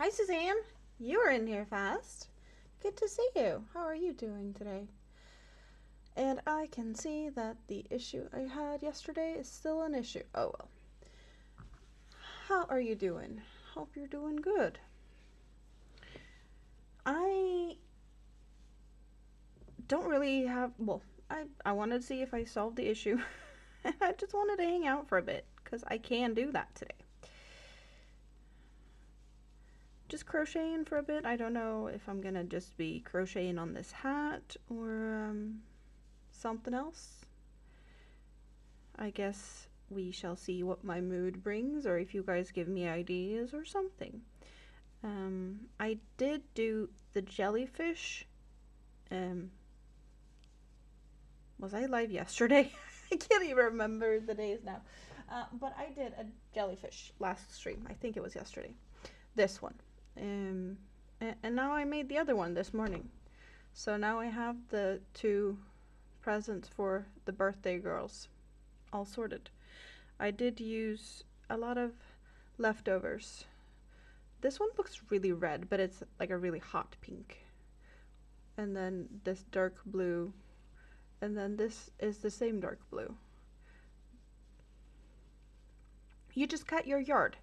Hi, Suzanne. You are in here fast. Good to see you. How are you doing today? And I can see that the issue I had yesterday is still an issue. Oh well. How are you doing? Hope you're doing good. I don't really have. Well, I wanted to see if I solved the issue. I just wanted to hang out for a bit because I can do that today. Just crocheting for a bit. I don't know if I'm gonna just be crocheting on this hat or something else. I guess we shall see what my mood brings, or if you guys give me ideas or something. I did do the jellyfish. Was I live yesterday? I can't even remember the days now. But I did a jellyfish last stream. I think it was yesterday. This one. And now I made the other one this morning. So now I have the two presents for the birthday girls all sorted. I did use a lot of leftovers. This one looks really red, but it's like a really hot pink. And then this dark blue. And then this is the same dark blue. You just cut your yard.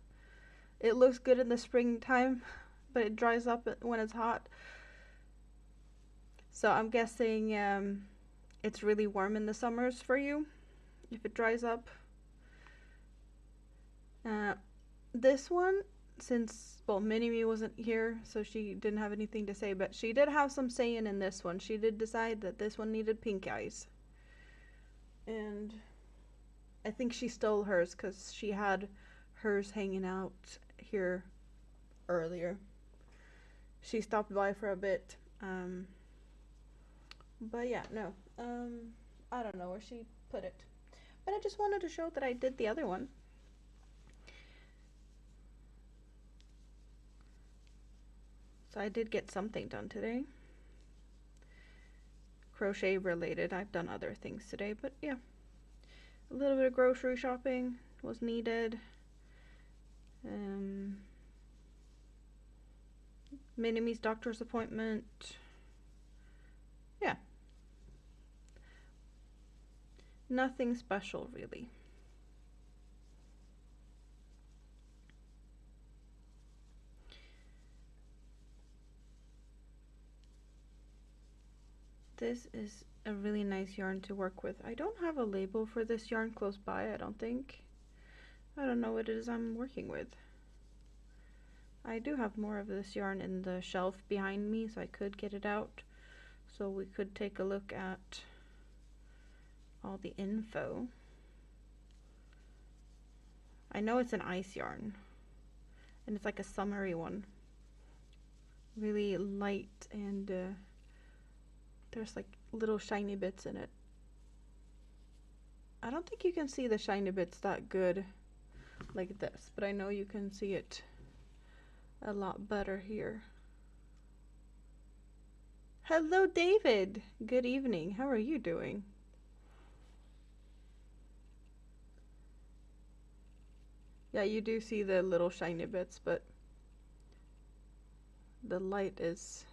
It looks good in the springtime, but it dries up when it's hot. So I'm guessing it's really warm in the summers for you if it dries up. This one, since, well, Mini-Me wasn't here, so she didn't have anything to say, but she did have some saying in this one. She did decide that this one needed pink eyes. And I think she stole hers because she had hers hanging out here earlier. She stopped by for a bit. But yeah, no. I don't know where she put it. But I just wanted to show that I did the other one. So I did get something done today. Crochet related. I've done other things today, but yeah. A little bit of grocery shopping was needed. Mini-Me's doctor's appointment. Yeah. Nothing special, really. This is a really nice yarn to work with. I don't have a label for this yarn close by, I don't think. I don't know what it is I'm working with. I do have more of this yarn in the shelf behind me, so I could get it out. So we could take a look at all the info. I know it's an ice yarn, and it's like a summery one. Really light, and there's like little shiny bits in it. I don't think you can see the shiny bits that good like this, but I know you can see it a lot better here. Hello, David. Good evening. How are you doing? Yeah, you do see the little shiny bits, but the light is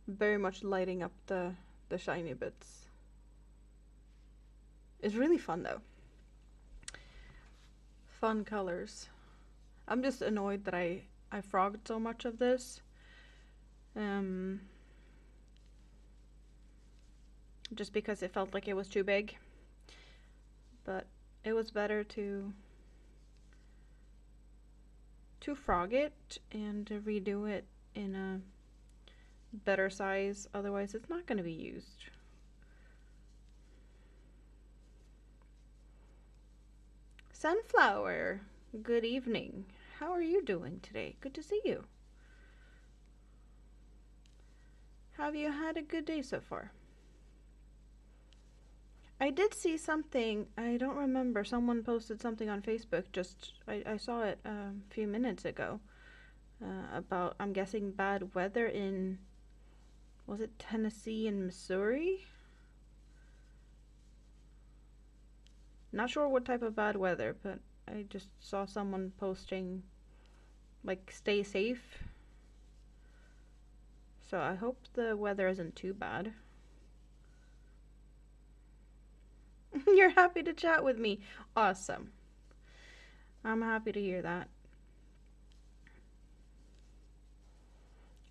very much lighting up the shiny bits. It's really fun though. Fun colors. I'm just annoyed that I frogged so much of this. Just because it felt like it was too big. But it was better to frog it and to redo it in a better size, otherwise it's not going to be used. Sunflower, good evening. How are you doing today? Good to see you. Have you had a good day so far? I did see something, I don't remember, someone posted something on Facebook, I saw it a few minutes ago, about, I'm guessing, bad weather in, was it Tennessee and Missouri? Not sure what type of bad weather, but I just saw someone posting like stay safe. So I hope the weather isn't too bad. You're happy to chat with me. Awesome. I'm happy to hear that.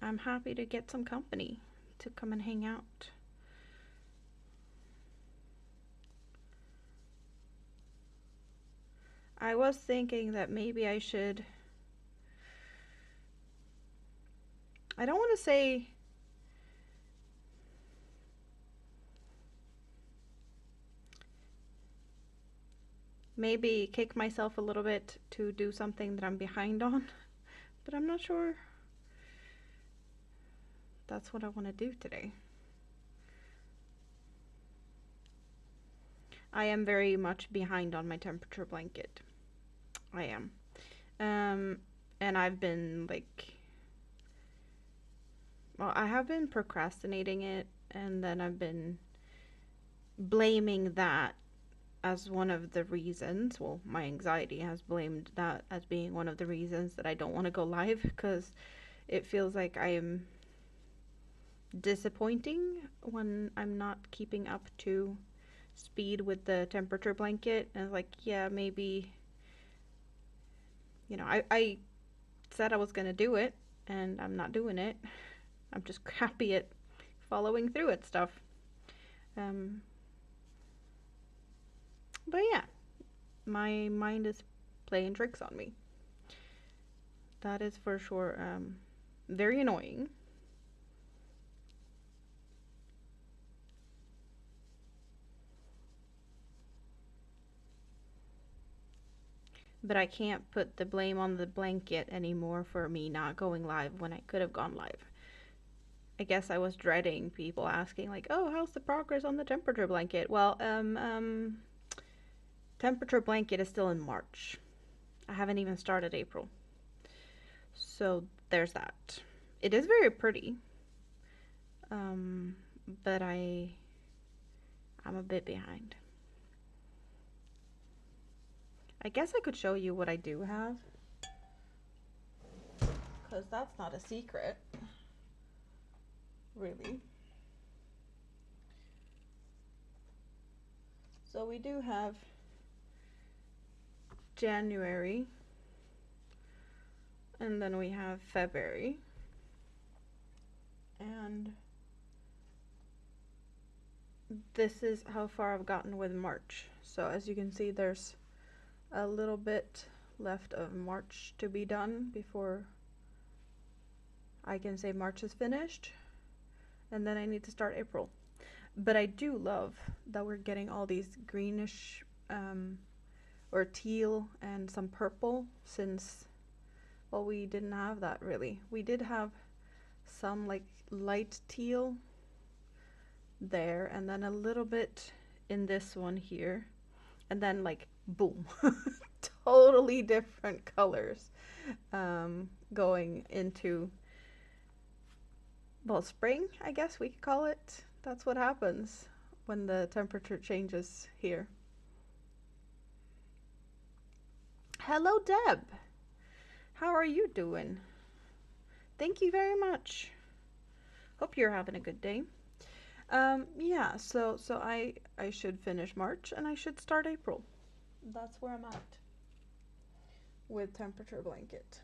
I'm happy to get some company to come and hang out. I was thinking that maybe I should... I don't want to say... maybe kick myself a little bit to do something that I'm behind on, but I'm not sure that's what I want to do today. I am very much behind on my temperature blanket. I am. And I've been like... well, I have been procrastinating it, and then I've been blaming that as one of the reasons. Well, my anxiety has blamed that as being one of the reasons that I don't want to go live, because it feels like I am disappointing when I'm not keeping up to speed with the temperature blanket. And like, yeah, maybe, you know, I said I was gonna do it, and I'm not doing it. I'm just crappy at following through at stuff. But yeah, my mind is playing tricks on me. That is for sure very annoying. But I can't put the blame on the blanket anymore for me not going live when I could have gone live. I guess I was dreading people asking like, oh, how's the progress on the temperature blanket? Well, temperature blanket is still in March. I haven't even started April. So there's that. It is very pretty. But I'm a bit behind. I guess I could show you what I do have, because that's not a secret, really. So we do have January, and then we have February, and this is how far I've gotten with March. So as you can see, there's a little bit left of March to be done before I can say March is finished, and then I need to start April. But I do love that we're getting all these greenish or teal and some purple, since, well, we didn't have that really. We did have some like light teal there, and then a little bit in this one here, and then like boom, totally different colors going into, well, spring, I guess we could call it. That's what happens when the temperature changes here. Hello, Deb. How are you doing? Thank you very much. Hope you're having a good day. Yeah, so I should finish March and I should start April. That's where I'm at with temperature blanket.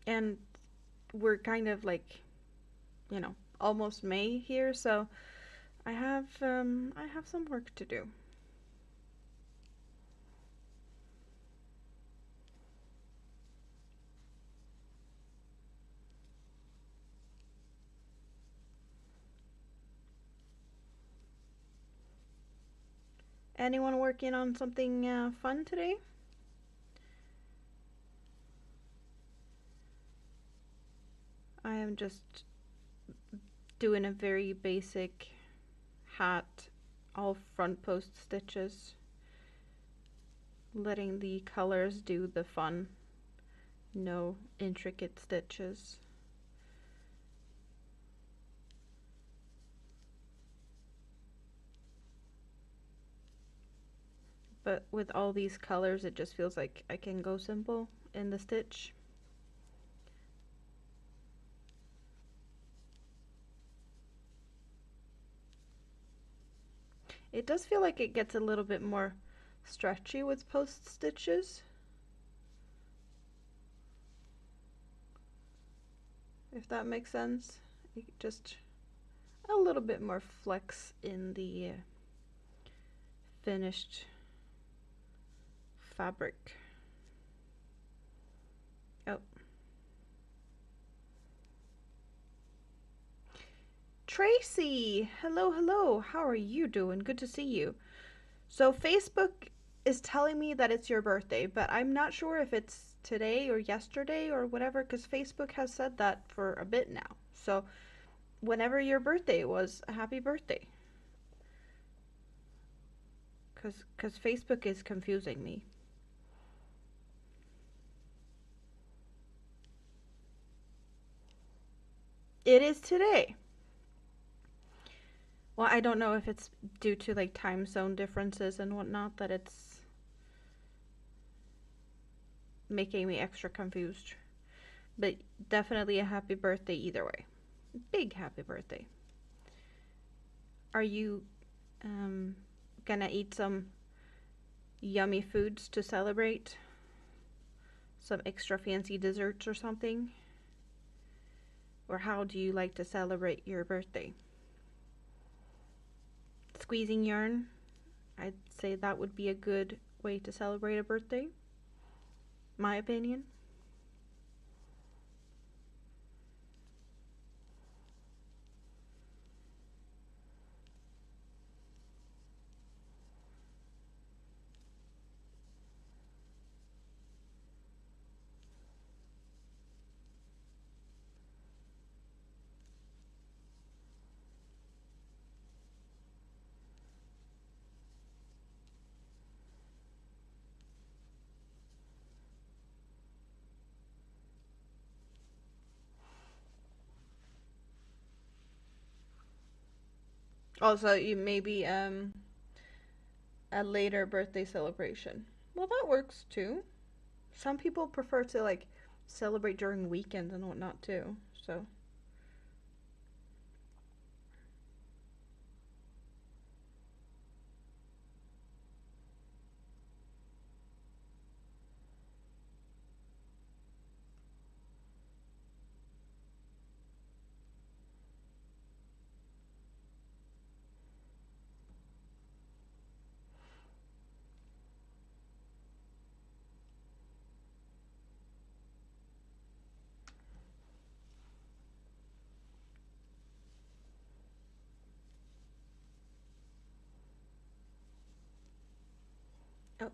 And we're kind of like, you know, almost May here, so I have some work to do. Anyone working on something fun today? I am just doing a very basic hat, all front post stitches, letting the colors do the fun, no intricate stitches. But with all these colors, it just feels like I can go simple in the stitch. It does feel like it gets a little bit more stretchy with post stitches, if that makes sense. Just a little bit more flex in the finished fabric. Oh. Tracy, hello, hello. How are you doing? Good to see you. So Facebook is telling me that it's your birthday, but I'm not sure if it's today or yesterday or whatever, because Facebook has said that for a bit now. So whenever your birthday was, a happy birthday. Because Facebook is confusing me. It is today. Well, I don't know if it's due to like time zone differences and whatnot that it's making me extra confused. But definitely a happy birthday either way. Big happy birthday. Are you gonna eat some yummy foods to celebrate? Some extra fancy desserts or something? Or how do you like to celebrate your birthday? Squeezing yarn? I'd say that would be a good way to celebrate a birthday. My opinion. Also, you maybe a later birthday celebration. Well, that works too. Some people prefer to like celebrate during weekends and whatnot too. So oh,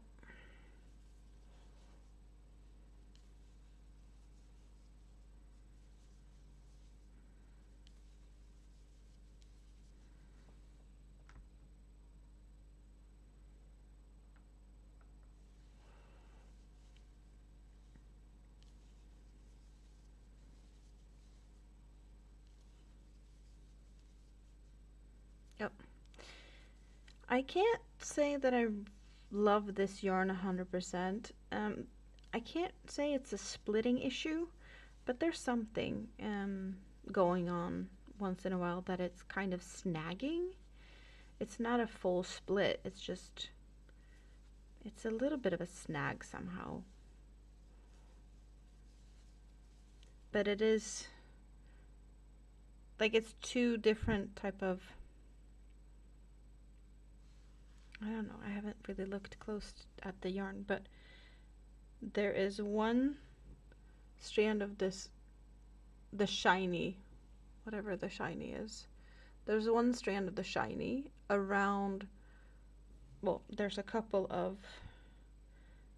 oh. I can't say that I love this yarn 100%. I can't say it's a splitting issue, but there's something going on once in a while that it's kind of snagging. It's not a full split, it's just, it's a little bit of a snag somehow. But it is, like it's two different type of, I don't know, I haven't really looked close at the yarn, but there is one strand of this, the shiny, whatever the shiny is. There's one strand of the shiny around, well, there's a couple of,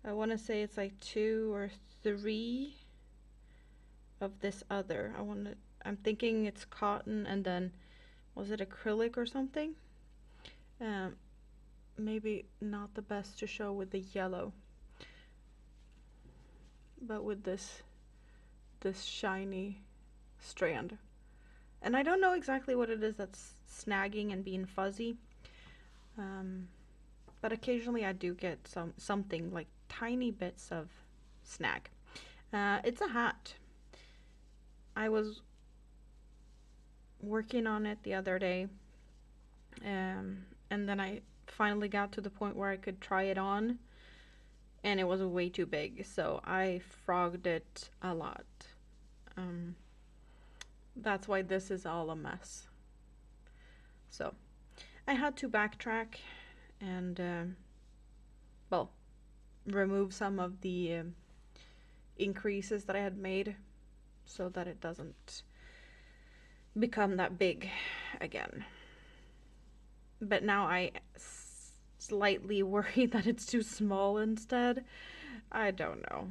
I want to say it's like 2 or 3 of this other. I'm thinking it's cotton and then, was it acrylic or something? Maybe not the best to show with the yellow, but with this shiny strand. And I don't know exactly what it is that's snagging and being fuzzy, but but occasionally I do get something like tiny bits of snag. It's a hat. I was working on it the other day, and then I finally got to the point where I could try it on, and it was way too big, so I frogged it a lot. That's why this is all a mess. So I had to backtrack and, well, remove some of the increases that I had made so that it doesn't become that big again. But now I slightly worry that it's too small instead. I don't know.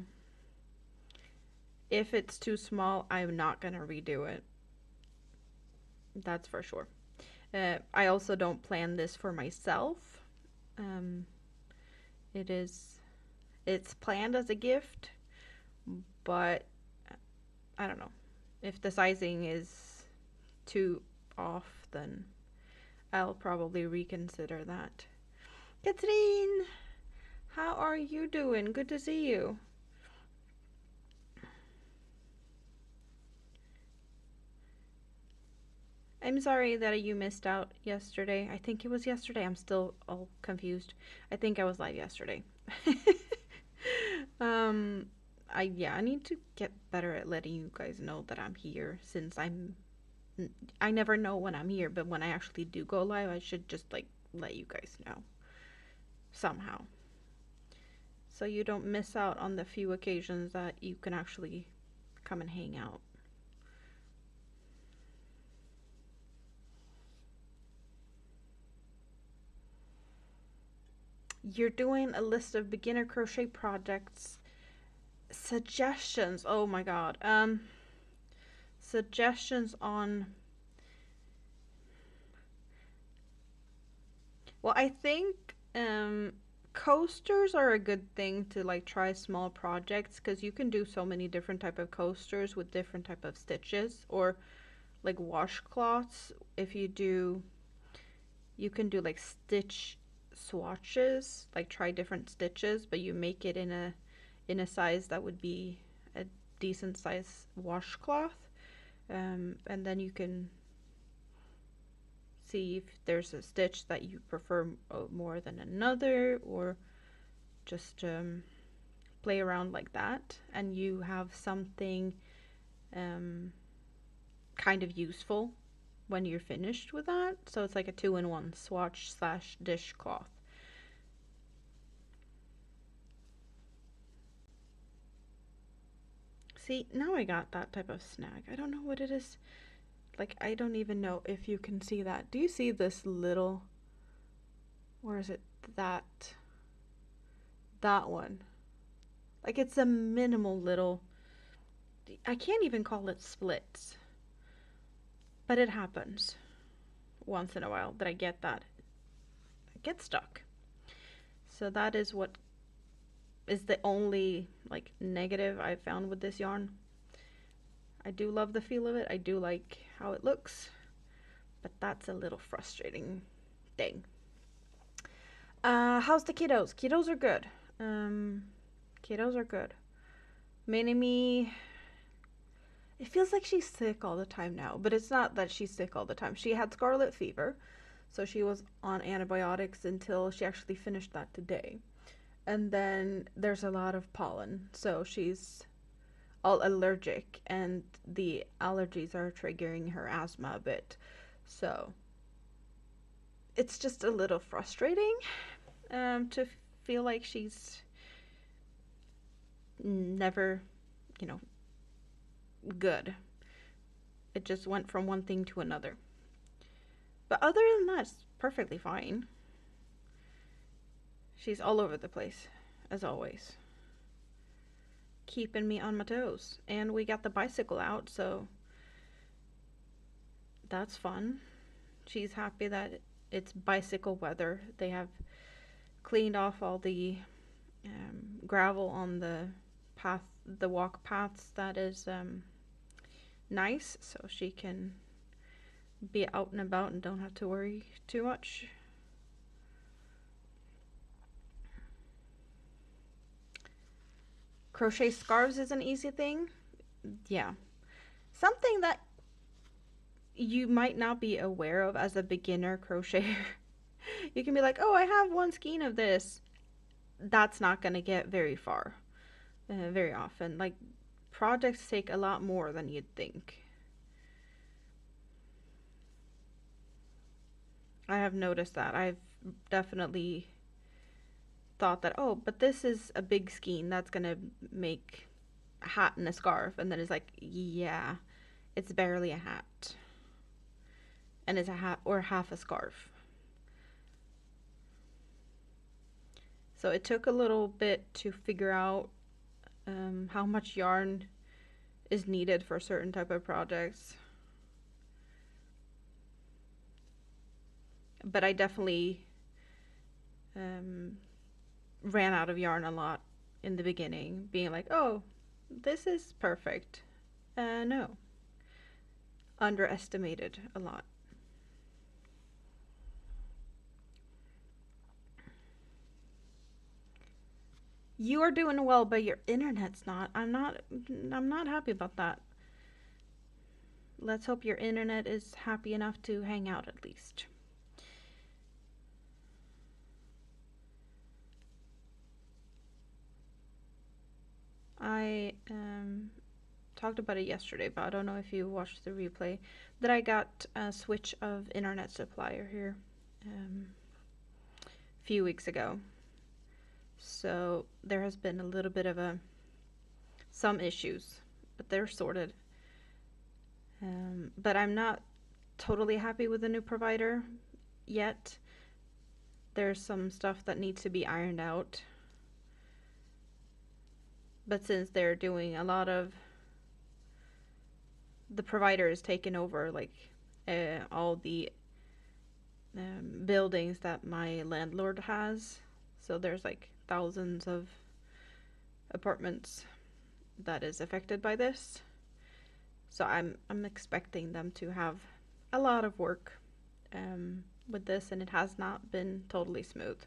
If it's too small, I'm not gonna redo it. That's for sure. I also don't plan this for myself. It's planned as a gift, but I don't know. If the sizing is too off, then I'll probably reconsider that. Katrine, how are you doing? Good to see you. I'm sorry that you missed out yesterday. I think it was yesterday. I'm still all confused. I think I was live yesterday. I need to get better at letting you guys know that I'm here, since I never know when I'm here, but when I actually do go live, I should just like let you guys know somehow, so you don't miss out on the few occasions that you can actually come and hang out. You're doing a list of beginner crochet projects. Suggestions. Oh my god. Suggestions on... Well, I think coasters are a good thing to like try small projects, because you can do so many different type of coasters with different type of stitches, or like washcloths. If you do, you can do like stitch swatches, like try different stitches, but you make it in a size that would be a decent size washcloth, and then you can see if there's a stitch that you prefer more than another, or just play around like that, and you have something kind of useful when you're finished with that. So it's like a 2-in-1 swatch slash dishcloth. See, now I got that type of snag. I don't know what it is. Like, I don't even know if you can see that. Do you see this little, or is it that one? Like, it's a minimal little, I can't even call it splits, but it happens once in a while that I get that. I get stuck. So that is what is the only like negative I've found with this yarn. I do love the feel of it. I do like how it looks, but that's a little frustrating thing. How's the kiddos? Kiddos are good. Kiddos are good. Mini-Me, it feels like she's sick all the time now, but it's not that she's sick all the time. She had scarlet fever, so she was on antibiotics until she actually finished that today. And then there's a lot of pollen, so she's all allergic, and the allergies are triggering her asthma a bit. So it's just a little frustrating to feel like she's never, good. It just went from one thing to another. But other than that, it's perfectly fine. She's all over the place, as always. Keeping me on my toes. And we got the bicycle out, so that's fun. She's happy that it's bicycle weather. They have cleaned off all the gravel on the path, the walk paths. That is nice, so she can be out and about and don't have to worry too much. Crochet scarves is an easy thing. Yeah. Something that you might not be aware of as a beginner crocheter. You can be like, oh, I have one skein of this. That's not going to get very far, very often. Like, projects take a lot more than you'd think. I have noticed that. I've definitely thought that, oh, but this is a big skein. That's going to make a hat and a scarf. And then it's like, yeah, it's barely a hat. And it's a hat or half a scarf. So it took a little bit to figure out how much yarn is needed for certain type of projects. But I definitely ran out of yarn a lot in the beginning, being like, oh, this is perfect. No. Underestimated a lot. You are doing well, but your internet's not. I'm not happy about that. Let's hope your internet is happy enough to hang out at least. I talked about it yesterday, but I don't know if you watched the replay, that I got a switch of internet supplier here a few weeks ago. So there has been a little bit of some issues, but they're sorted. But I'm not totally happy with the new provider yet. There's some stuff that needs to be ironed out. But since they're doing a lot of, the provider is taking over like all the buildings that my landlord has. So there's like thousands of apartments that is affected by this. So I'm expecting them to have a lot of work with this, and it has not been totally smooth.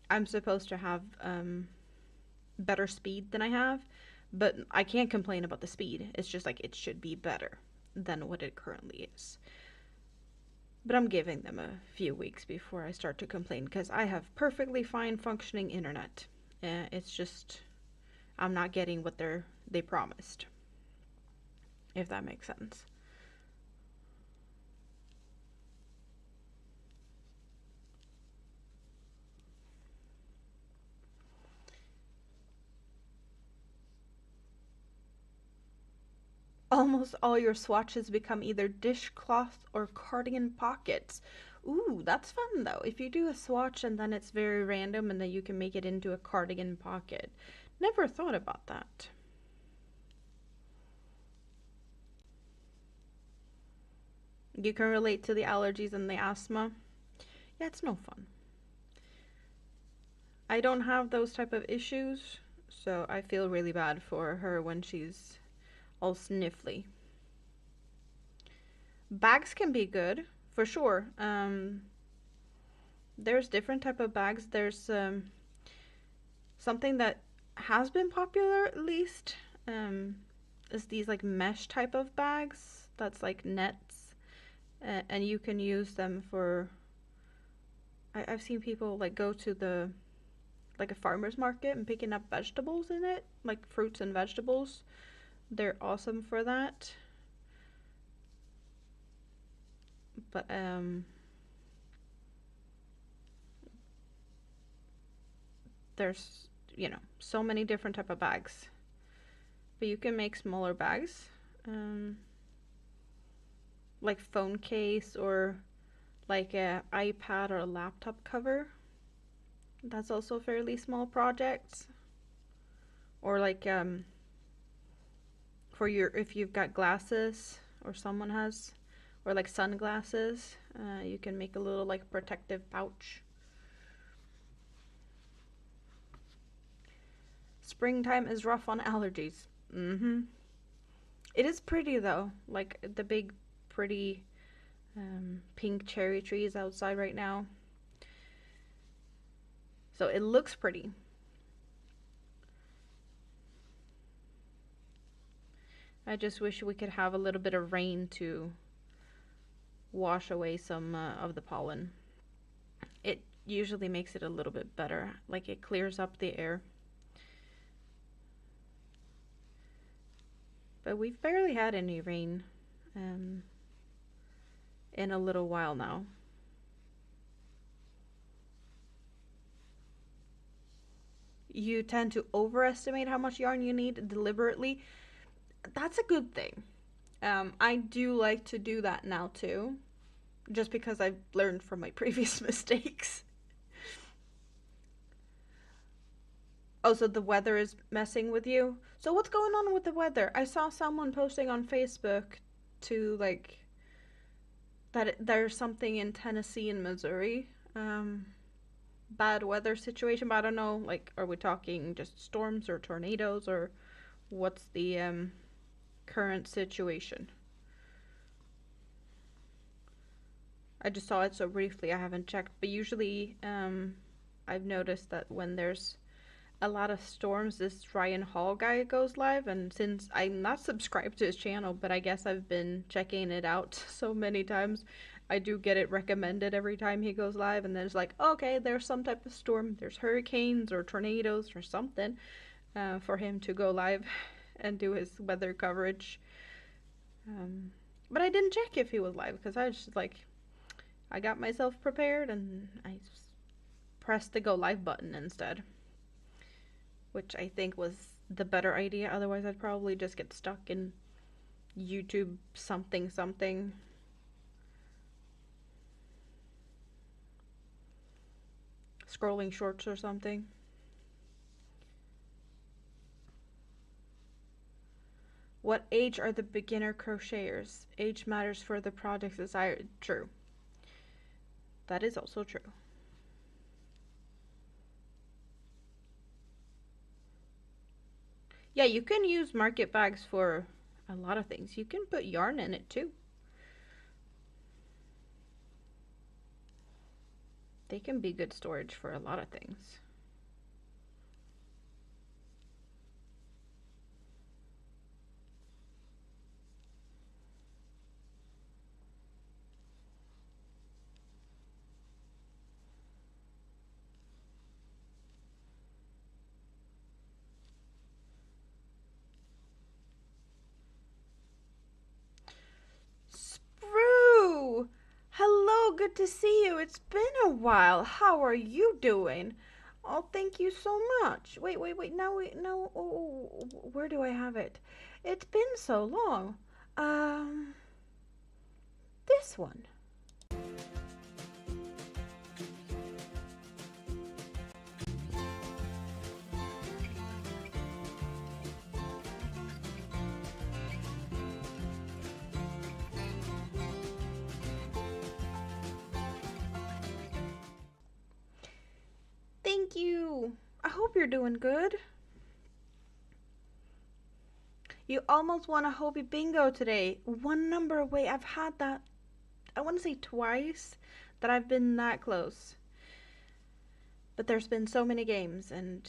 I'm supposed to have better speed than I have, but I can't complain about the speed. It's just like it should be better than what it currently is. But I'm giving them a few weeks before I start to complain, because I have perfectly fine functioning internet. It's just I'm not getting what they promised, if that makes sense. Almost all your swatches become either dishcloth or cardigan pockets. Ooh, that's fun though. If you do a swatch and then it's very random and then you can make it into a cardigan pocket. Never thought about that. You can relate to the allergies and the asthma. Yeah, it's no fun. I don't have those type of issues, so I feel really bad for her when she's all sniffly. Bags can be good, for sure. There's different type of bags. There's something that has been popular at least, is these like mesh type of bags that's like nets, and you can use them for, I've seen people like go to the like a farmer's market and picking up vegetables in it, like fruits and vegetables. They're awesome for that. But there's, so many different type of bags. But you can make smaller bags, like phone case or like a iPad or a laptop cover. That's also fairly small projects. Or like for if you've got glasses or someone has, or like sunglasses, you can make a little like protective pouch. Springtime is rough on allergies. It is pretty though, like the big pretty pink cherry trees outside right now. So it looks pretty. I just wish we could have a little bit of rain to wash away some of the pollen. It usually makes it a little bit better, like it clears up the air. But we've barely had any rain in a little while now. You tend to overestimate how much yarn you need deliberately. That's a good thing. I do like to do that now too, just because I've learned from my previous mistakes. Oh, so the weather is messing with you? So what's going on with the weather? I saw someone posting on Facebook to like that there's something in Tennessee and Missouri. Bad weather situation, but I don't know, like, are we talking just storms or tornadoes, or what's the current situation? I just saw it so briefly, I haven't checked, but usually I've noticed that when there's a lot of storms, this Ryan Hall guy goes live, and since I'm not subscribed to his channel, but I guess I've been checking it out so many times, I do get it recommended every time he goes live, and then it's like, okay, there's some type of storm, there's hurricanes or tornadoes or something for him to go live and do his weather coverage. But I didn't check if he was live because I was just like, I got myself prepared and I just pressed the go live button instead, which I think was the better idea. Otherwise, I'd probably just get stuck in YouTube something. Scrolling shorts or something. What age are the beginner crocheters? Age matters for the project's desired. True. That is also true. Yeah, you can use market bags for a lot of things. You can put yarn in it too. They can be good storage for a lot of things. Sprue! Hello, good to see you. It's been a while. How are you doing? Oh, thank you so much. Wait. Now, where do I have it? It's been so long. This one. Thank you. I hope you're doing good. You almost won a Hobie Bingo today. One number away. I've had that, I want to say twice, that I've been that close. But there's been so many games, and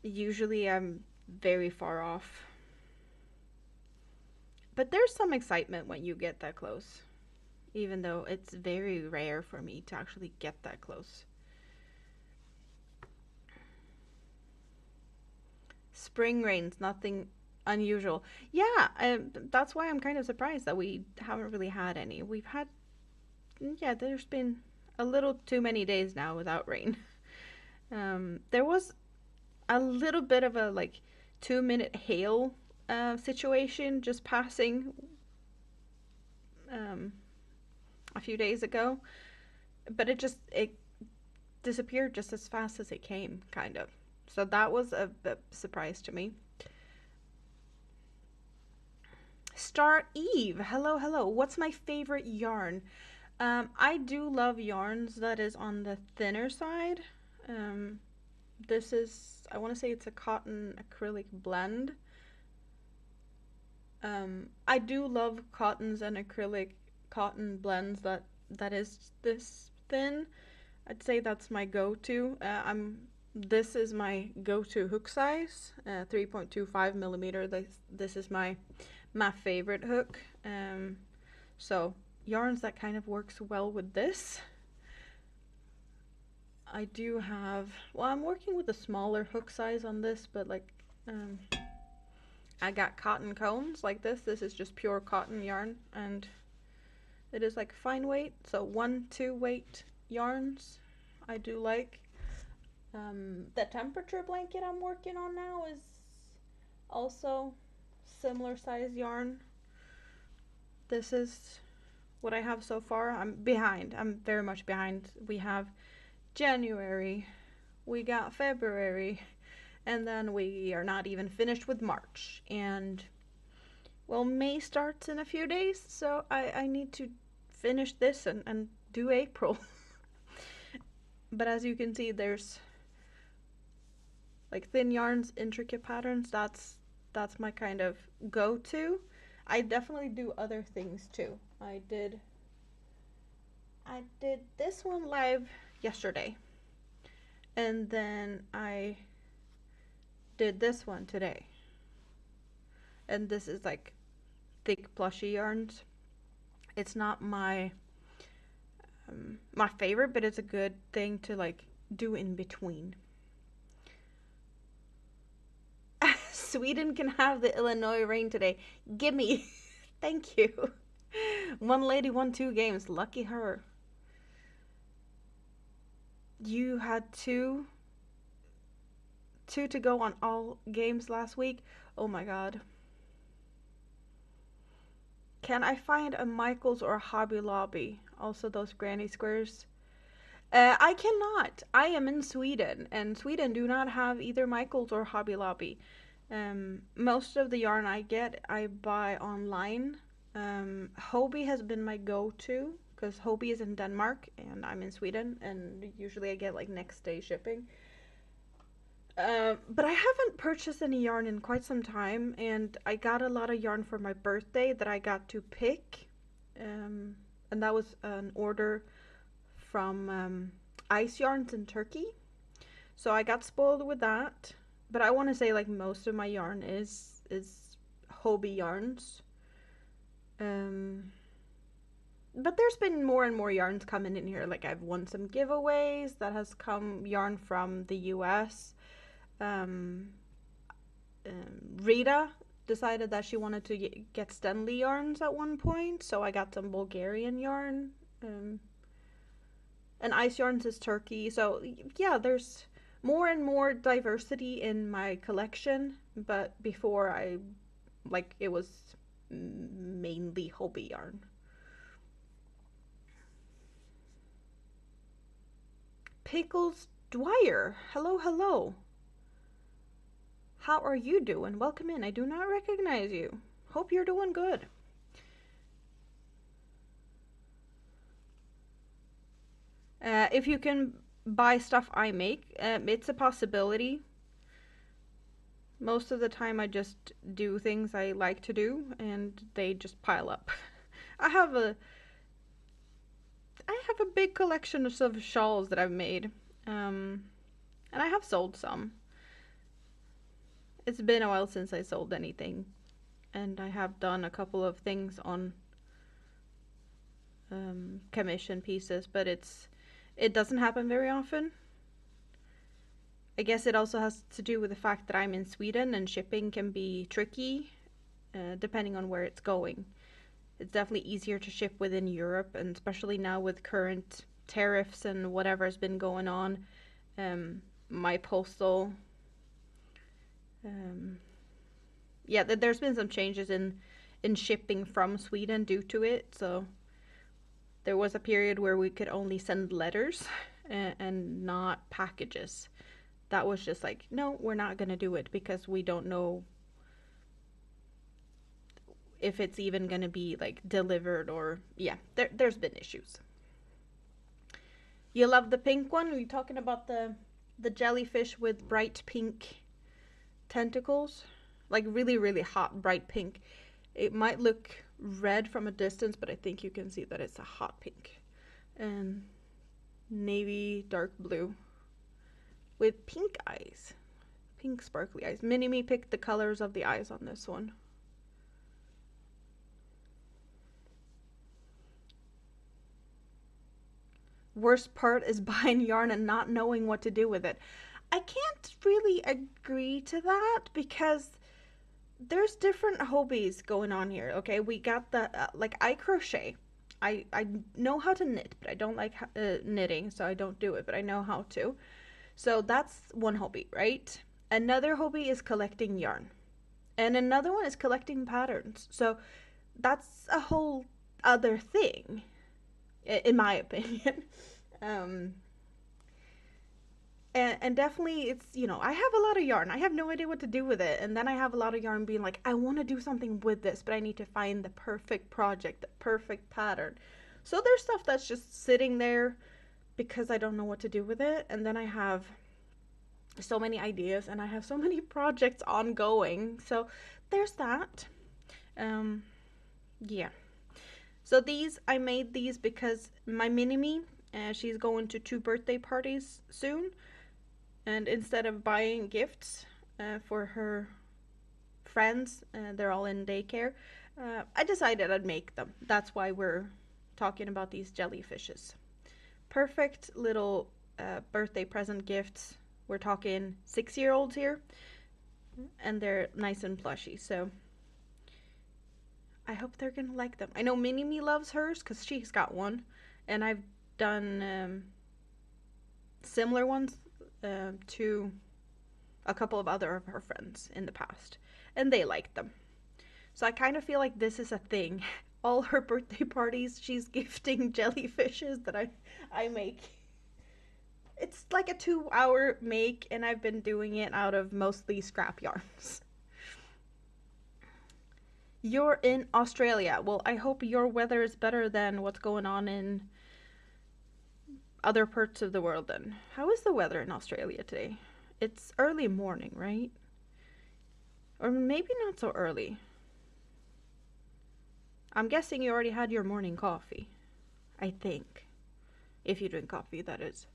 usually I'm very far off. But there's some excitement when you get that close, even though it's very rare for me to actually get that close. Spring rains, nothing unusual. Yeah, that's why I'm kind of surprised that we haven't really had any. We've had, yeah, there's been a little too many days now without rain. There was a little bit of a like 2-minute hail situation just passing a few days ago, but it disappeared just as fast as it came, kind of. So that was a bit surprise to me. Star Eve, hello. What's my favorite yarn? I do love yarns that is on the thinner side. This is, I want to say it's a cotton acrylic blend. I do love cottons and acrylic cotton blends that is this thin. I'd say that's my go-to. This is my go-to hook size, 3.25 millimeter. This is my my favorite hook. So yarns that kind of works well with this. I do have, well, I'm working with a smaller hook size on this, but like, I got cotton cones like this. This is just pure cotton yarn, and it is like fine weight, so 1-2 weight yarns I do like. The temperature blanket I'm working on now is also similar size yarn. This is what I have so far. I'm behind. I'm very much behind. We have January, we got February, and then we are not even finished with March. And well, May starts in a few days, so I need to finish this and do April. But as you can see, there's like thin yarns, intricate patterns. That's my kind of go-to. I definitely do other things too. I did this one live yesterday, and then I did this one today. And this is like thick plushy yarns. It's not my my favorite, but it's a good thing to like do in between. Sweden can have the Illinois rain today. Gimme. Thank you. One lady won 2 games. Lucky her. You had two to go on all games last week. Oh my god. Can I find a Michaels or a Hobby Lobby? Also those granny squares. I cannot. I am in Sweden, and Sweden do not have either Michaels or Hobby Lobby. Most of the yarn I get, I buy online. Hobby has been my go-to, because Hobby is in Denmark, and I'm in Sweden, and usually I get like next day shipping. But I haven't purchased any yarn in quite some time, and I got a lot of yarn for my birthday that I got to pick. And that was an order from Ice Yarns in Turkey. So I got spoiled with that. But I want to say like most of my yarn is Hobby yarns. But there's been more and more yarns coming in here. Like I've won some giveaways that has come yarn from the US. Rita decided that she wanted to get Stenley yarns at one point, so I got some Bulgarian yarn. And Ice Yarns is Turkey, so yeah, there's more and more diversity in my collection, but before it was mainly Hobby yarn. Pickles Dwyer, hello, hello. How are you doing? Welcome in. I do not recognize you. Hope you're doing good. If you can buy stuff I make, it's a possibility. Most of the time I just do things I like to do, and they just pile up. I have a big collection of shawls that I've made, and I have sold some. It's been a while since I sold anything, and I have done a couple of things on commission pieces, but it doesn't happen very often. I guess it also has to do with the fact that I'm in Sweden and shipping can be tricky depending on where it's going. It's definitely easier to ship within Europe, and especially now with current tariffs and whatever has been going on, my postal there's been some changes in shipping from Sweden due to it. So there was a period where we could only send letters and not packages. That was just like, no, we're not gonna do it because we don't know if it's even gonna be like delivered, or there's been issues. You love the pink one? Are you talking about the jellyfish with bright pink tentacles? Like really, really hot, bright pink. It might look red from a distance, but I think you can see that it's a hot pink. And navy dark blue with pink eyes. Pink sparkly eyes. Mini-Me picked the colors of the eyes on this one. Worst part is buying yarn and not knowing what to do with it. I can't really agree to that because there's different hobbies going on here. Okay, we got the like I crochet. I know how to knit, but I don't like knitting, so I don't do it, but I know how to. So that's one hobby, right? Another hobby is collecting yarn. And another one is collecting patterns. So that's a whole other thing, in my opinion. Um, and definitely it's, I have a lot of yarn. I have no idea what to do with it. And then I have a lot of yarn being like, I want to do something with this, but I need to find the perfect project, the perfect pattern. So there's stuff that's just sitting there because I don't know what to do with it. And then I have so many ideas and I have so many projects ongoing. So there's that. Um, yeah. So I made these because my mini-me, she's going to 2 birthday parties soon. And instead of buying gifts for her friends, they're all in daycare, I decided I'd make them. That's why we're talking about these jellyfishes. Perfect little birthday present gifts. We're talking 6-year-olds here, and they're nice and plushy. So I hope they're gonna like them. I know Mini Me loves hers because she's got one, and I've done similar ones to a couple of other of her friends in the past, and they liked them. So I kind of feel like this is a thing. All her birthday parties, she's gifting jellyfishes that I make. It's like a 2-hour make, and I've been doing it out of mostly scrap yarns. You're in Australia. Well, I hope your weather is better than what's going on in other parts of the world then. How is the weather in Australia today? It's early morning, right? Or maybe not so early. I'm guessing you already had your morning coffee. I think. If you drink coffee, that is.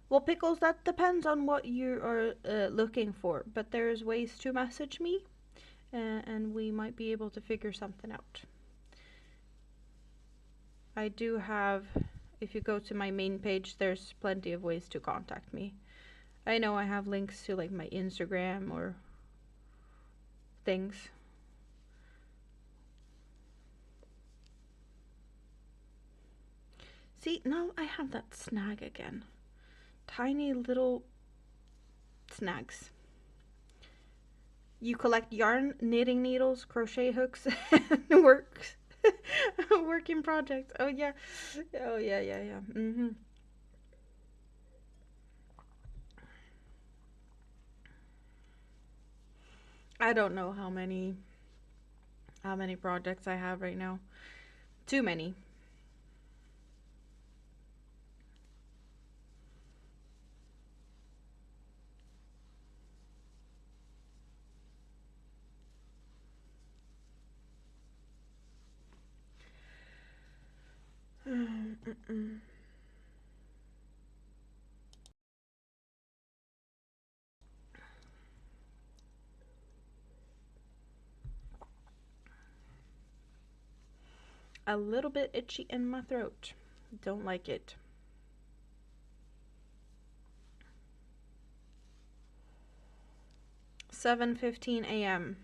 Well, Pickles, that depends on what you are looking for, but there's ways to message me, and we might be able to figure something out. I do have, if you go to my main page, there's plenty of ways to contact me. I know I have links to like my Instagram or things. See, now I have that snag again. Tiny little snags. You collect yarn, knitting needles, crochet hooks, and working projects. Oh yeah. Oh yeah, yeah, yeah. I don't know how many projects I have right now. Too many. A little bit itchy in my throat. Don't like it. 7:15 a.m.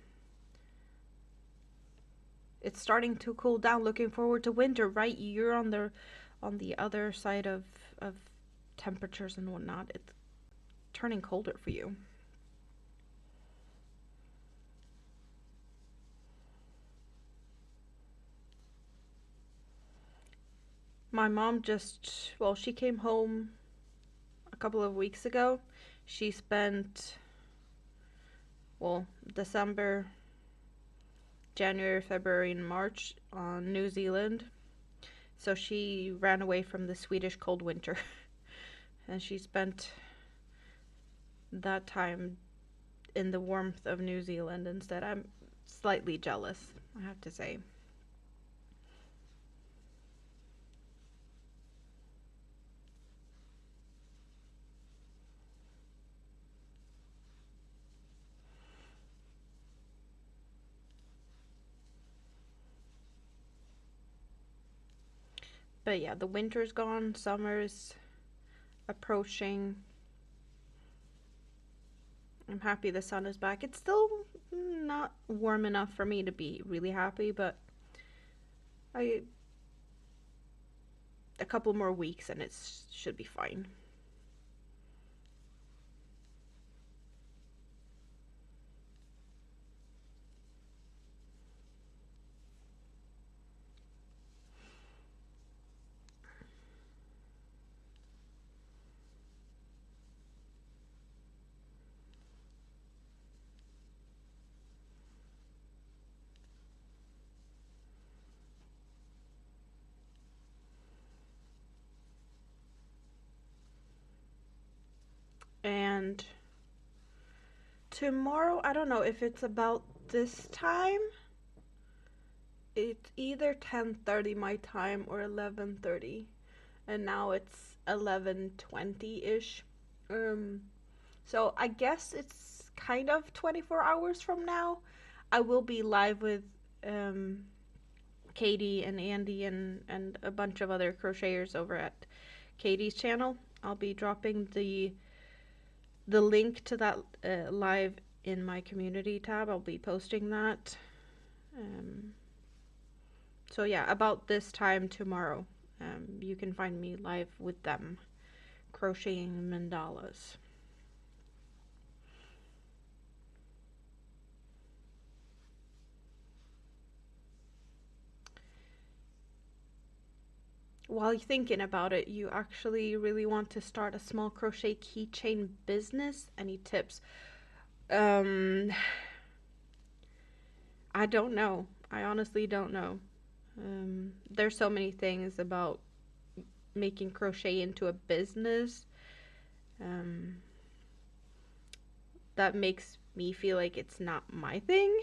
It's starting to cool down. Looking forward to winter, right? You're on the other side of temperatures and whatnot. It's turning colder for you. My mom she came home a couple of weeks ago. She spent, December, January, February, and March on New Zealand. So she ran away from the Swedish cold winter. And she spent that time in the warmth of New Zealand instead. I'm slightly jealous, I have to say. But yeah, the winter's gone, summer's approaching. I'm happy the sun is back. It's still not warm enough for me to be really happy, but a couple more weeks and it should be fine. And tomorrow, I don't know if it's about this time. It's either 10:30 my time or 11:30. And now it's 11:20-ish. So I guess it's kind of 24 hours from now. I will be live with Katie and Andy and a bunch of other crocheters over at Katie's channel. I'll be dropping the link to that live in my community tab. I'll be posting that. So yeah, about this time tomorrow, you can find me live with them, crocheting mandalas. While you're thinking about it, you actually really want to start a small crochet keychain business? Any tips? I don't know. I honestly don't know. There's so many things about making crochet into a business that makes me feel like it's not my thing,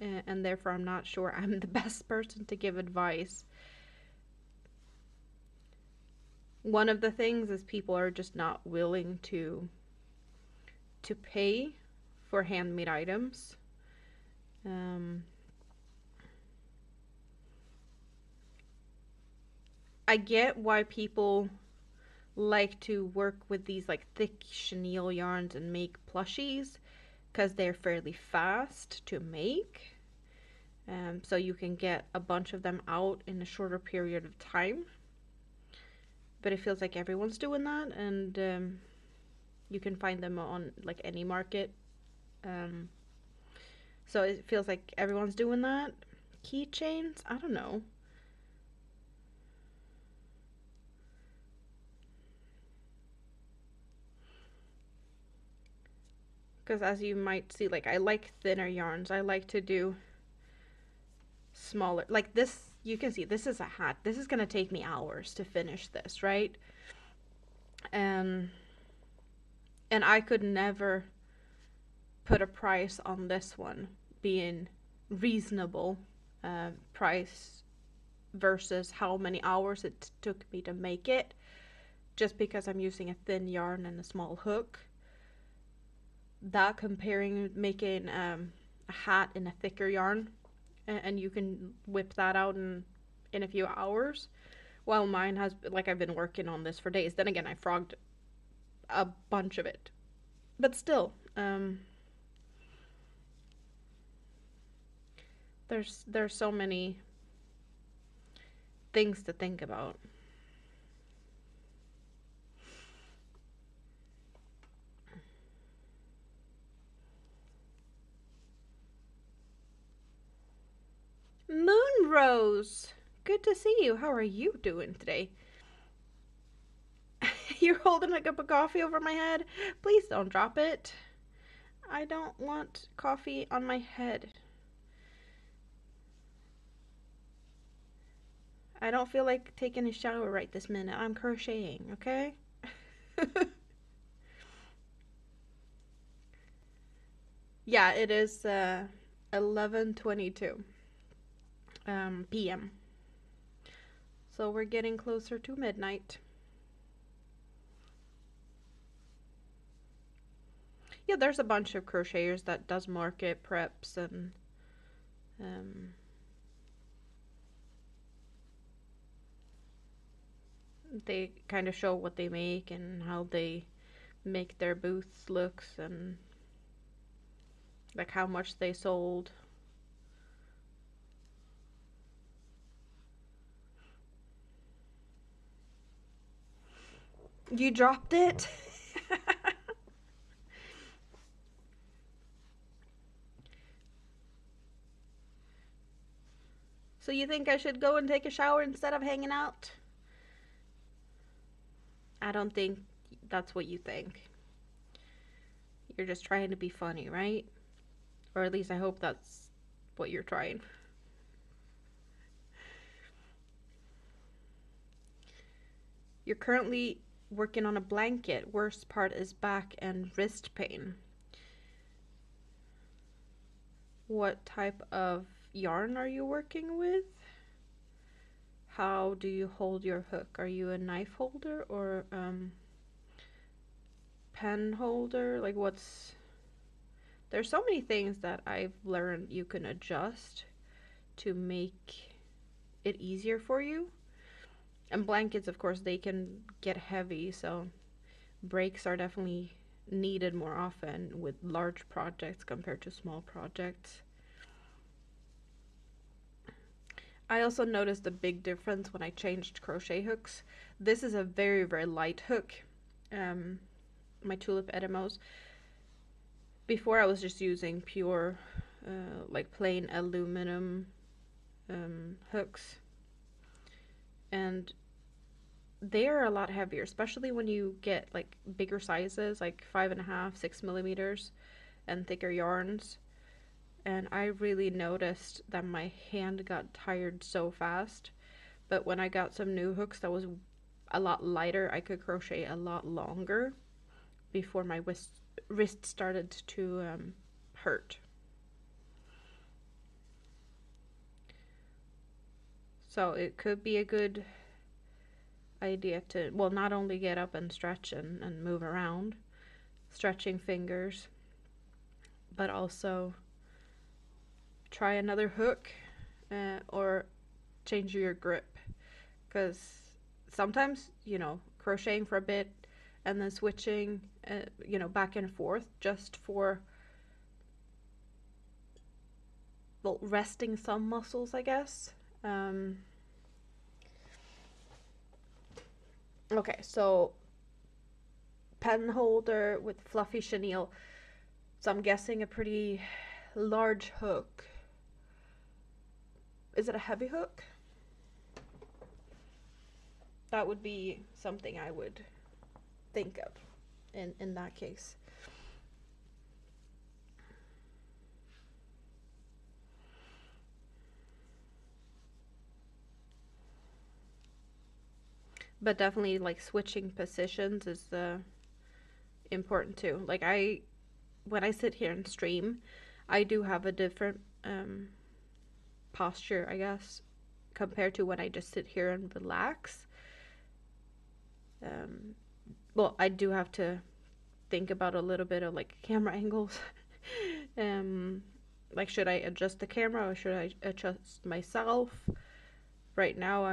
and therefore I'm not sure I'm the best person to give advice. One of the things is people are just not willing to pay for handmade items. I get why people like to work with these like thick chenille yarns and make plushies, because they're fairly fast to make. So you can get a bunch of them out in a shorter period of time. But it feels like everyone's doing that, and you can find them on like any market. So it feels like everyone's doing that. Keychains? I don't know. Because as you might see, like I like thinner yarns. I like to do smaller. Like this, you can see this is a hat. This is going to take me hours to finish this, right? And I could never put a price on this one being reasonable price versus how many hours it took me to make it, just because I'm using a thin yarn and a small hook. That comparing making a hat in a thicker yarn, and you can whip that out in a few hours, while mine has, like, I've been working on this for days. Then again, I frogged a bunch of it, but still, there's so many things to think about. Moonrose, good to see you. How are you doing today? You're holding a cup of coffee over my head. Please don't drop it. I don't want coffee on my head. I don't feel like taking a shower right this minute. I'm crocheting, okay? Yeah, it is 11:22 p.m. So we're getting closer to midnight. Yeah, there's a bunch of crocheters that does market preps and They kind of show what they make and how they make their booths looks and like how much they sold. You dropped it? So you think I should go and take a shower instead of hanging out? I don't think that's what you think. You're just trying to be funny, right? Or at least I hope that's what you're trying. You're currently working on a blanket. Worst part is back and wrist pain. What type of yarn are you working with? How do you hold your hook? Are you a knife holder or pen holder? Like what's... There's so many things that I've learned you can adjust to make it easier for you. And blankets, of course, they can get heavy, so breaks are definitely needed more often with large projects compared to small projects. I also noticed a big difference when I changed crochet hooks. This is a very, very light hook, my Tulip Edemos. Before I was just using pure, like plain aluminum hooks. And they are a lot heavier, especially when you get like bigger sizes, like 5.5, 6 millimeters and thicker yarns. And I really noticed that my hand got tired so fast. But when I got some new hooks that was a lot lighter, I could crochet a lot longer before my wrist started to hurt. So it could be a good idea to, well, not only get up and stretch and move around, stretching fingers, but also try another hook or change your grip, because sometimes, you know, crocheting for a bit and then switching, you know, back and forth just for, well, resting some muscles, I guess. Okay, so pen holder with fluffy chenille. So I'm guessing a pretty large hook. Is it a heavy hook? That would be something I would think of in that case. But definitely like switching positions is important too. Like when I sit here and stream, I do have a different posture, I guess, compared to when I just sit here and relax. Well, I do have to think about a little bit of like camera angles. Like, should I adjust the camera or should I adjust myself? Right now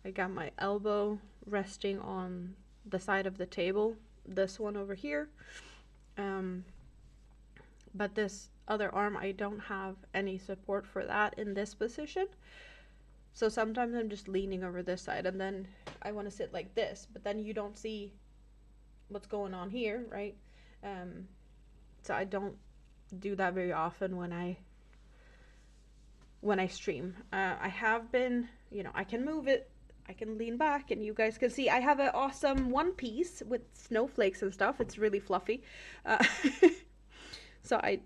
I got my elbow resting on the side of the table, this one over here. But this other arm, I don't have any support for that in this position. So sometimes I'm just leaning over this side and then I want to sit like this, but then you don't see what's going on here, right? So I don't do that very often when I stream. I have been, you know, I can move it, I can lean back and you guys can see I have an awesome one piece with snowflakes and stuff. It's really fluffy. So I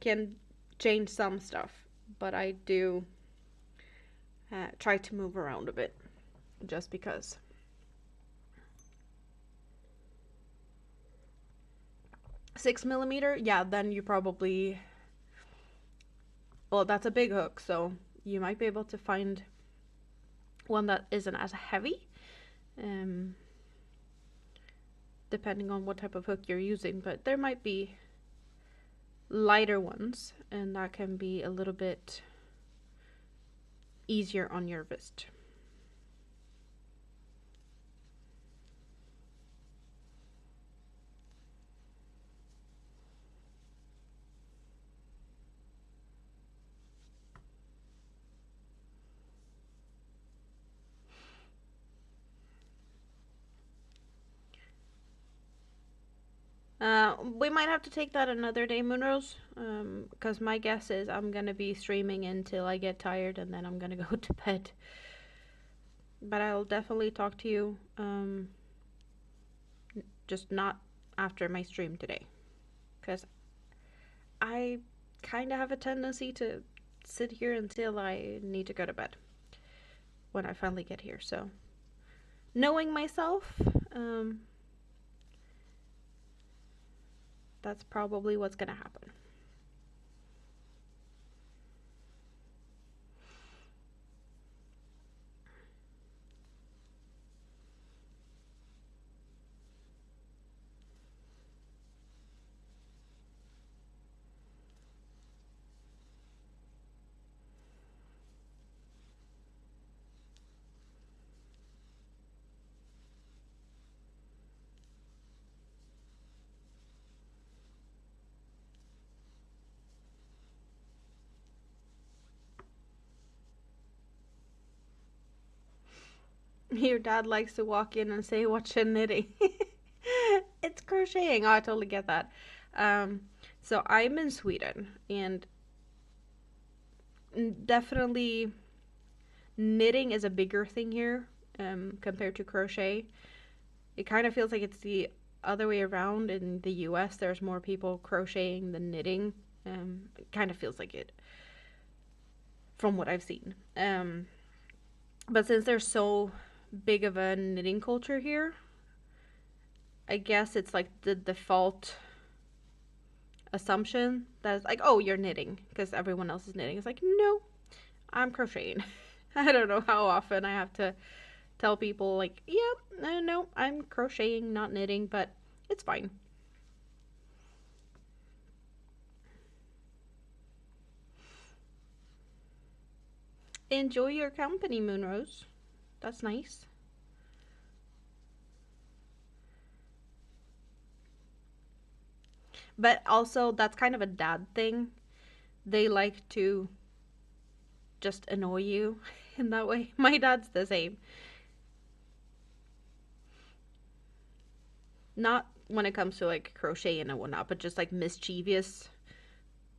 can change some stuff, but I do try to move around a bit just because. Six millimeter, yeah, then you probably, well, that's a big hook, so you might be able to find one that isn't as heavy, depending on what type of hook you're using, but there might be lighter ones, and that can be a little bit easier on your wrist. We might have to take that another day, Moonrose. Because my guess is I'm gonna be streaming until I get tired and then I'm gonna go to bed. But I'll definitely talk to you. Just not after my stream today. Because I kind of have a tendency to sit here until I need to go to bed when I finally get here. So, knowing myself, that's probably what's gonna happen. Your dad likes to walk in and say, "What's your knitting?" It's crocheting. Oh, I totally get that. Um, so I'm in Sweden, and definitely knitting is a bigger thing here compared to crochet. It kind of feels like it's the other way around. In the US, there's more people crocheting than knitting. It kind of feels like it from what I've seen. But since there's so big of a knitting culture here, I guess it's like the default assumption that it's like, oh, you're knitting because everyone else is knitting. It's like, no, I'm crocheting. I don't know how often I have to tell people, like, yeah, no, I'm crocheting, not knitting, but it's fine. Enjoy your company, Moonrose. That's nice. But also, that's kind of a dad thing. They like to just annoy you in that way. My dad's the same. Not when it comes to like crocheting and whatnot, but just like mischievous,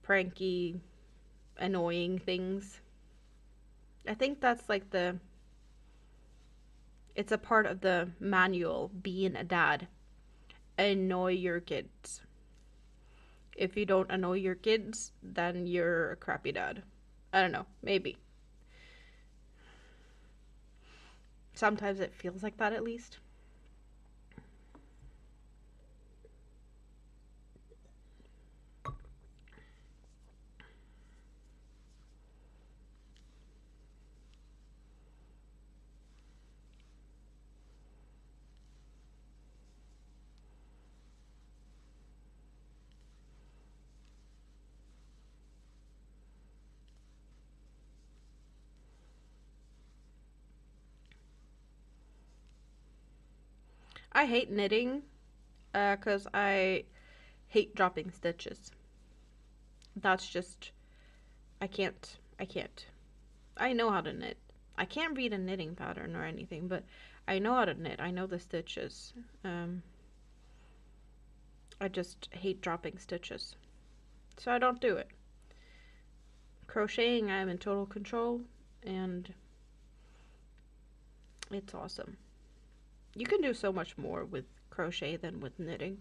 pranky, annoying things. I think that's like it's a part of the manual being a dad. Annoy your kids. If you don't annoy your kids, then you're a crappy dad. I don't know, maybe. Sometimes it feels like that at least. I hate knitting because I hate dropping stitches. That's just, I can't. I can't. I know how to knit. I can't read a knitting pattern or anything, but I know how to knit. I know the stitches. Um, I just hate dropping stitches. So I don't do it. Crocheting, I'm in total control, and it's awesome. You can do so much more with crochet than with knitting.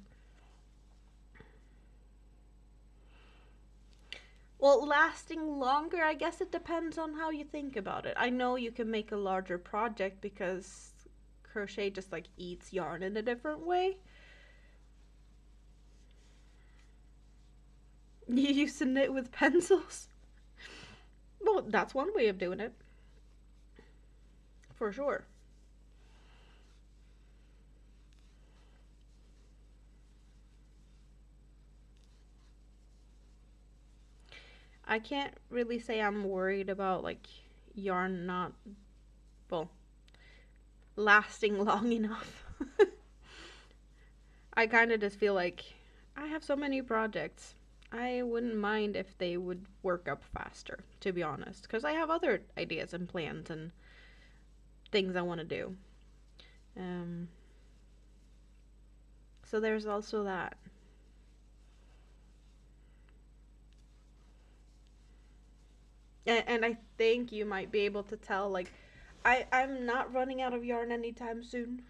Well, lasting longer, I guess it depends on how you think about it. I know you can make a larger project because crochet just like eats yarn in a different way. You used to knit with pencils. Well, that's one way of doing it, for sure. I can't really say I'm worried about like yarn not, well, lasting long enough. I kind of just feel like I have so many projects. I wouldn't mind if they would work up faster, to be honest, because I have other ideas and plans and things I want to do. Um, so there's also that. And I think you might be able to tell, like, I'm not running out of yarn anytime soon.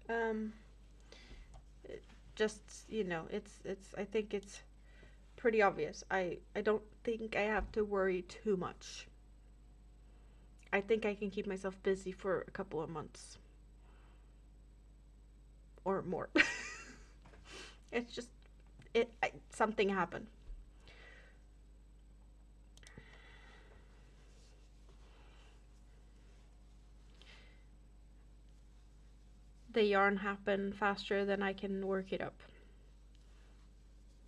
Um, just, I think it's pretty obvious. I don't think I have to worry too much. I think I can keep myself busy for a couple of months or more. It's just something happened. The yarn happened faster than I can work it up.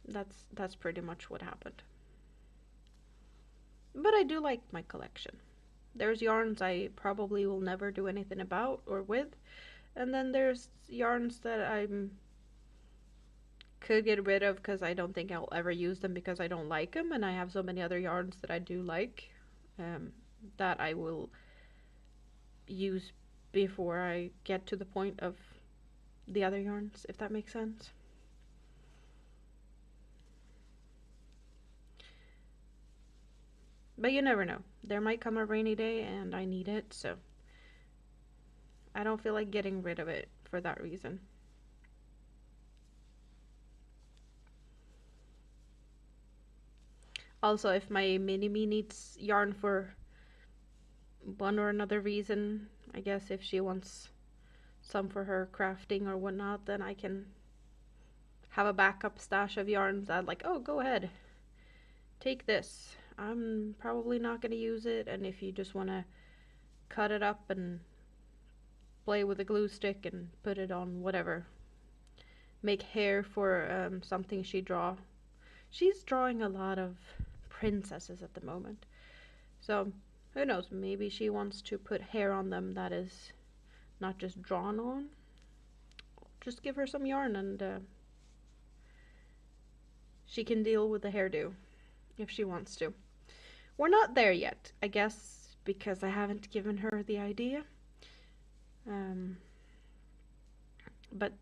That's pretty much what happened. But I do like my collection. There's yarns I probably will never do anything about or with, and then there's yarns that I could get rid of because I don't think I'll ever use them because I don't like them, and I have so many other yarns that I do like, that I will use before I get to the point of the other yarns, if that makes sense. But you never know. There might come a rainy day and I need it, so I don't feel like getting rid of it for that reason. Also, if my mini-me needs yarn for one or another reason, I guess if she wants some for her crafting or whatnot, then I can have a backup stash of yarns that, like, oh, go ahead, take this. I'm probably not going to use it, and if you just want to cut it up and play with a glue stick and put it on whatever. Make hair for something she draw. She's drawing a lot of princesses at the moment. So, who knows, maybe she wants to put hair on them that is not just drawn on. Just give her some yarn and she can deal with the hairdo if she wants to. We're not there yet, I guess, because I haven't given her the idea. But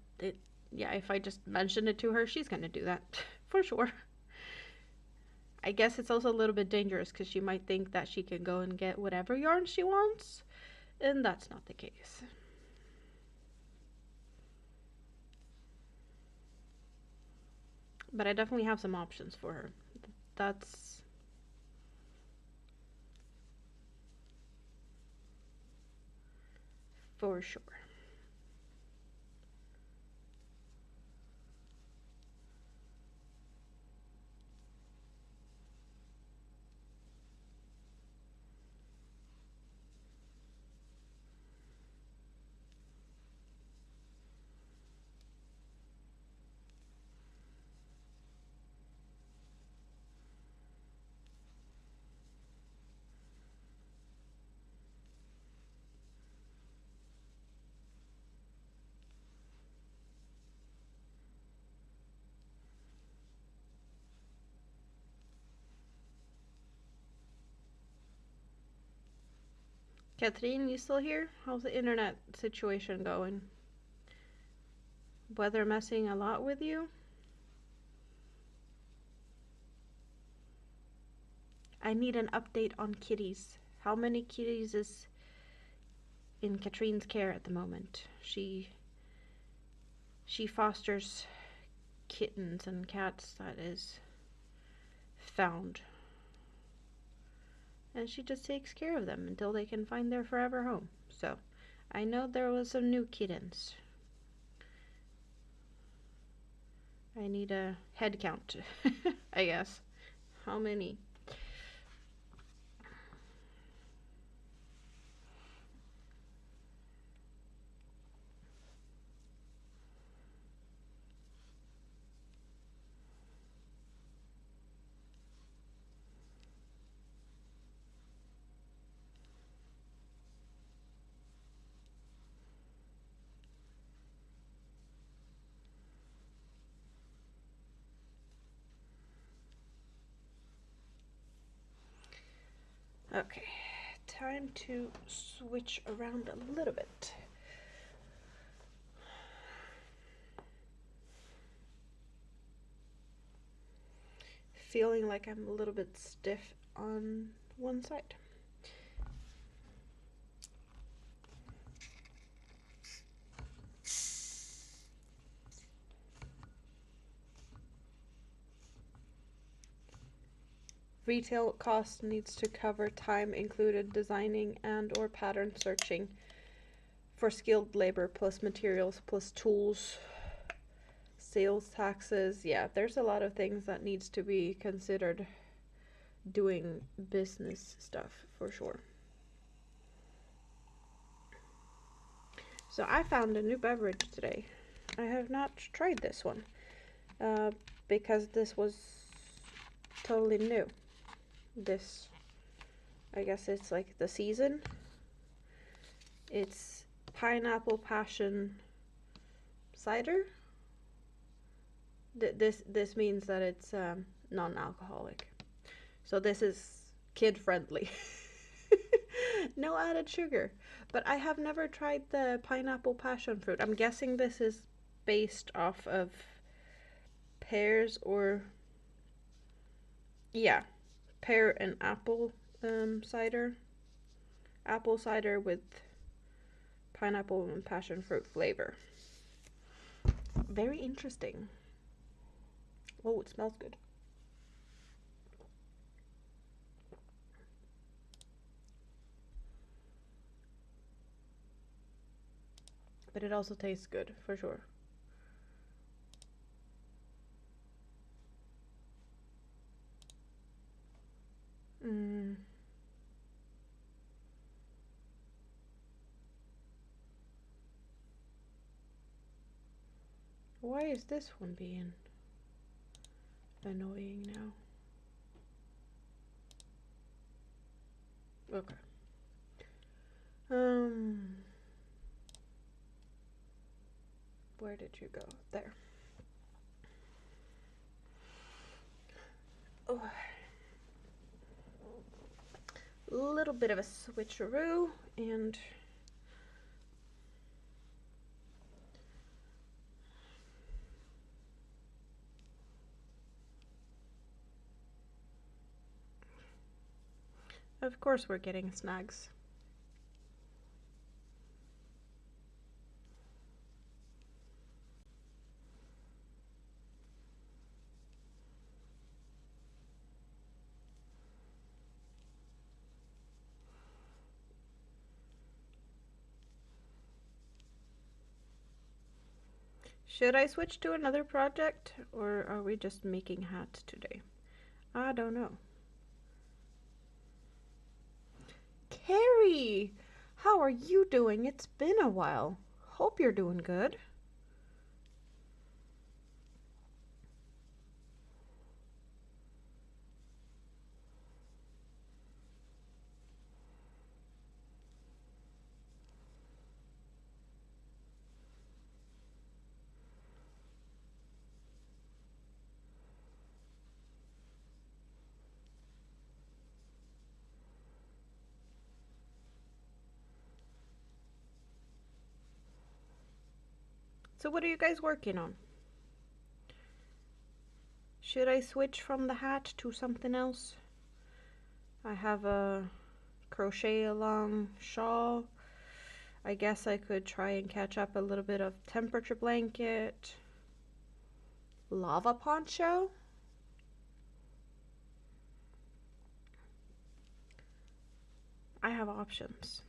yeah, if I just mention it to her, she's gonna do that for sure. I guess it's also a little bit dangerous because she might think that she can go and get whatever yarn she wants, and that's not the case. But I definitely have some options for her. That's for sure. Catherine, you still here? How's the internet situation going? Weather messing a lot with you? I need an update on kitties. How many kitties is in Katrine's care at the moment? She fosters kittens and cats that is found. And she just takes care of them until they can find their forever home. So, I know there was some new kittens. I need a head count, I guess. How many? Okay, time to switch around a little bit. Feeling like I'm a little bit stiff on one side. Retail cost needs to cover time included designing and or pattern searching for skilled labor plus materials plus tools, sales taxes. Yeah, there's a lot of things that needs to be considered doing business stuff for sure. So I found a new beverage today. I have not tried this one because this was totally new. This, I guess it's like the season. It's pineapple passion cider. This means that it's non-alcoholic. So this is kid friendly. No added sugar. But I have never tried the pineapple passion fruit. I'm guessing this is based off of pears or yeah, pear and apple cider. Apple cider with pineapple and passion fruit flavor. Very interesting. Oh, it smells good. But it also tastes good, for sure. Why is this one being annoying now? Okay. Where did you go? There. Oh. A little bit of a switcheroo and of course we're getting snags. Should I switch to another project, or are we just making hats today? I don't know. Carrie! How are you doing? It's been a while. Hope you're doing good. So what are you guys working on? Should I switch from the hat to something else? I have a crochet along shawl. I guess I could try and catch up a little bit of temperature blanket. Lava poncho? I have options.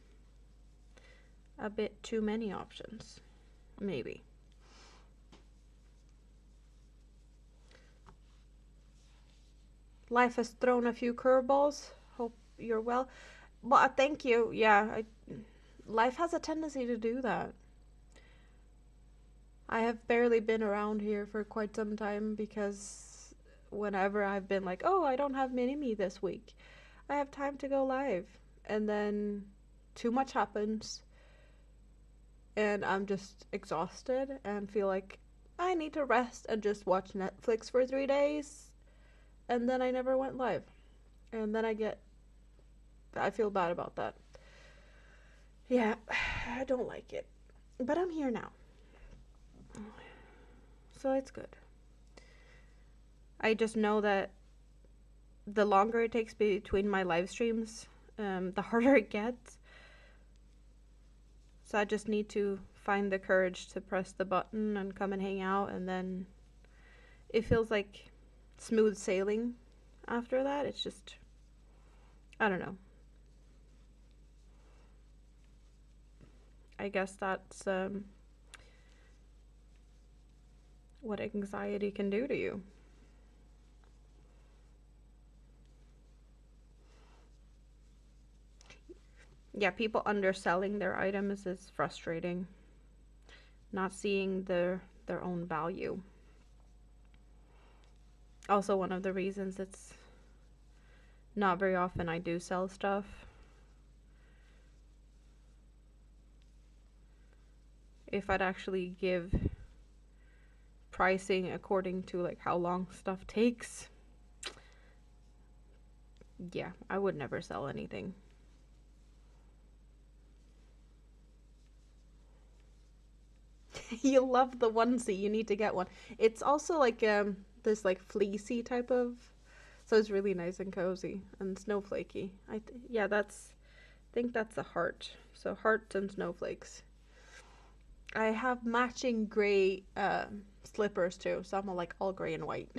A bit too many options. Maybe. Life has thrown a few curveballs. Hope you're well. Well, thank you. Yeah, life has a tendency to do that. I have barely been around here for quite some time because whenever I've been like, oh, I don't have mini-me this week, I have time to go live. And then too much happens and I'm just exhausted and feel like I need to rest and just watch Netflix for 3 days. And then I never went live. And then I feel bad about that. Yeah, I don't like it. But I'm here now. So it's good. I just know that the longer it takes between my live streams, the harder it gets. So I just need to find the courage to press the button and come and hang out, and then it feels like smooth sailing after that. It's just, I don't know. I guess that's what anxiety can do to you. Yeah, people underselling their items is frustrating. Not seeing their own value. Also, one of the reasons it's not very often I do sell stuff. If I'd actually give pricing according to like how long stuff takes, yeah, I would never sell anything. You love the onesie, you need to get one. It's also like this like fleecy type of, so it's really nice and cozy and snowflakey. Yeah, I think that's a heart. So hearts and snowflakes. I have matching gray slippers too, so I'm like all gray and white.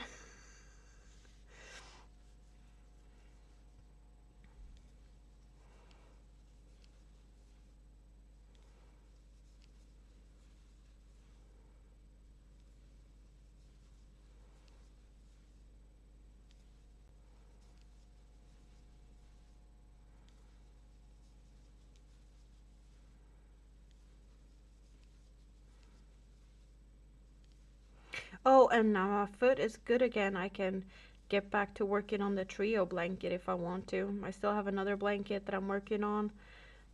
Oh, and now my foot is good again. I can get back to working on the trio blanket if I want to. I still have another blanket that I'm working on.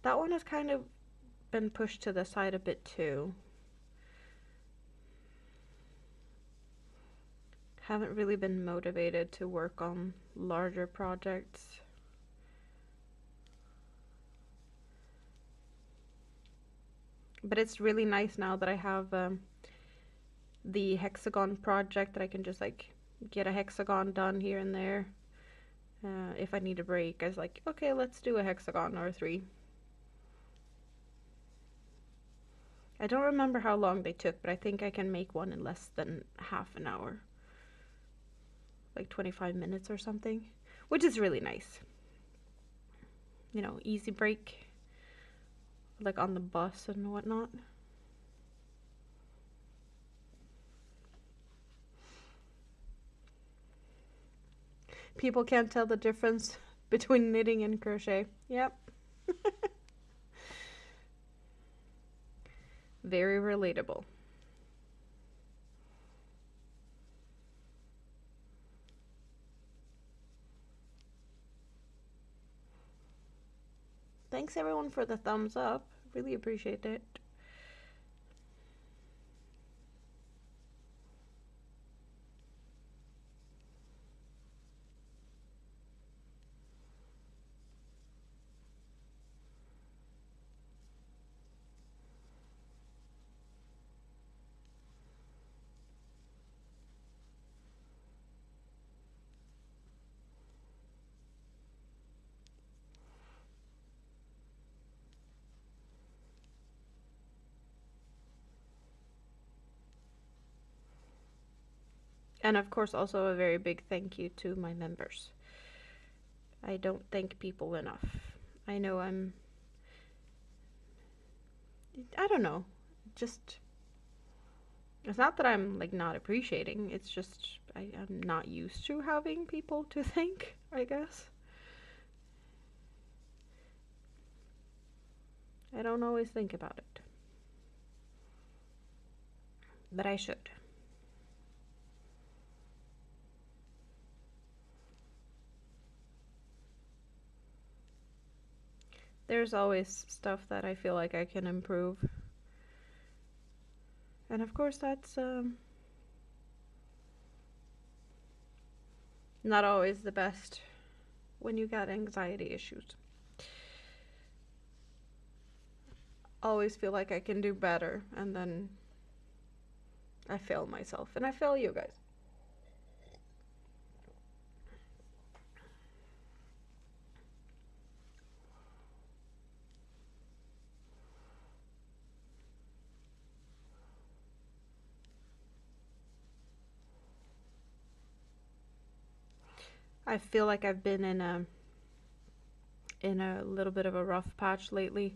That one has kind of been pushed to the side a bit too. Haven't really been motivated to work on larger projects. But it's really nice now that I have the hexagon project that I can just like get a hexagon done here and there. If I need a break, I was like, okay, let's do a hexagon or 3. I don't remember how long they took, but I think I can make one in less than half an hour. Like 25 minutes or something, which is really nice. You know, easy break, like on the bus and whatnot. People can't tell the difference between knitting and crochet. Yep. Very relatable. Thanks everyone for the thumbs up. Really appreciate it. And of course, also a very big thank you to my members. I don't thank people enough. I know I don't know, just, it's not that I'm like not appreciating, it's just I'm not used to having people to thank, I guess. I don't always think about it, but I should. There's always stuff that I feel like I can improve. And of course that's not always the best when you got anxiety issues. Always feel like I can do better, and then I fail myself, and I fail you guys. I feel like I've been in a little bit of a rough patch lately.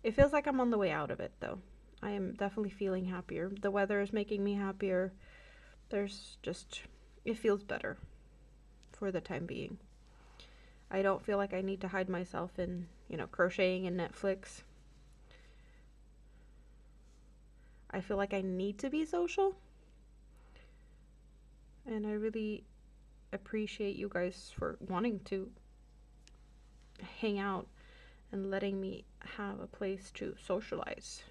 It feels like I'm on the way out of it though. I am definitely feeling happier. The weather is making me happier. There's just, it feels better for the time being. I don't feel like I need to hide myself in, crocheting and Netflix. I feel like I need to be social. And I really appreciate you guys for wanting to hang out and letting me have a place to socialize.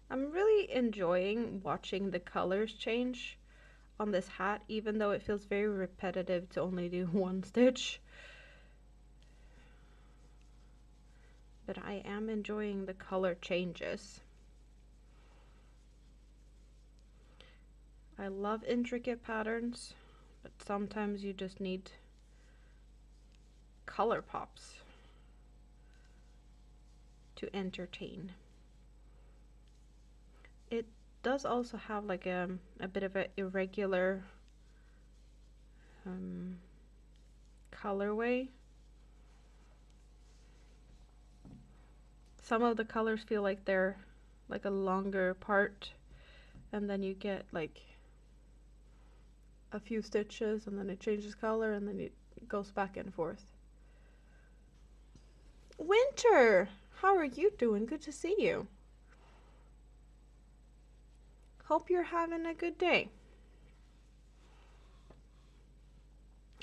I'm really enjoying watching the colors change on this hat, even though it feels very repetitive to only do one stitch. But I am enjoying the color changes. I love intricate patterns, but sometimes you just need color pops to entertain. It does also have like a bit of an irregular colorway. Some of the colors feel like they're like a longer part, and then you get like a few stitches and then it changes color and then it goes back and forth. Winter, how are you doing? Good to see you. Hope you're having a good day.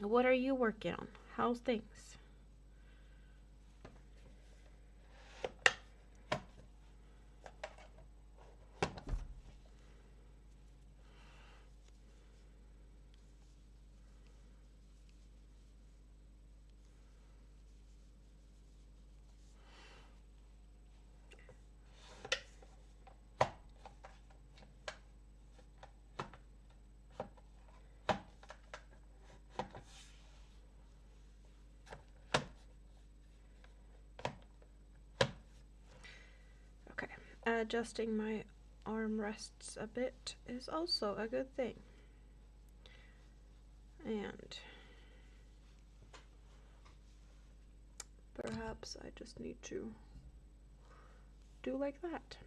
What are you working on? How's things? Adjusting my armrests a bit is also a good thing. And perhaps I just need to do like that.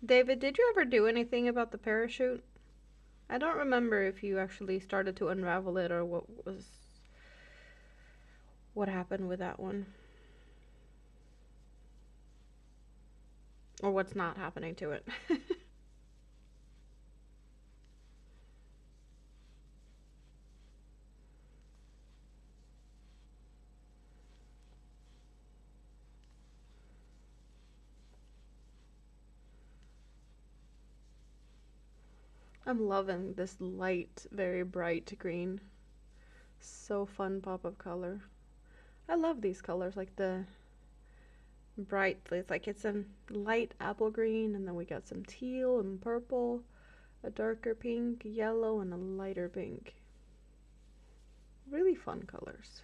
David, did you ever do anything about the parachute? I don't remember if you actually started to unravel it or what happened with that one. Or what's not happening to it. I'm loving this light, very bright green. So fun pop of color. I love these colors, like the bright, it's a light apple green, and then we got some teal and purple, a darker pink, yellow, and a lighter pink. Really fun colors.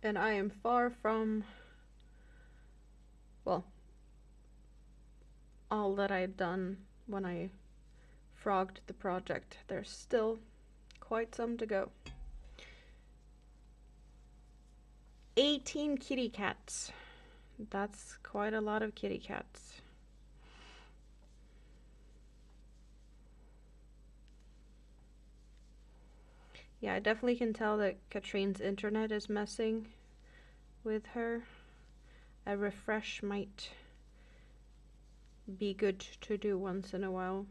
And I am far from, well, all that I'd done when I frogged the project. There's still quite some to go. 18 kitty cats. That's quite a lot of kitty cats. Yeah, I definitely can tell that Katrine's internet is messing with her. A refresh might be good to do once in a while.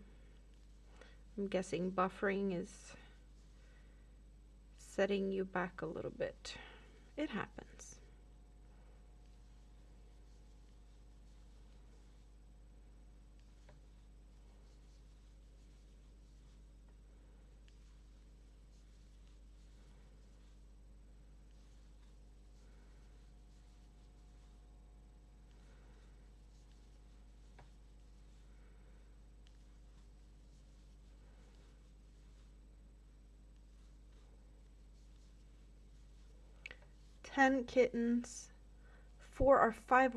I'm guessing buffering is setting you back a little bit. It happens. Ten kittens. 4 are 5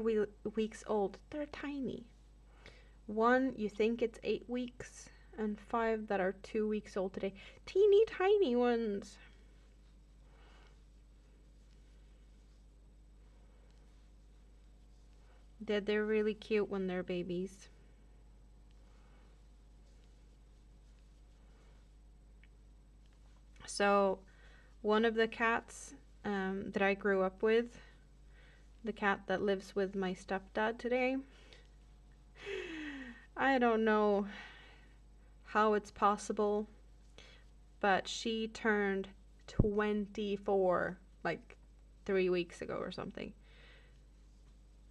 weeks old. They're tiny. One, you think it's 8 weeks, and 5 that are 2 weeks old today. Teeny tiny ones. They're really cute when they're babies. So, one of the cats that I grew up with, the cat that lives with my stepdad today, I don't know how it's possible, but she turned 24 like 3 weeks ago or something.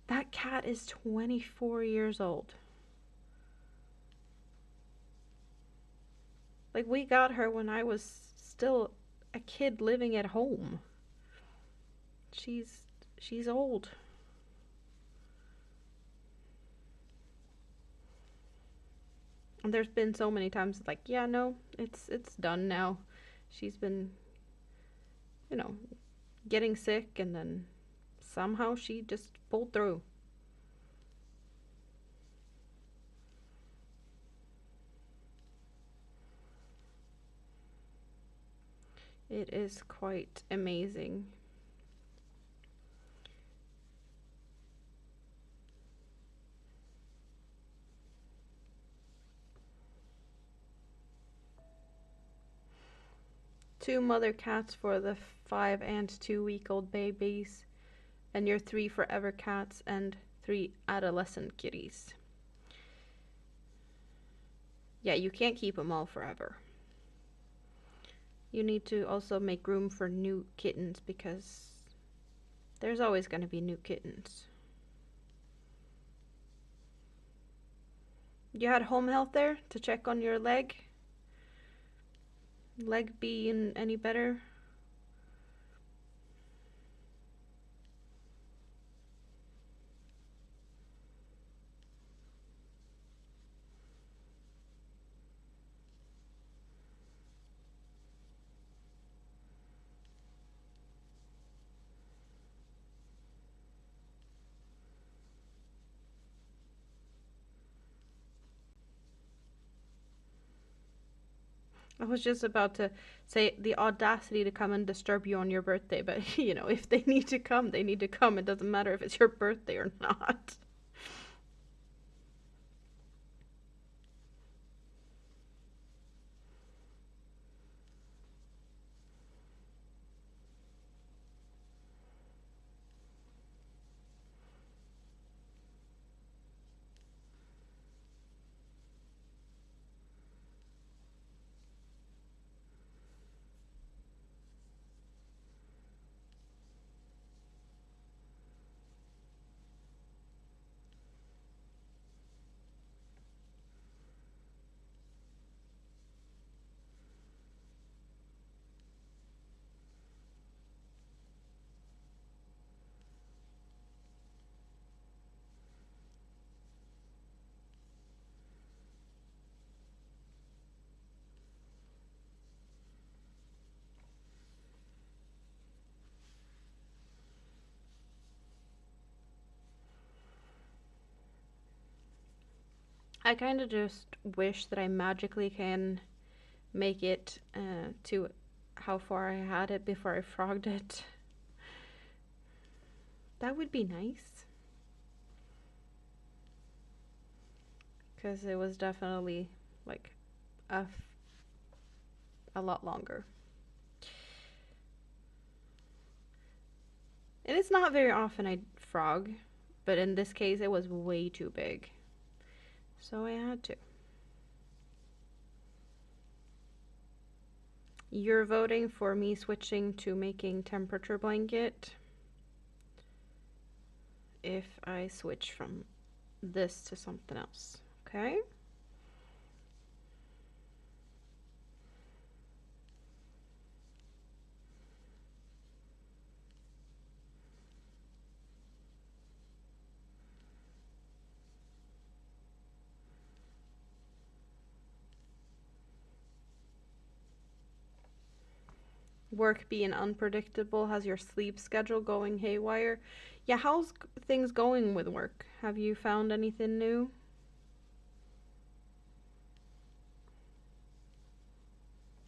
That cat is 24 years old. Like, we got her when I was still a kid living at home. She's old. And there's been so many times like, yeah, no, it's done now. She's been, you know, getting sick, and then somehow she just pulled through. It is quite amazing. Two mother cats for the 5 and 2-week-old babies, and your 3 forever cats and 3 adolescent kitties. Yeah, you can't keep them all forever. You need to also make room for new kittens, because there's always going to be new kittens. You had home health there to check on your leg? Leg being any better? I was just about to say the audacity to come and disturb you on your birthday, but you know, if they need to come, they need to come. It doesn't matter if it's your birthday or not. I kind of just wish that I magically can make it to how far I had it before I frogged it. That would be nice. Because it was definitely like a lot longer. And it's not very often I frog, but in this case it was way too big. So I had to. You're voting for me switching to making temperature blanket if I switch from this to something else, okay? Work being unpredictable, has your sleep schedule going haywire? Yeah, how's things going with work? Have you found anything new?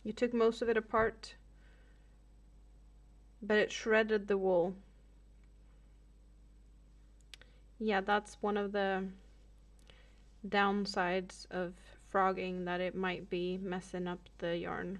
You took most of it apart, but it shredded the wool. Yeah, that's one of the downsides of frogging, that it might be messing up the yarn.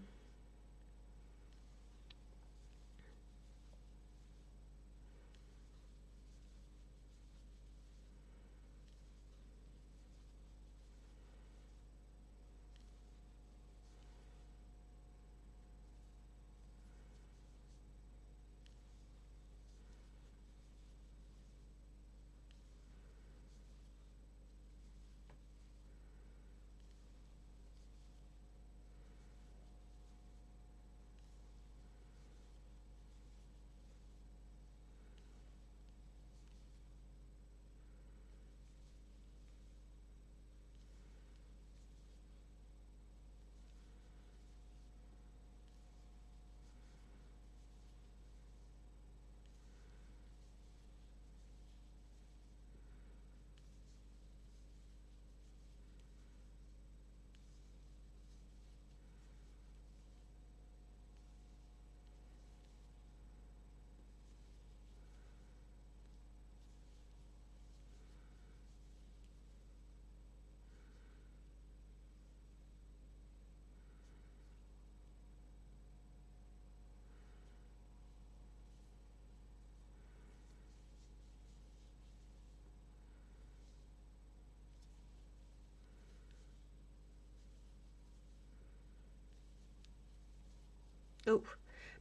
Oh,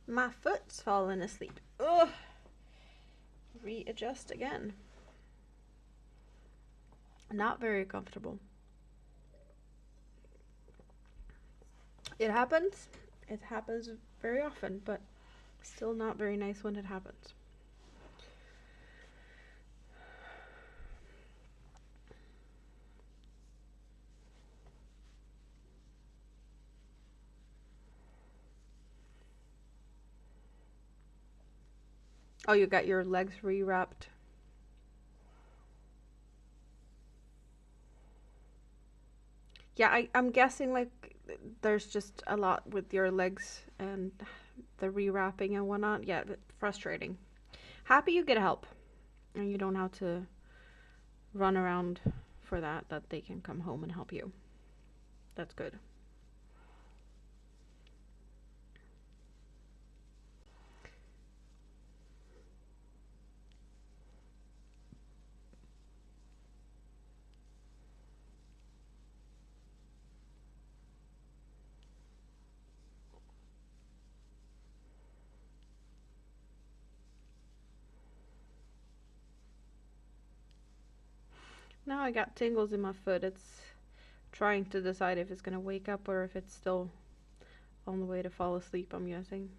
my foot's falling asleep. Ugh. Readjust again. Not very comfortable. It happens. It happens very often, but still not very nice when it happens. Oh, you got your legs rewrapped. Yeah, I'm guessing like there's just a lot with your legs and the rewrapping and whatnot. Yeah, frustrating. Happy you get help and you don't have to run around for that they can come home and help you. That's good. Now I got tingles in my foot. It's trying to decide if it's gonna wake up or if it's still on the way to fall asleep, I'm guessing.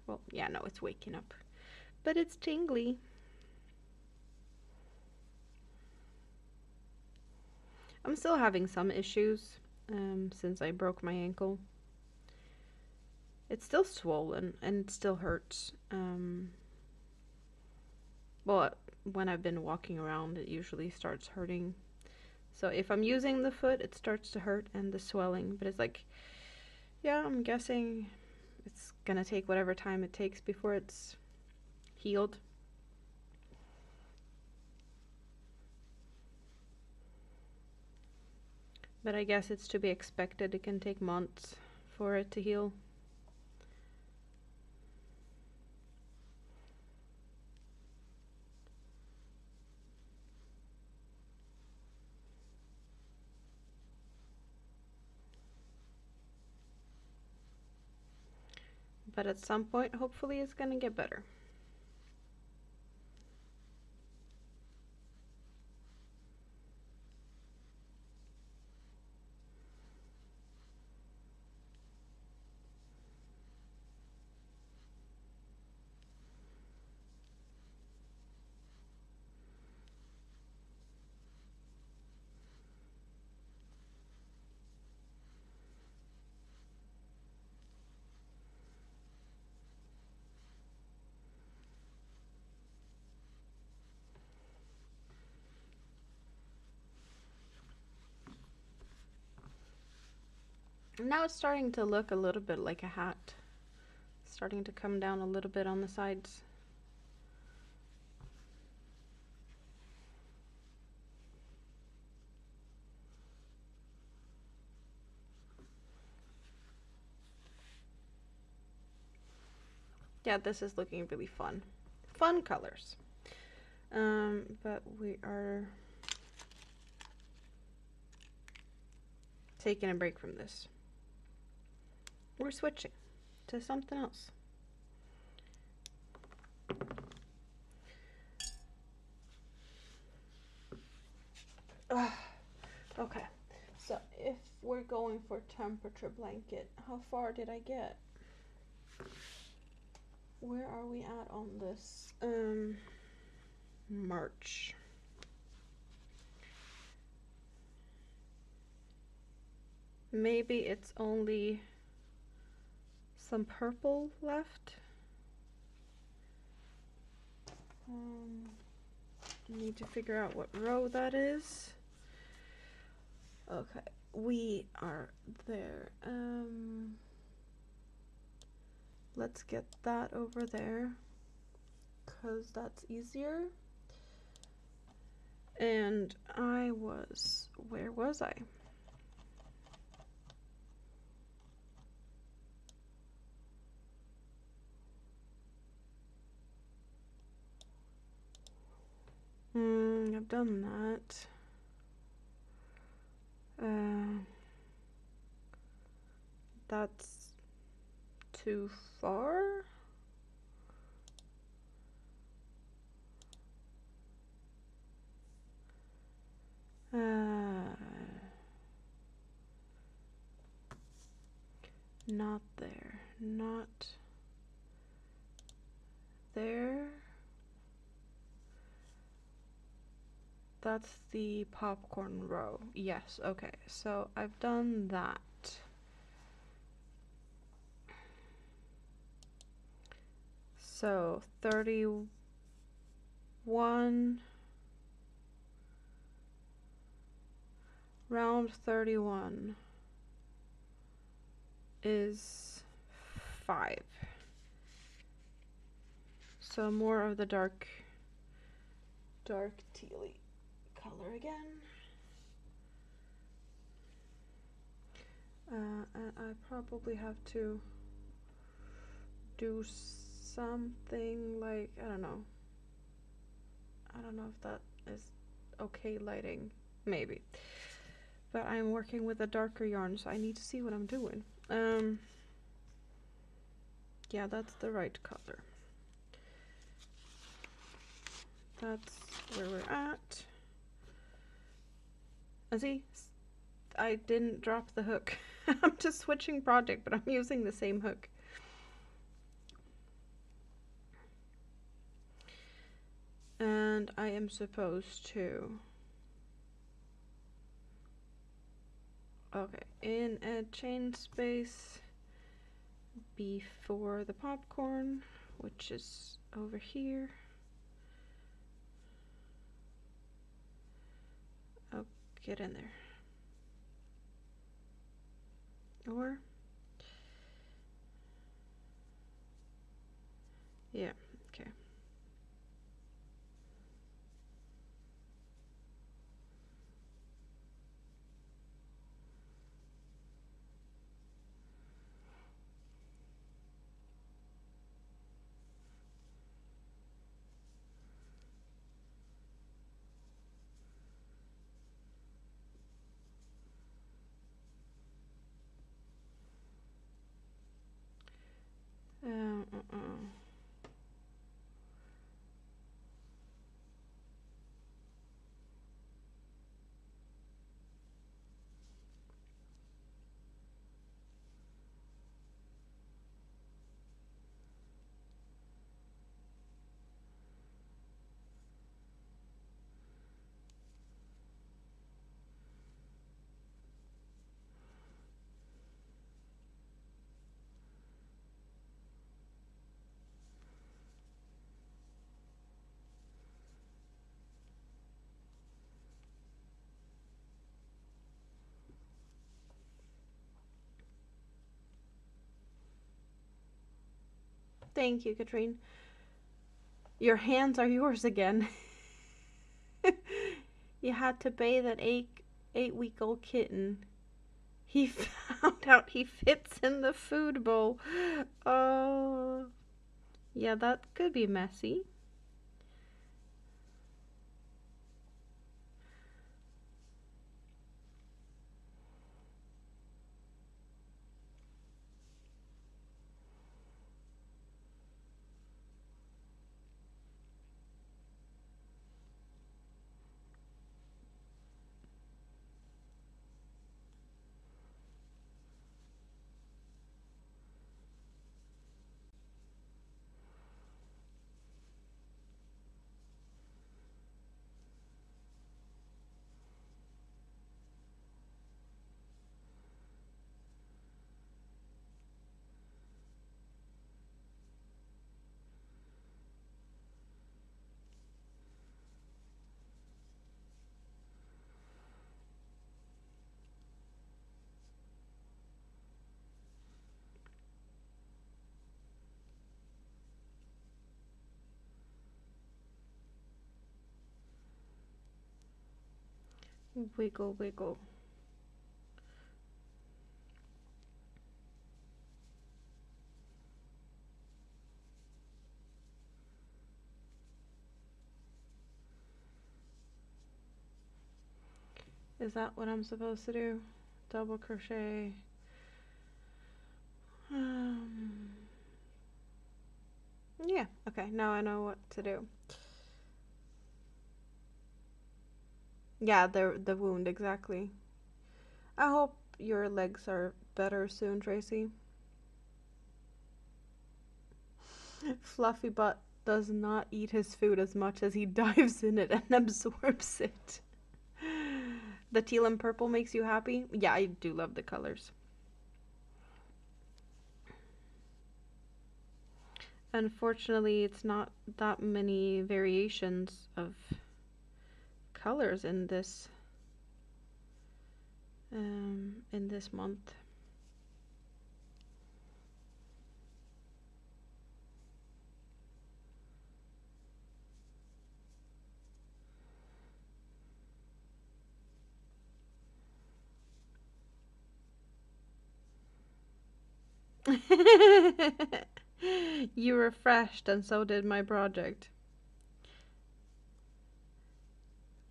Well, yeah, no, it's waking up. But it's tingly. I'm still having some issues since I broke my ankle. It's still swollen and it still hurts. Well, when I've been walking around, it usually starts hurting. So if I'm using the foot, it starts to hurt and the swelling. But it's like, yeah, I'm guessing it's gonna take whatever time it takes before it's healed. But I guess it's to be expected. It can take months for it to heal. but at some point, hopefully it's gonna get better. Now it's starting to look a little bit like a hat. Starting to come down a little bit on the sides. Yeah, this is looking really fun. Fun colors. But we are taking a break from this. We're switching to something else. Okay, so if we're going for temperature blanket, how far did I get? Where are we at on this? March. Maybe it's only some purple left. Need to figure out what row that is. Okay, we are there. Let's get that over there, because that's easier. And where was I? I've done that. That's too far. Not there, not there. That's the popcorn row. Yes, okay, so I've done that. So 31, round 31 is 5. So more of the dark tealy color again. And I probably have to do something like, I don't know if that is okay lighting, maybe, but I'm working with a darker yarn, so I need to see what I'm doing. Yeah, that's the right color. That's where we're at. And see, I didn't drop the hook. I'm just switching project, but I'm using the same hook. And I am supposed to, okay, in a chain space before the popcorn, which is over here. Oh, get in there. Or, yeah, okay. Thank you, Katrine. Your hands are yours again. You had to bathe an 8-week-old kitten. He found out he fits in the food bowl. Oh, yeah, that could be messy. Wiggle, wiggle. Is that what I'm supposed to do? Double crochet. Yeah, okay, now I know what to do. Yeah, the wound, exactly. I hope your legs are better soon, Tracy. Fluffy Butt does not eat his food as much as he dives in it and absorbs it. The teal and purple makes you happy? Yeah, I do love the colors. Unfortunately, it's not that many variations of colors in this month. You refreshed, and so did my project.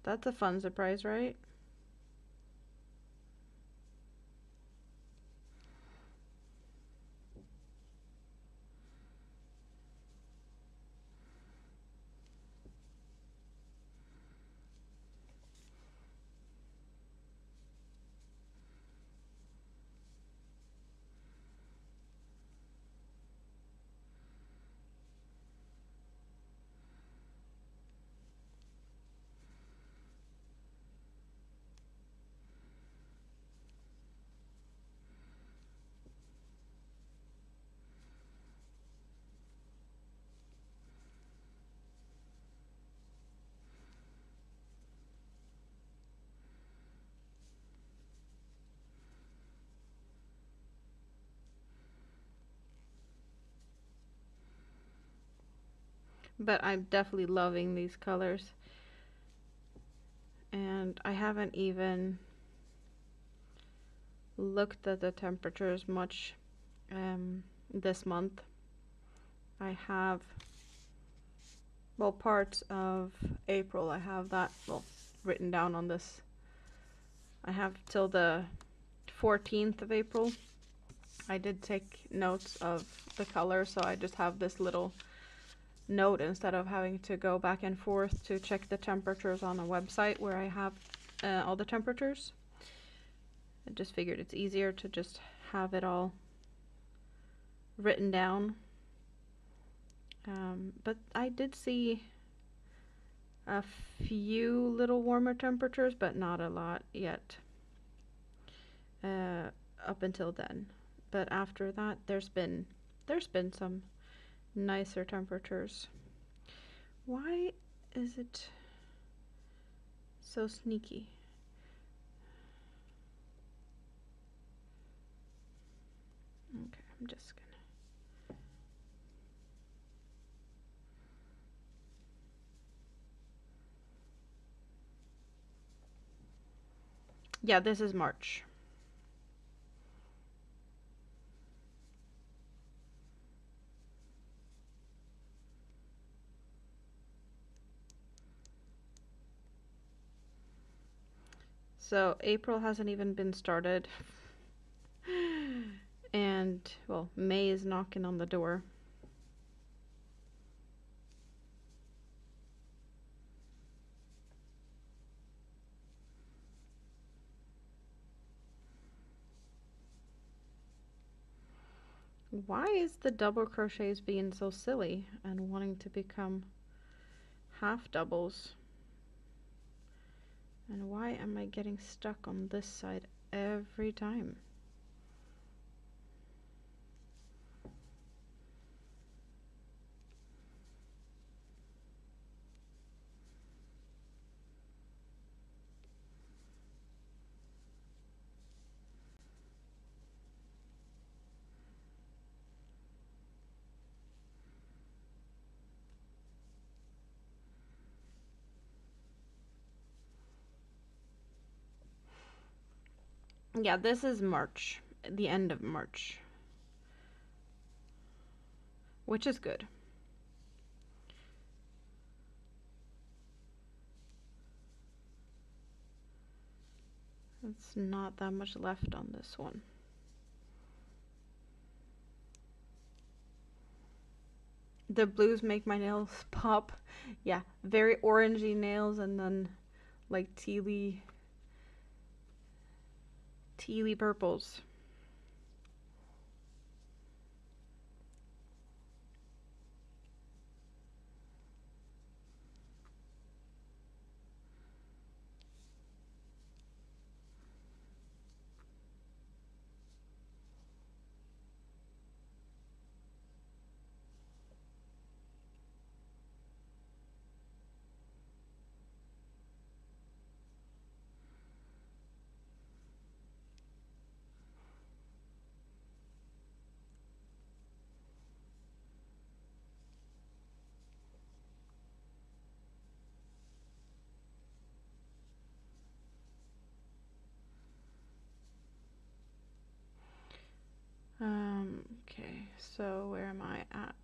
That's a fun surprise, right? But I'm definitely loving these colors. And I haven't even looked at the temperatures much this month. I have, well, parts of April, I have that, well, written down on this. I have till the 14th of April. I did take notes of the color, so I just have this little note instead of having to go back and forth to check the temperatures on a website where I have all the temperatures. I just figured it's easier to just have it all written down. But I did see a few little warmer temperatures, but not a lot yet up until then. But after that, there's been some nicer temperatures. Why is it so sneaky? Okay, I'm just gonna. Yeah, this is March. So April hasn't even been started. And, well, May is knocking on the door. Why is the double crochets being so silly and wanting to become half doubles? And why am I getting stuck on this side every time? Yeah, this is March, the end of March, which is good. It's not that much left on this one. The blues make my nails pop. Yeah, very orangey nails and then like tealy purples. Okay, so where am I at?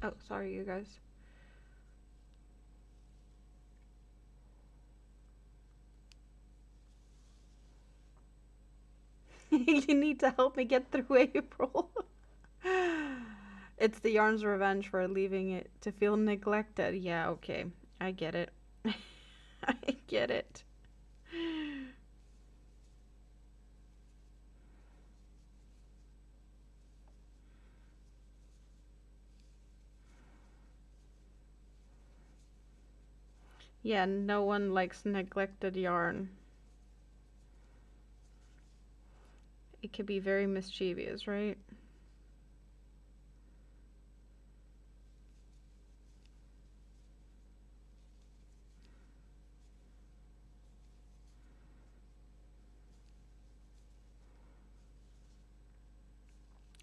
Oh, sorry, you guys. You need to help me get through April. It's the yarn's revenge for leaving it to feel neglected. Yeah, okay. I get it. I get it. Yeah, no one likes neglected yarn. It could be very mischievous, right?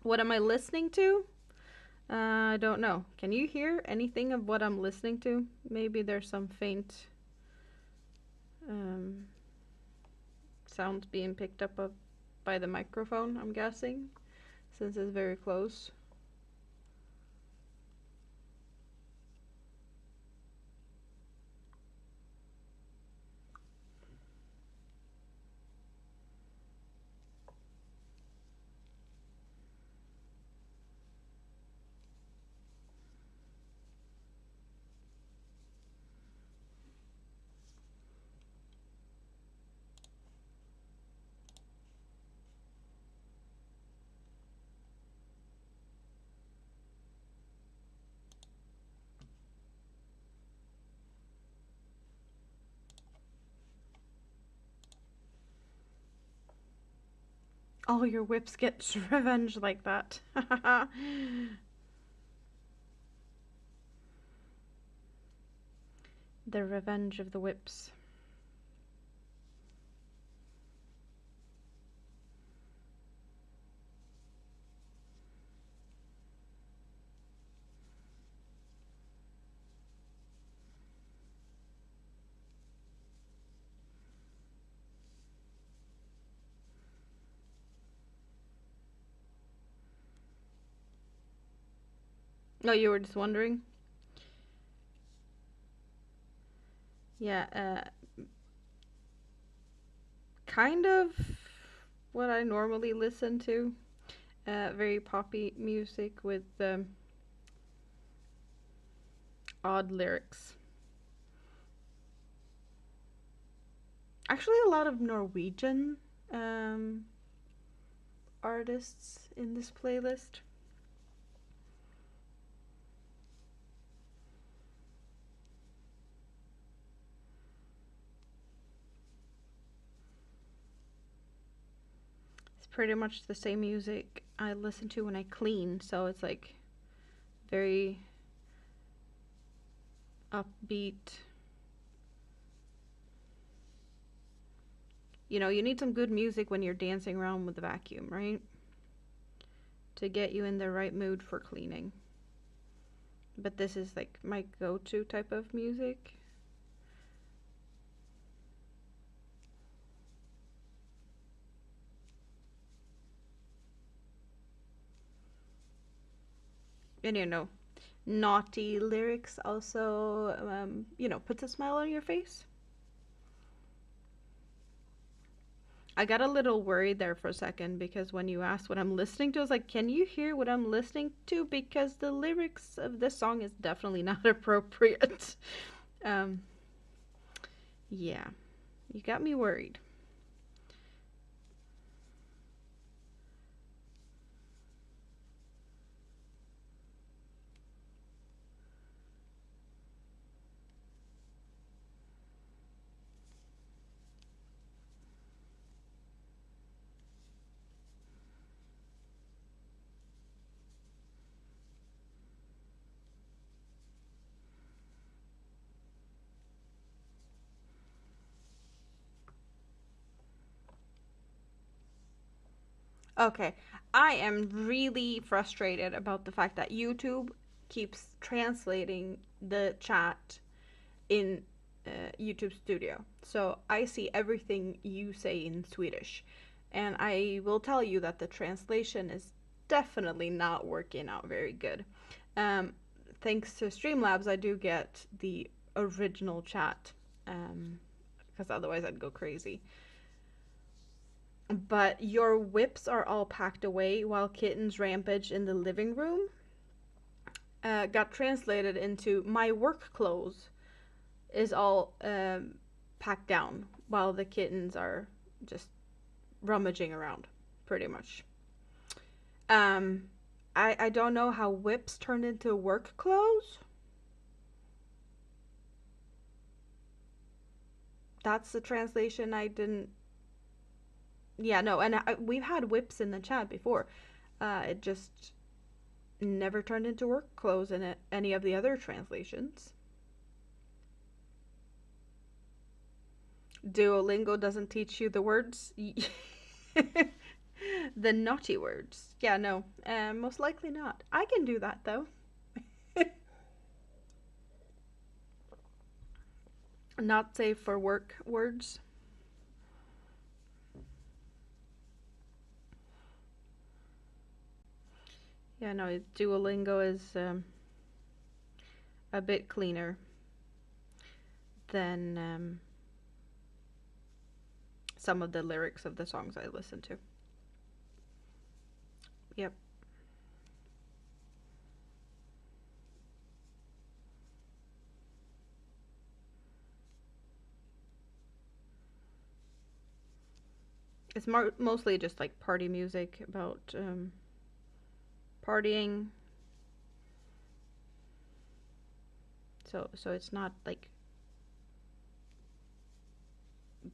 What am I listening to? I don't know. Can you hear anything of what I'm listening to? Maybe there's some faint um, sounds being picked up by the microphone, I'm guessing, since it's very close. All your whips get revenge like that. The revenge of the whips. Oh, you were just wondering? Yeah, kind of what I normally listen to. Very poppy music with odd lyrics. Actually, a lot of Norwegian um, artists in this playlist. It's pretty much the same music I listen to when I clean, so it's like very upbeat. You know, you need some good music when you're dancing around with the vacuum, right? To get you in the right mood for cleaning. But this is like my go-to type of music. And you know, naughty lyrics also, puts a smile on your face. I got a little worried there for a second because when you asked what I'm listening to, I was like, can you hear what I'm listening to? Because the lyrics of this song is definitely not appropriate. um, yeah, you got me worried. Okay, I am really frustrated about the fact that YouTube keeps translating the chat in YouTube Studio. So I see everything you say in Swedish. And I will tell you that the translation is definitely not working out very good. Um, Thanks to Streamlabs, I do get the original chat, because otherwise I'd go crazy. But your whips are all packed away while kittens rampage in the living room got translated into my work clothes is all packed down while the kittens are just rummaging around, pretty much. Um, I don't know how whips turned into work clothes. That's the translation I didn't. Yeah, no, and we've had whips in the chat before. It just never turned into work clothes in any of the other translations. Duolingo doesn't teach you the words. The naughty words. Yeah, no. Most likely not. I can do that though. Not safe for work words. Yeah, no. Duolingo is a bit cleaner than some of the lyrics of the songs I listen to. Yep. It's mostly just like party music about partying. So it's not like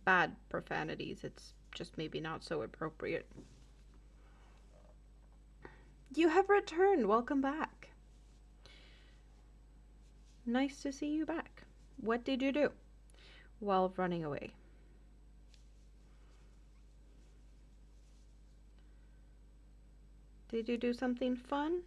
bad profanities. It's just maybe not so appropriate. You have returned. Welcome back. Nice to see you back. What did you do while running away? Did you do something fun?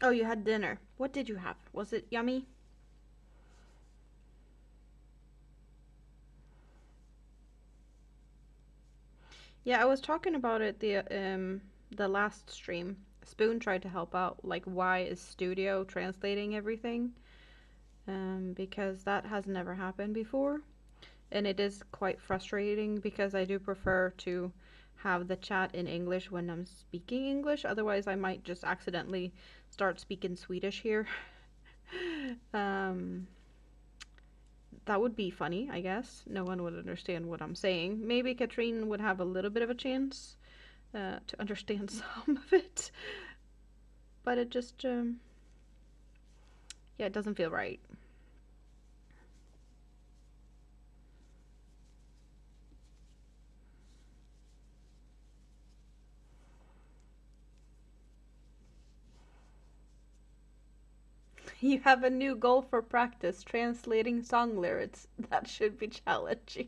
Oh, you had dinner. What did you have? Was it yummy? Yeah, I was talking about it the last stream. Spoon tried to help out, like why is Studio translating everything? Because that has never happened before, and it is quite frustrating because I do prefer to have the chat in English when I'm speaking English. Otherwise, I might just accidentally start speaking Swedish here. um, that would be funny, I guess. No one would understand what I'm saying. Maybe Katrine would have a little bit of a chance to understand some of it, but it just, yeah, it doesn't feel right. You have a new goal for practice, translating song lyrics. That should be challenging.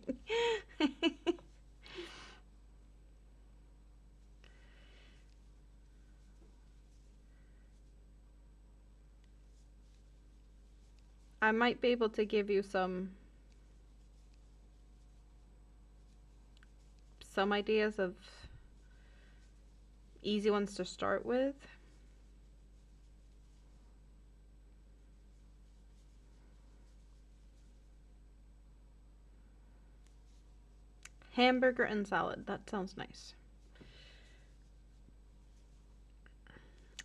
I might be able to give you some ideas of easy ones to start with. Hamburger and salad. That sounds nice.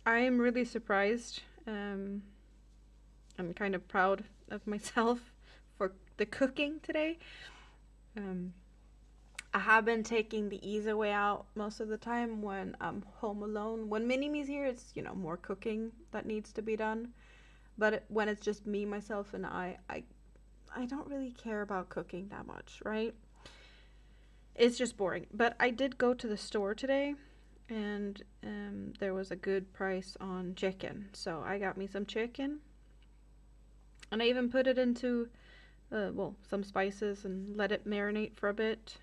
I am really surprised. I'm kind of proud of myself for the cooking today. Um, I have been taking the easy way out most of the time when I'm home alone. When Mini-Me's here, it's, more cooking that needs to be done. But when it's just me, myself, and I don't really care about cooking that much, right? It's just boring. But I did go to the store today, and there was a good price on chicken. So I got me some chicken, and I even put it into, some spices and let it marinate for a bit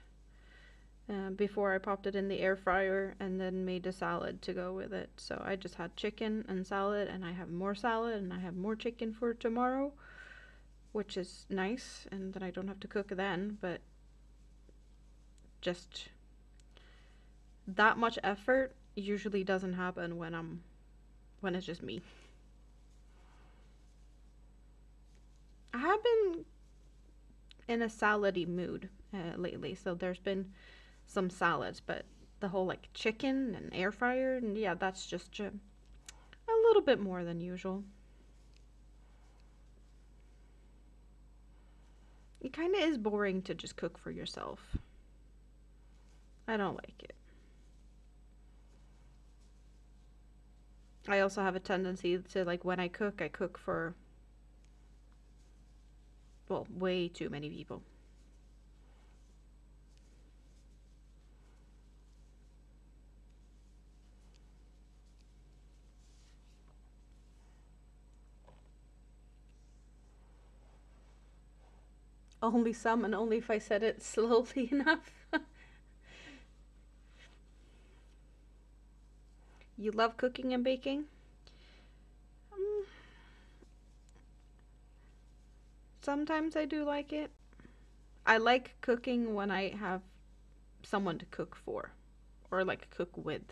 before I popped it in the air fryer and then made a salad to go with it. So I just had chicken and salad, and I have more salad, and I have more chicken for tomorrow, which is nice, and then I don't have to cook then, but just that much effort usually doesn't happen when it's just me. I have been in a salady mood lately, so there's been some salads, but the whole like chicken and air fryer, and yeah, that's just a little bit more than usual. It kind of is boring to just cook for yourself. I don't like it. I also have a tendency to, like, when I cook for, well, way too many people. Only some, and only if I said it slowly enough. You love cooking and baking? Mm, sometimes I do like it. I like cooking when I have someone to cook for, or like cook with.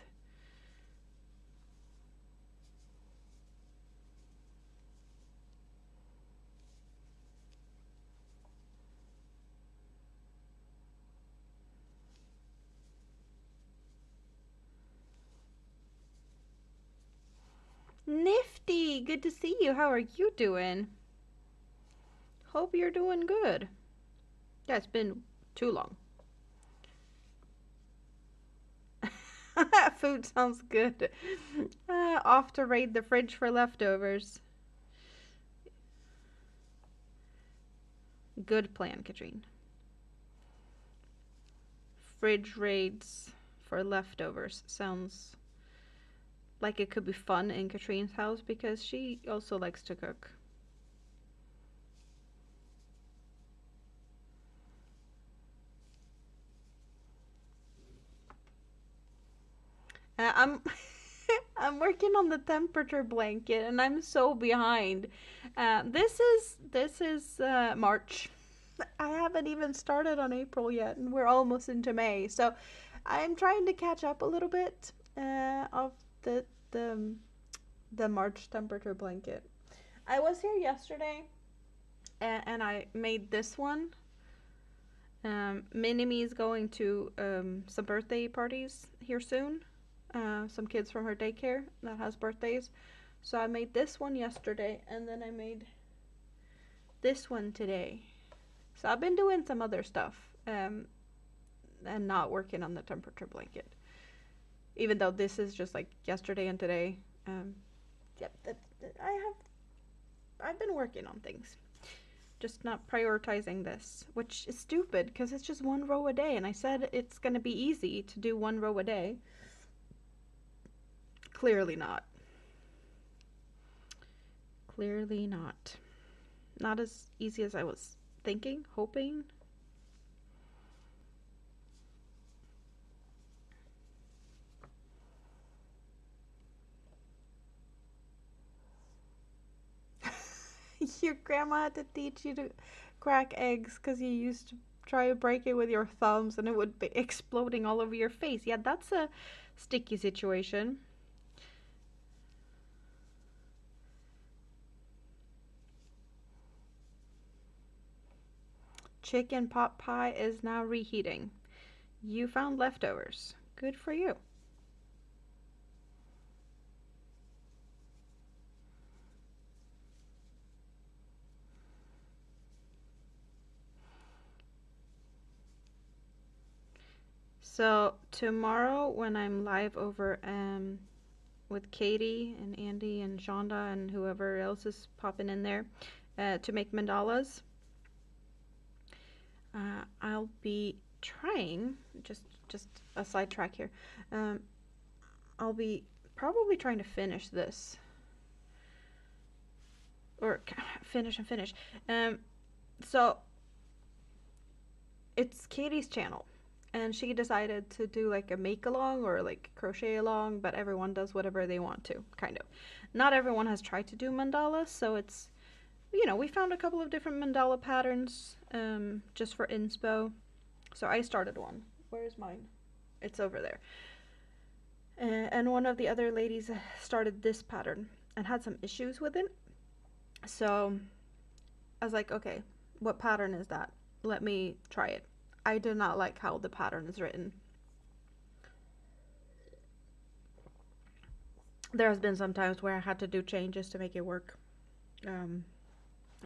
Nifty! Good to see you. How are you doing? Hope you're doing good. Yeah, it's been too long. Food sounds good. Off to raid the fridge for leftovers. Good plan, Katrine. Fridge raids for leftovers sounds like it could be fun in Katrine's house because she also likes to cook. I'm I'm working on the temperature blanket, and I'm so behind. This is March. I haven't even started on April yet, and we're almost into May. So I'm trying to catch up a little bit of the the the March temperature blanket. I was here yesterday, and I made this one. Minnie is going to some birthday parties here soon. Some kids from her daycare that has birthdays. So I made this one yesterday, and then I made this one today. So I've been doing some other stuff, and not working on the temperature blanket. Even though this is just like yesterday and today. Yep, I've been working on things. Just not prioritizing this, which is stupid because it's just one row a day, and I said it's going to be easy to do one row a day. Clearly not. Clearly not. Not as easy as I was thinking, hoping. Your grandma had to teach you to crack eggs because you used to try to break it with your thumbs and it would be exploding all over your face. Yeah, that's a sticky situation. Chicken pot pie is now reheating. You found leftovers. Good for you. So tomorrow when I'm live over with Katie and Andy and Shonda and whoever else is popping in there to make mandalas, I'll be trying, just a sidetrack here, I'll be probably trying to finish this, or finish. So it's Katie's channel, and she decided to do like a make along or like crochet along, but everyone does whatever they want to, kind of. Not everyone has tried to do mandalas, so it's, we found a couple of different mandala patterns just for inspo. So I started one. Where's mine? It's over there. And one of the other ladies started this pattern and had some issues with it. So I was like, okay, what pattern is that? Let me try it. I did not like how the pattern is written. There has been some times where I had to do changes to make it work.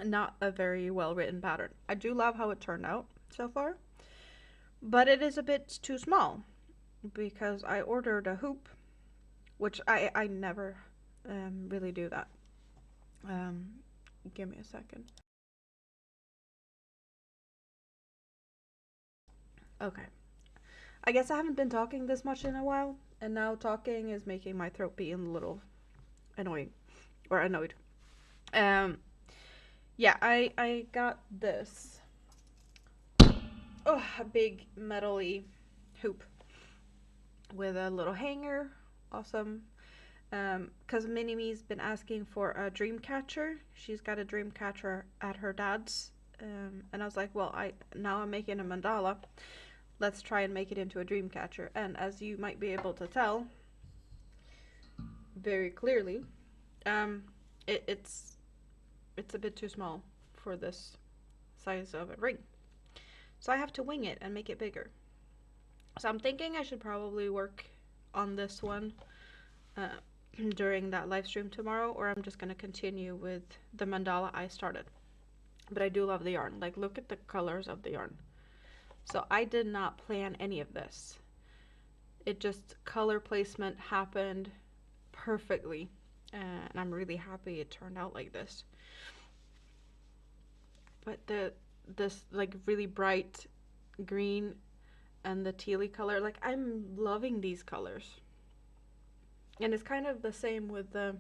Not a very well written pattern. I do love how it turned out so far, but it is a bit too small because I ordered a hoop, which I never really do that. Give me a second. Okay. I guess I haven't been talking this much in a while, and now talking is making my throat be a little annoying or annoyed. Yeah, I got this. Oh, a big metal-y hoop with a little hanger. Awesome. Because Minnie Me's been asking for a dream catcher. She's got a dream catcher at her dad's. And I was like, well, now I'm making a mandala. Let's try and make it into a dream catcher. And as you might be able to tell very clearly, it's a bit too small for this size of a ring. So I have to wing it and make it bigger. So I'm thinking I should probably work on this one during that live stream tomorrow, or I'm just going to continue with the mandala I started. But I do love the yarn. Like, look at the colors of the yarn. So I did not plan any of this. It just, color placement happened perfectly. And I'm really happy it turned out like this. But this like really bright green and the tealy color, like, I'm loving these colors. And it's kind of the same with the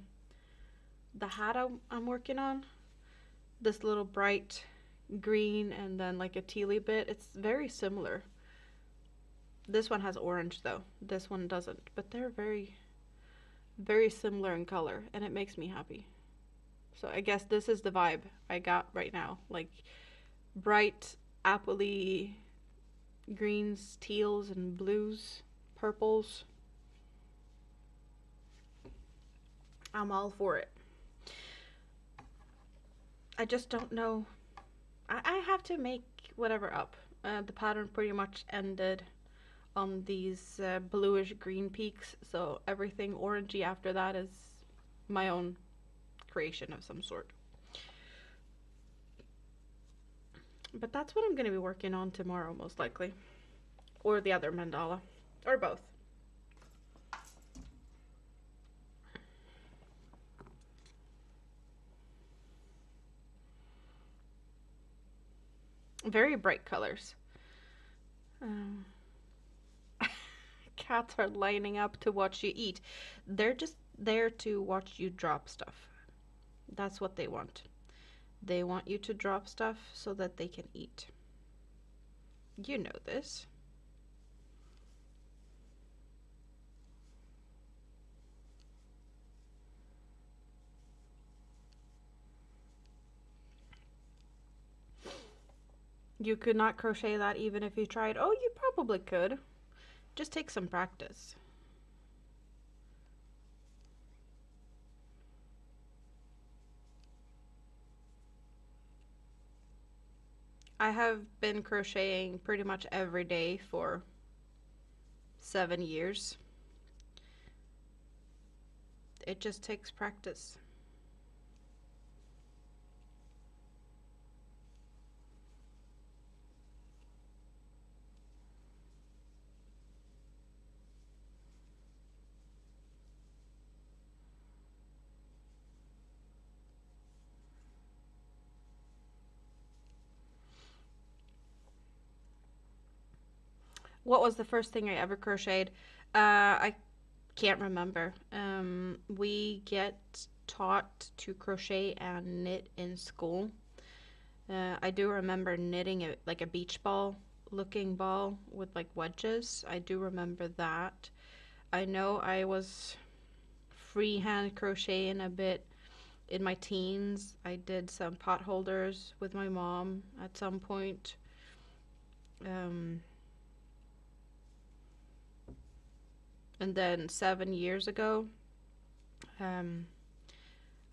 hat I'm working on. This little bright green and then like a tealy bit. It's very similar. This one has orange though. This one doesn't. But they're very, very similar in color, and it makes me happy. So I guess this is the vibe I got right now. Like bright, appley greens, teals, and blues, purples. I'm all for it. I just don't know. I have to make whatever up. The pattern pretty much ended on these bluish green peaks, so everything orangey after that is my own creation of some sort. But that's what I'm going to be working on tomorrow, most likely. Or the other mandala. Or both. Very bright colors. Um, Cats are lining up to watch you eat. They're just there to watch you drop stuff. That's what they want. They want you to drop stuff so that they can eat. You know this. You could not crochet that even if you tried. Oh, you probably could. Just take some practice. I have been crocheting pretty much every day for 7 years. It just takes practice. What was the first thing I ever crocheted? I can't remember. We get taught to crochet and knit in school. I do remember knitting like a beach ball looking ball with like wedges. I do remember that. I know I was freehand crocheting a bit in my teens. I did some pot holders with my mom at some point. Um, and then 7 years ago, um,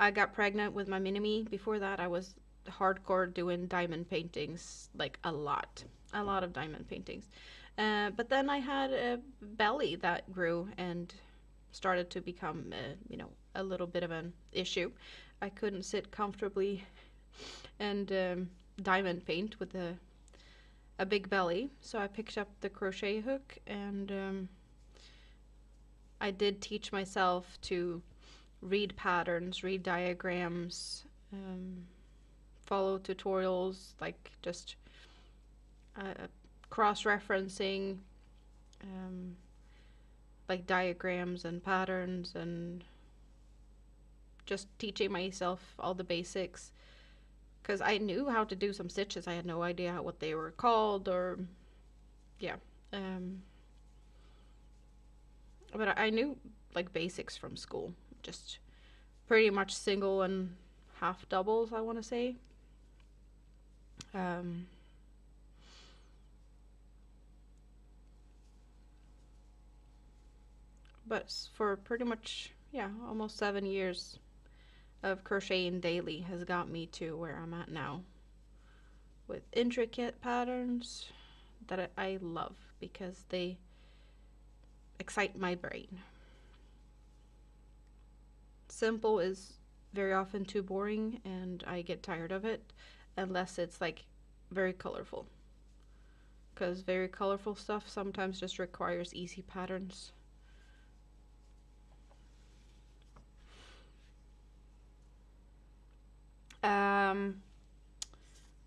I got pregnant with my mini-me. Before that, I was hardcore doing diamond paintings, like a lot of diamond paintings. But then I had a belly that grew and started to become, a little bit of an issue. I couldn't sit comfortably and diamond paint with a big belly, so I picked up the crochet hook and I did teach myself to read patterns, read diagrams, follow tutorials, like just cross-referencing like diagrams and patterns and just teaching myself all the basics because I knew how to do some stitches. I had no idea what they were called or yeah. But I knew like basics from school, just pretty much single and half doubles, I want to say. But for pretty much, yeah, almost 7 years of crocheting daily has got me to where I'm at now with intricate patterns that I love because they excite my brain. Simple is very often too boring and I get tired of it unless it's like very colorful, because very colorful stuff sometimes just requires easy patterns.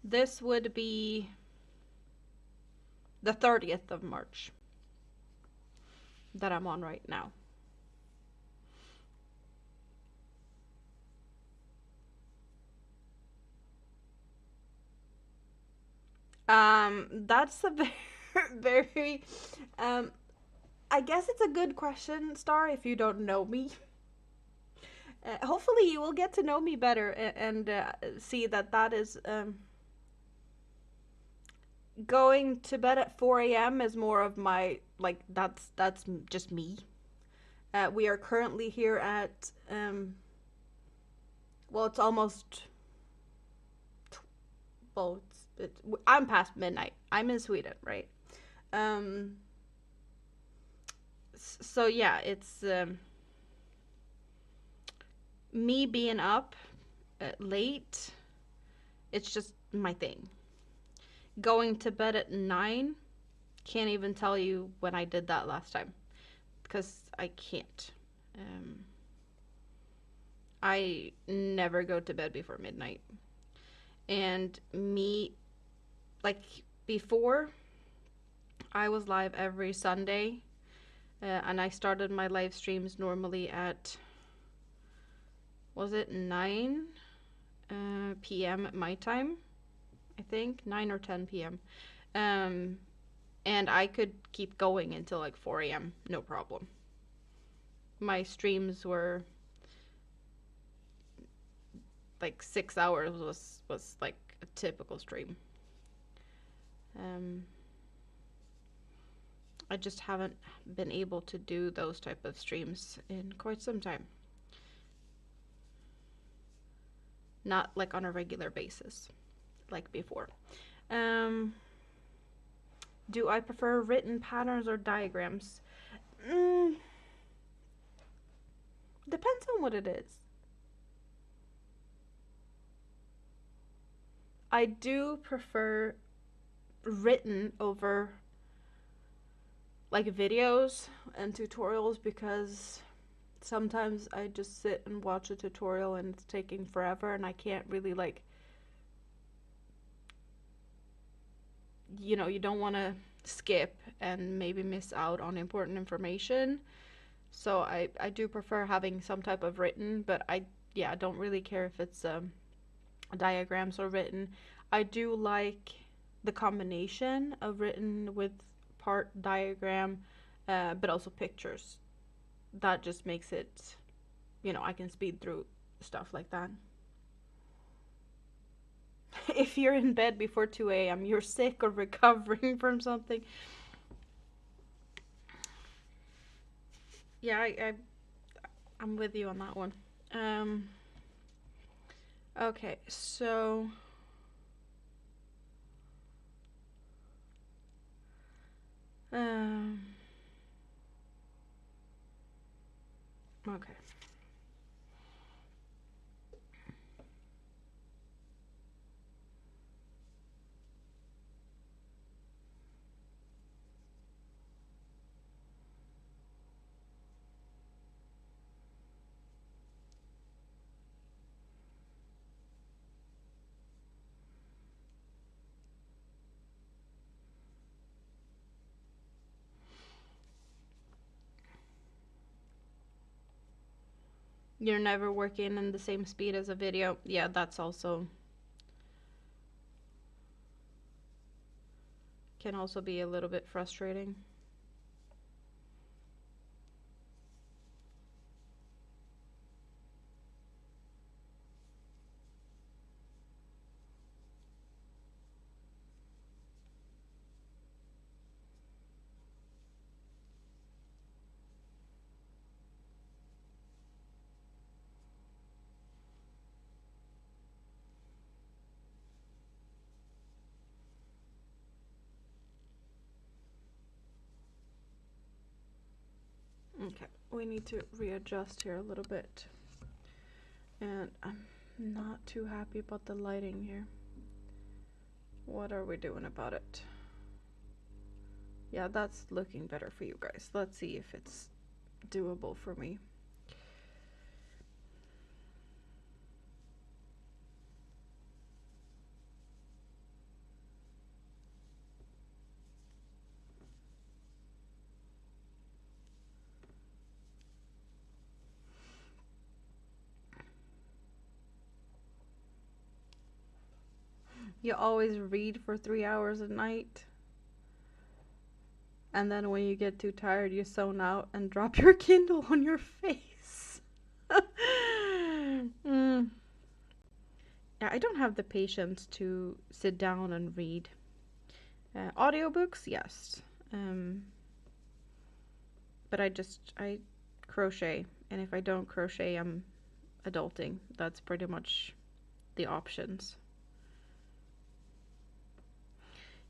This would be the 30th of March that I'm on right now. That's a very, very, I guess it's a good question, Star, if you don't know me. Hopefully you will get to know me better and see that that is going to bed at 4 a.m. is more of my, like, that's just me. We are currently here at well, it's almost well, I'm past midnight. I'm in Sweden, right? Um, so yeah, it's me being up late. It's just my thing. Going to bed at 9, can't even tell you when I did that last time because I can't. I never go to bed before midnight. And me, like, before, I was live every Sunday, and I started my live streams normally at, was it 9 p.m. at my time? I think 9 or 10 p.m. And I could keep going until like 4 a.m. no problem. My streams were like 6 hours was like a typical stream. I just haven't been able to do those type of streams in quite some time. Not like on a regular basis like before. Do I prefer written patterns or diagrams? Depends on what it is. I do prefer written over like videos and tutorials because sometimes I just sit and watch a tutorial and it's taking forever and I can't really, like, you know, you don't want to skip and maybe miss out on important information. So I do prefer having some type of written, but I don't really care if it's diagrams or written. I do like the combination of written with part diagram, but also pictures. That just makes it, you know, I can speed through stuff like that. If you're in bed before 2 a.m., you're sick or recovering from something. Yeah, I'm with you on that one. Okay, so okay. You're never working in the same speed as a video. Yeah, that's also can also be a little bit frustrating. Okay, we need to readjust here a little bit. And I'm not too happy about the lighting here. What are we doing about it? Yeah, that's looking better for you guys. Let's see if it's doable for me. You always read for 3 hours a night. And then when you get too tired, you zone out and drop your Kindle on your face. Yeah, I don't have the patience to sit down and read. Audiobooks, yes. Um, but I crochet, and if I don't crochet, I'm adulting. That's pretty much the options.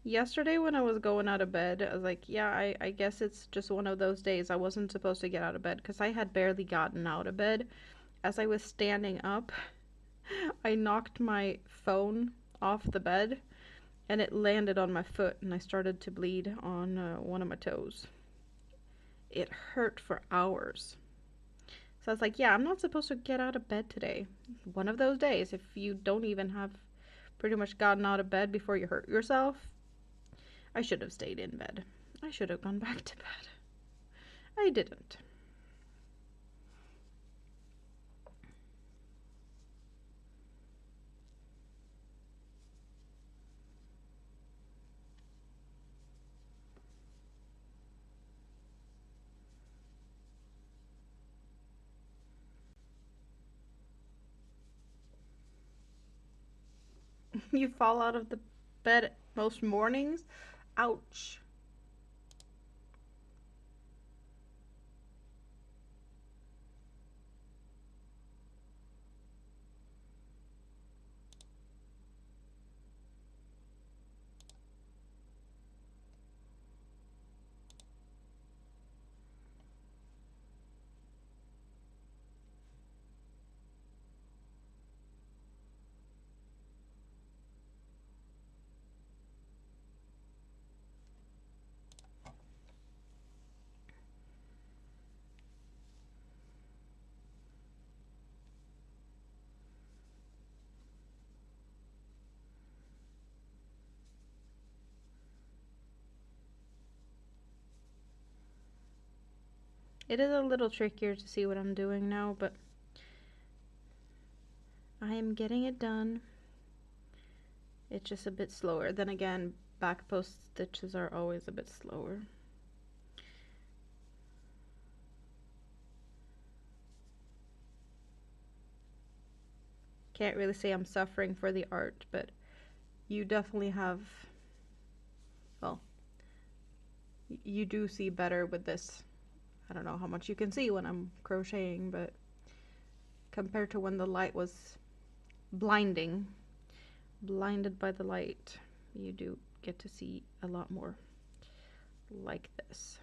Yesterday when I was going out of bed, I was like, yeah, I guess it's just one of those days. I wasn't supposed to get out of bed because I had barely gotten out of bed. As I was standing up, I knocked my phone off the bed and it landed on my foot and I started to bleed on one of my toes. It hurt for hours. So I was like, yeah, I'm not supposed to get out of bed today. One of those days, if you don't even have pretty much gotten out of bed before you hurt yourself, I should have stayed in bed. I should have gone back to bed. I didn't. You fall out of the bed most mornings? Ouch. It is a little trickier to see what I'm doing now, but I am getting it done. It's just a bit slower. Then again, back post stitches are always a bit slower. Can't really say I'm suffering for the art, but you definitely have, well, you do see better with this. I don't know how much you can see when I'm crocheting, but compared to when the light was blinding, blinded by the light, you do get to see a lot more like this.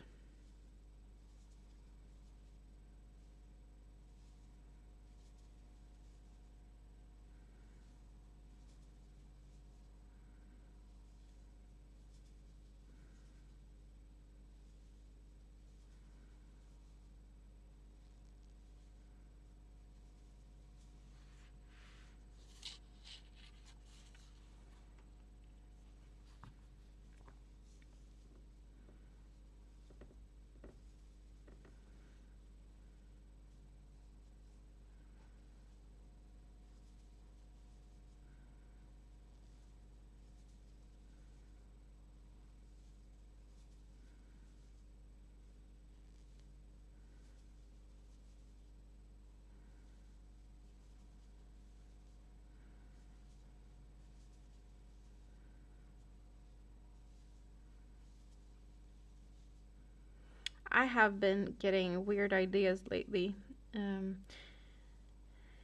I have been getting weird ideas lately. Um,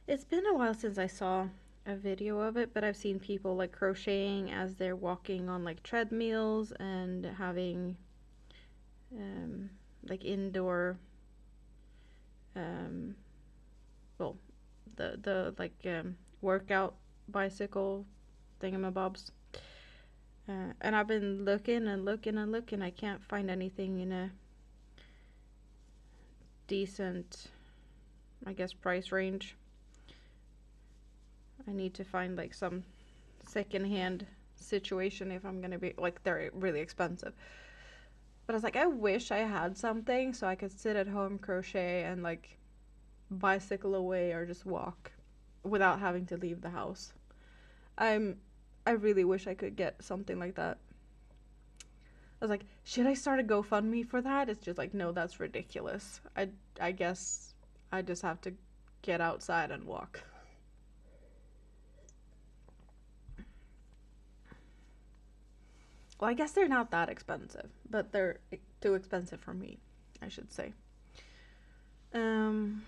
it's been a while since I saw a video of it, but I've seen people like crocheting as they're walking on like treadmills and having um, like indoor, um, well, the like workout bicycle thingamabobs. And I've been looking and looking and looking. I can't find anything in a decent, I guess, price range. I need to find like some secondhand situation if I'm gonna be like they're really expensive. But I was like, I wish I had something so I could sit at home, crochet, and like bicycle away or just walk without having to leave the house. I'm I really wish I could get something like that. I was like, should I start a GoFundMe for that? It's just like, no, that's ridiculous. I guess I just have to get outside and walk. Well, I guess they're not that expensive, but they're too expensive for me, I should say. Um,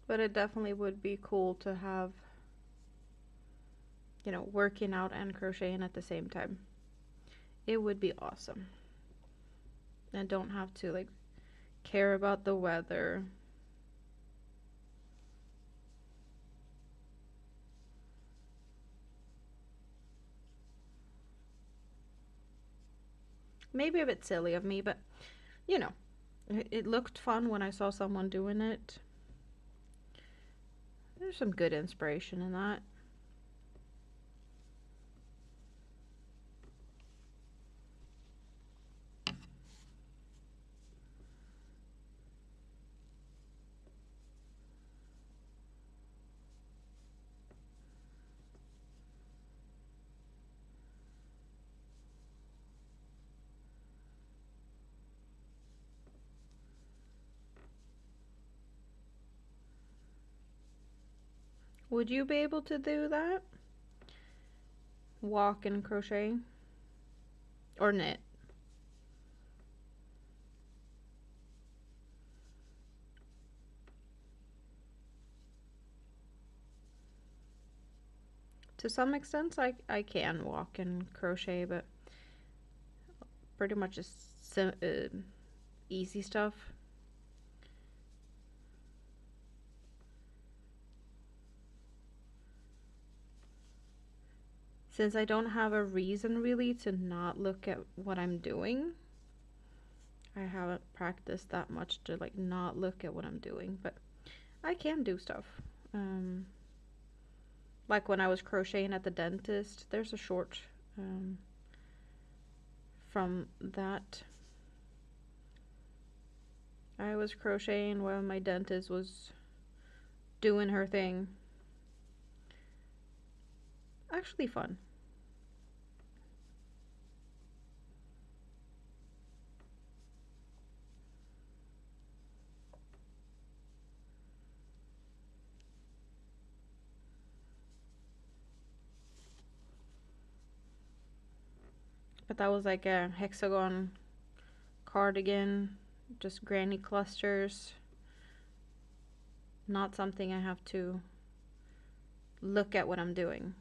but it definitely would be cool to have, you know, working out and crocheting at the same time. It would be awesome. And don't have to like care about the weather. Maybe a bit silly of me, but you know, it looked fun when I saw someone doing it. There's some good inspiration in that. Would you be able to do that? Walk and crochet? Or knit? To some extent, I can walk and crochet, but pretty much just easy stuff. Since I don't have a reason really to not look at what I'm doing, I haven't practiced that much to like not look at what I'm doing, but I can do stuff. Um, like when I was crocheting at the dentist, there's a short from that. I was crocheting while my dentist was doing her thing. Actually fun. But that was like a hexagon cardigan, just granny clusters. Not something I have to look at what I'm doing,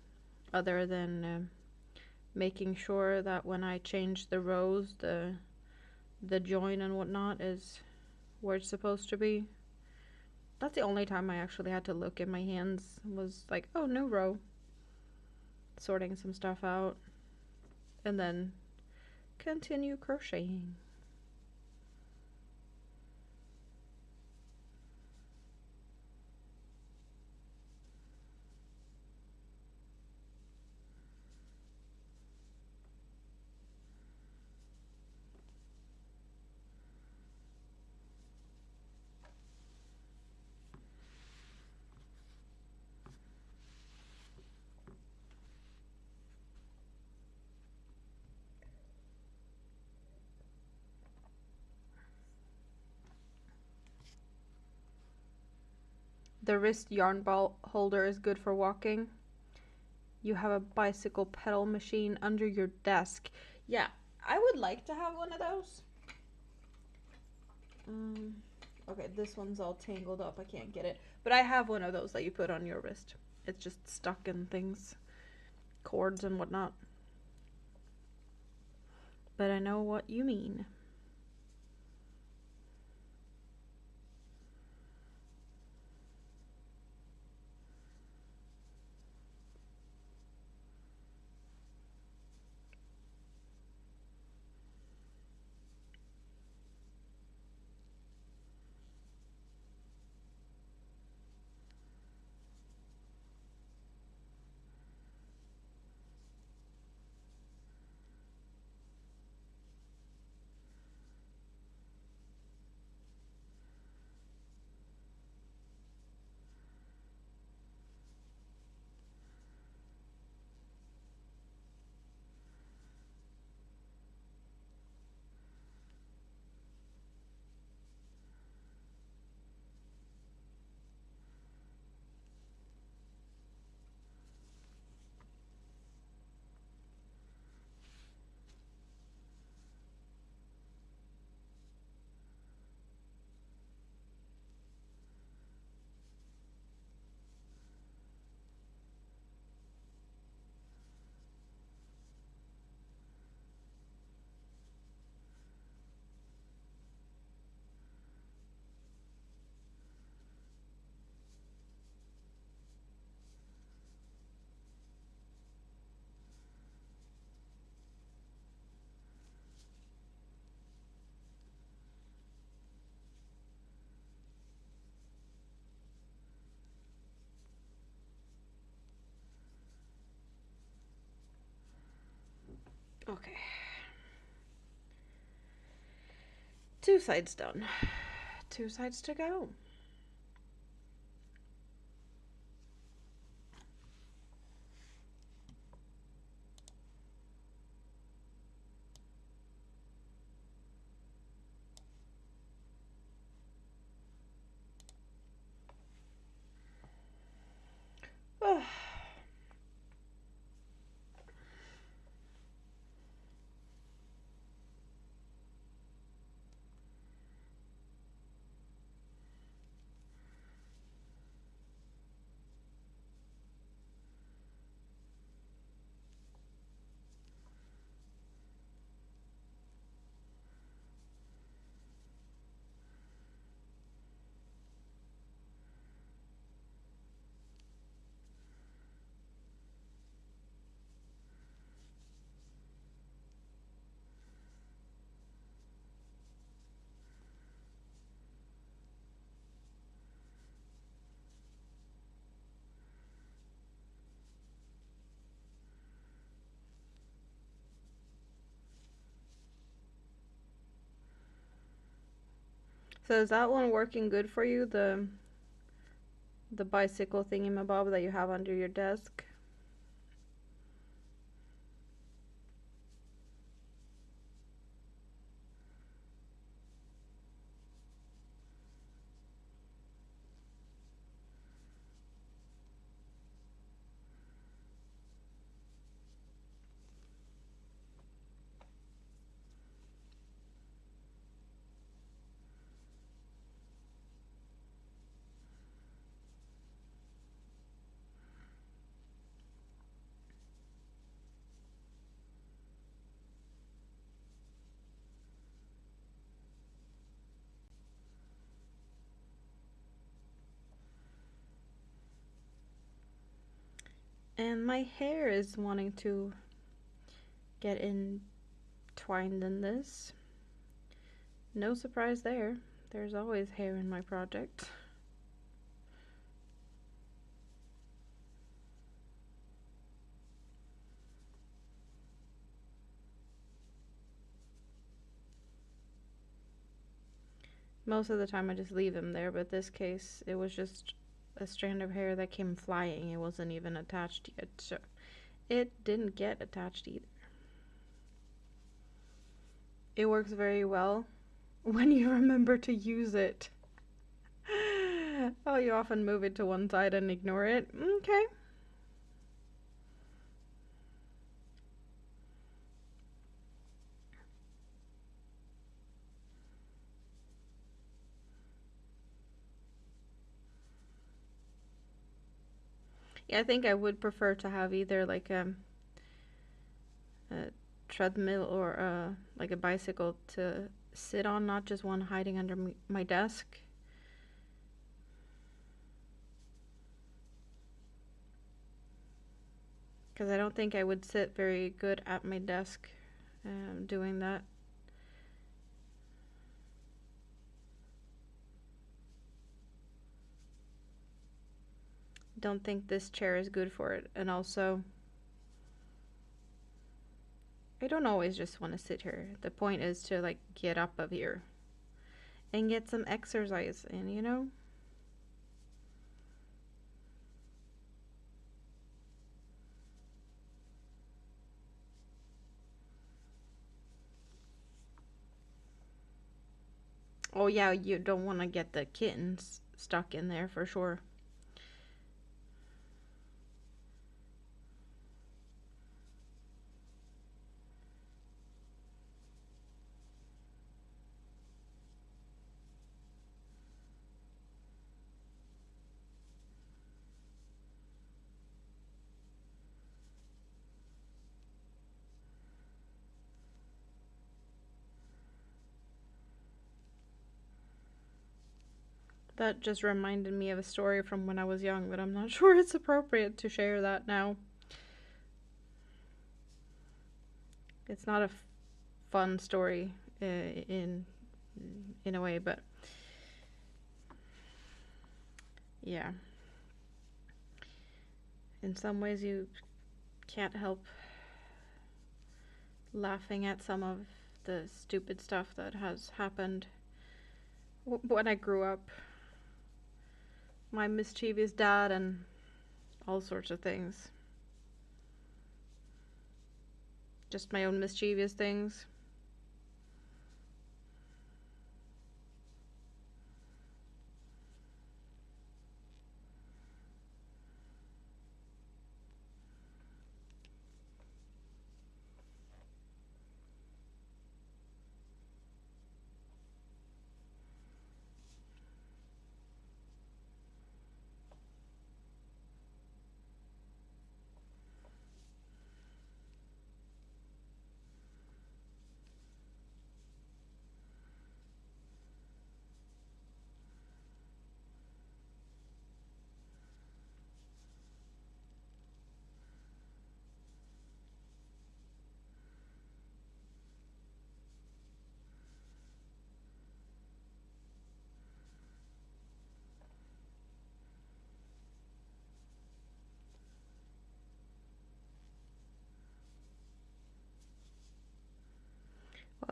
other than making sure that when I change the rows, the join and whatnot is where it's supposed to be. That's the only time I actually had to look at my hands, was like, oh, new row. Sorting some stuff out. And then continue crocheting. The wrist yarn ball holder is good for walking. You have a bicycle pedal machine under your desk. Yeah, I would like to have one of those. Okay, this one's all tangled up. I can't get it. But I have one of those that you put on your wrist. It's just stuck in things, cords and whatnot. But I know what you mean. Okay. 2 sides done. 2 sides to go. So is that one working good for you? The bicycle thingamabob that you have under your desk? And my hair is wanting to get entwined in this. No surprise there. There's always hair in my project. Most of the time I just leave him there, but this case it was just a strand of hair that came flying. It wasn't even attached yet, so it didn't get attached either. It works very well when you remember to use it. Oh, you often move it to one side and ignore it. Okay. Yeah, I think I would prefer to have either like a treadmill or like a bicycle to sit on, not just one hiding under my desk. Because I don't think I would sit very good at my desk doing that. Don't think this chair is good for it. And also, I don't always just want to sit here. The point is to like get up of here and get some exercise in, you know? Oh yeah, you don't want to get the kittens stuck in there for sure. That just reminded me of a story from when I was young, but I'm not sure it's appropriate to share that now. It's not a fun story in a way, but yeah. In some ways you can't help laughing at some of the stupid stuff that has happened when I grew up. My mischievous dad and all sorts of things. Just my own mischievous things.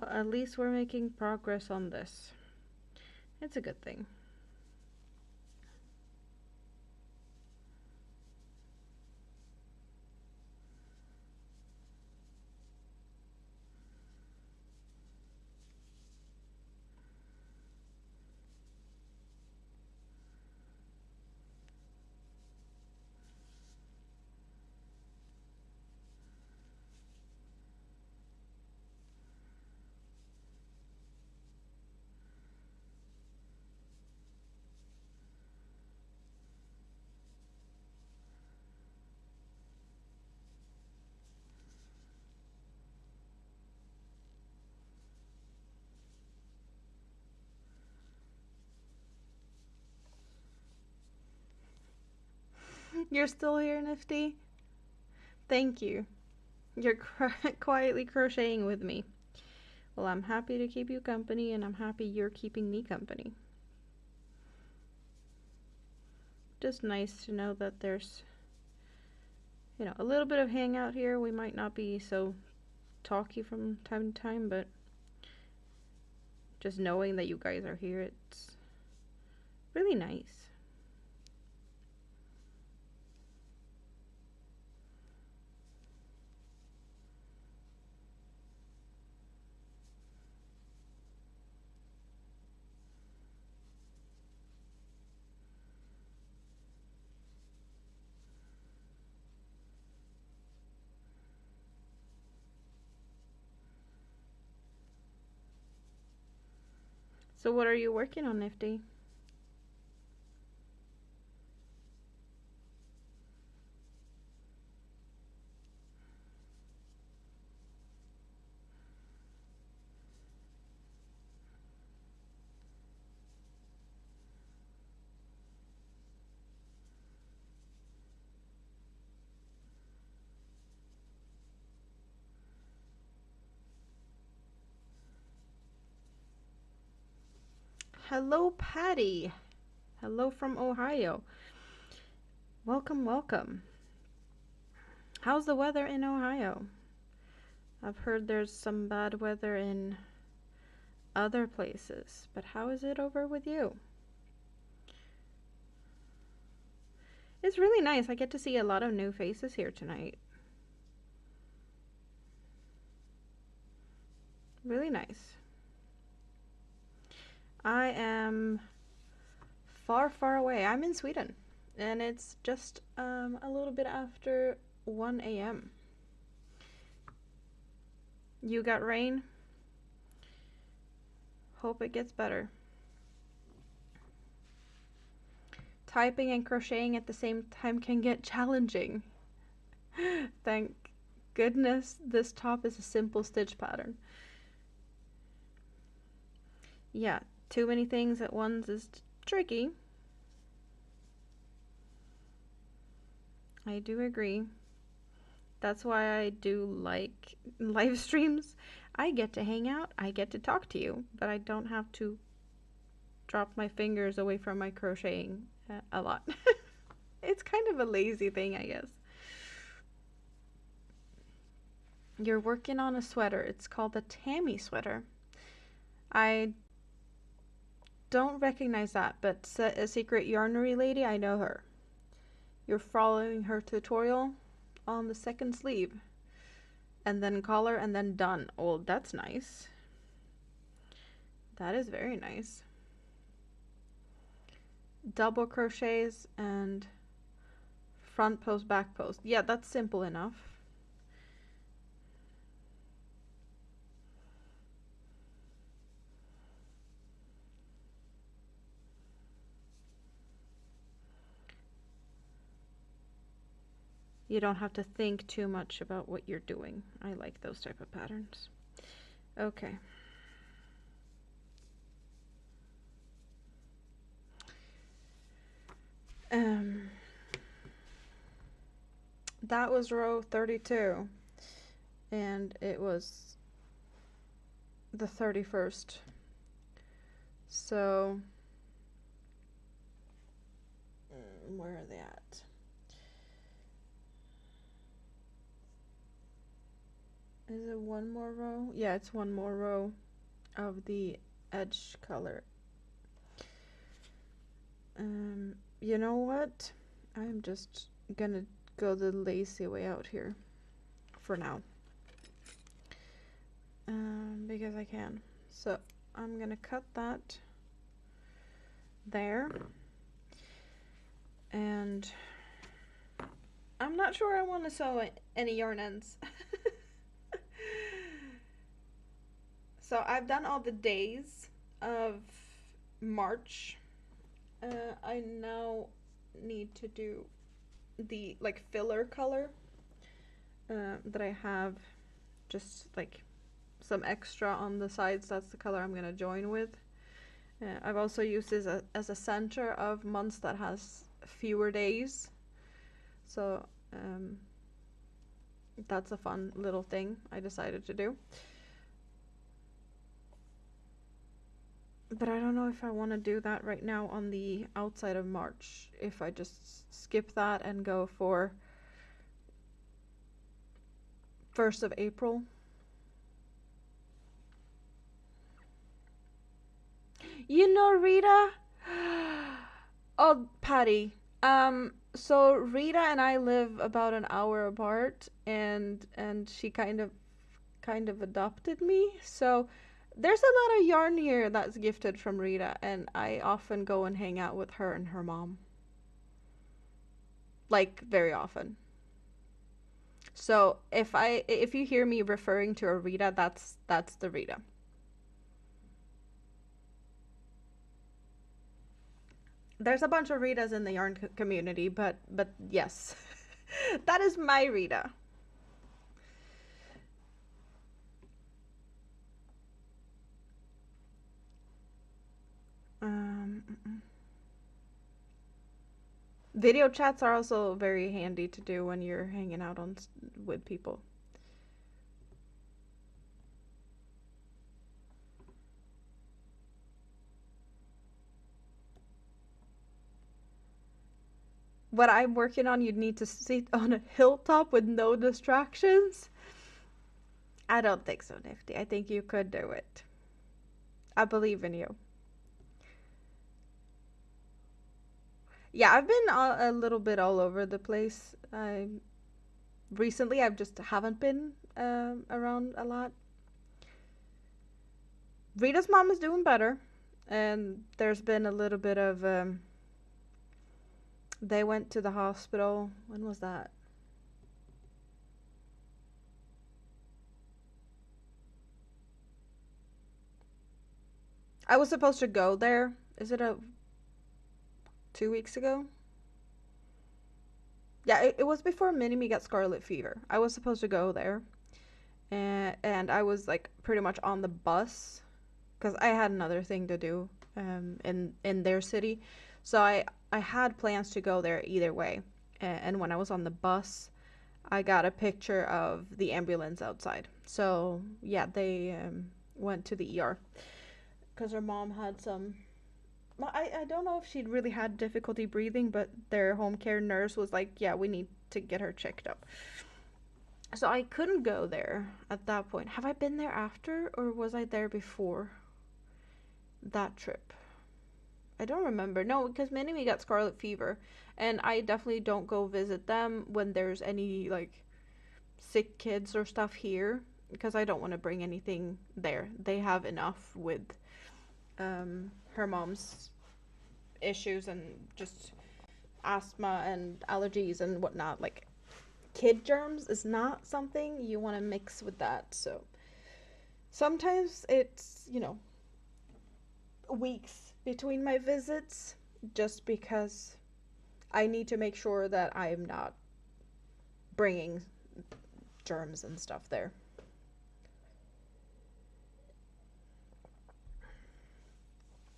Well, at least we're making progress on this. It's a good thing. You're still here, Nifty? Thank you. You're quietly crocheting with me. Well, I'm happy to keep you company, and I'm happy you're keeping me company. Just nice to know that there's, you know, a little bit of hangout here. We might not be so talky from time to time, but just knowing that you guys are here, it's really nice. So what are you working on, Nifty? Hello, Patty. Hello from Ohio. Welcome, welcome. How's the weather in Ohio? I've heard there's some bad weather in other places, but how is it over with you? It's really nice. I get to see a lot of new faces here tonight. Really nice. I am far, far away. I'm in Sweden, and it's just a little bit after 1 a.m. You got rain? Hope it gets better. Typing and crocheting at the same time can get challenging. Thank goodness this top is a simple stitch pattern. Yeah, too many things at once is tricky. I do agree. That's why I do like live streams. I get to hang out, I get to talk to you, but I don't have to drop my fingers away from my crocheting a lot. It's kind of a lazy thing, I guess. You're working on a sweater. It's called a Tammy sweater. I don't recognize that, but a secret yarnery lady, I know her. You're following her tutorial on the second sleeve. And then collar and then done. Oh, that's nice. That is very nice. Double crochets and front post, back post. Yeah, that's simple enough. You don't have to think too much about what you're doing. I like those type of patterns. Okay. That was row 32, and it was the 31st. So, where are they at? Is it one more row? Yeah, it's one more row of the edge color. You know what? I'm just gonna go the lazy way out here for now. Because I can. So I'm gonna cut that there. And I'm not sure I want to sew any yarn ends. So I've done all the days of March. I now need to do the like filler color that I have, just like some extra on the sides. That's the color I'm gonna join with. I've also used this as a center of months that has fewer days, so that's a fun little thing I decided to do. But I don't know if I want to do that right now on the outside of March, if I just skip that and go for 1st of April. You know Rita? Oh, Patty. So Rita and I live about an hour apart, and she kind of adopted me. So there's a lot of yarn here that's gifted from Rita, and I often go and hang out with her and her mom. Like, very often. So if you hear me referring to a Rita, that's the Rita. There's a bunch of Ritas in the yarn community, but yes. That is my Rita. Video chats are also very handy to do when you're hanging out with people. What I'm working on, you'd need to sit on a hilltop with no distractions. I don't think so, Nifty. I think you could do it. I believe in you. Yeah, I've been a little bit all over the place. Recently, I've just haven't been around a lot. Rita's mom is doing better, and there's been a little bit of they went to the hospital. When was that? I was supposed to go there. Is it 2 weeks ago? Yeah, it was before Minnie got scarlet fever. I was supposed to go there, and I was like pretty much on the bus because I had another thing to do in their city, so I had plans to go there either way. And when I was on the bus, I got a picture of the ambulance outside. So yeah, they went to the ER because her mom had some. I don't know if she'd really had difficulty breathing, but their home care nurse was like, yeah, we need to get her checked up. So I couldn't go there at that point. Have I been there after, or was I there before that trip? I don't remember. No, because Minnie and me got scarlet fever, and I definitely don't go visit them when there's any like sick kids or stuff here, because I don't want to bring anything there. They have enough with her mom's issues and just asthma and allergies and whatnot. Like, kid germs is not something you want to mix with that. So sometimes it's, weeks between my visits, just because I need to make sure that I'm not bringing germs and stuff there.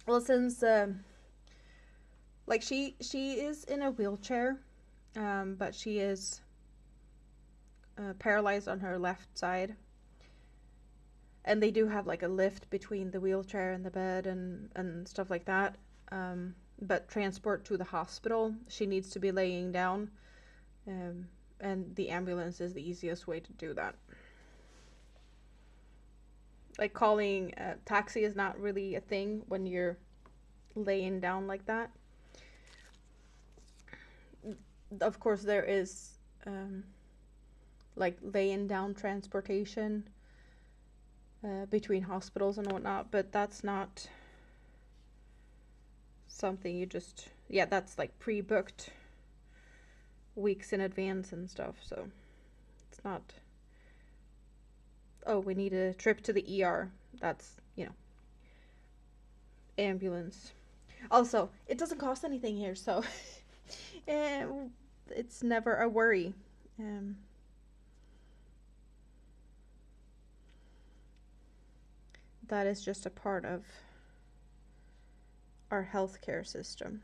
Well, since like she is in a wheelchair, but she is paralyzed on her left side, and they do have like a lift between the wheelchair and the bed and stuff like that. But transport to the hospital, she needs to be laying down, and the ambulance is the easiest way to do that. Like, calling a taxi is not really a thing when you're laying down like that. Of course, there is like laying down transportation between hospitals and whatnot, but that's not something you just, that's like pre-booked weeks in advance and stuff. So it's not, oh, we need a trip to the ER. That's, ambulance. Also, it doesn't cost anything here, so it's never a worry. That is just a part of our healthcare system.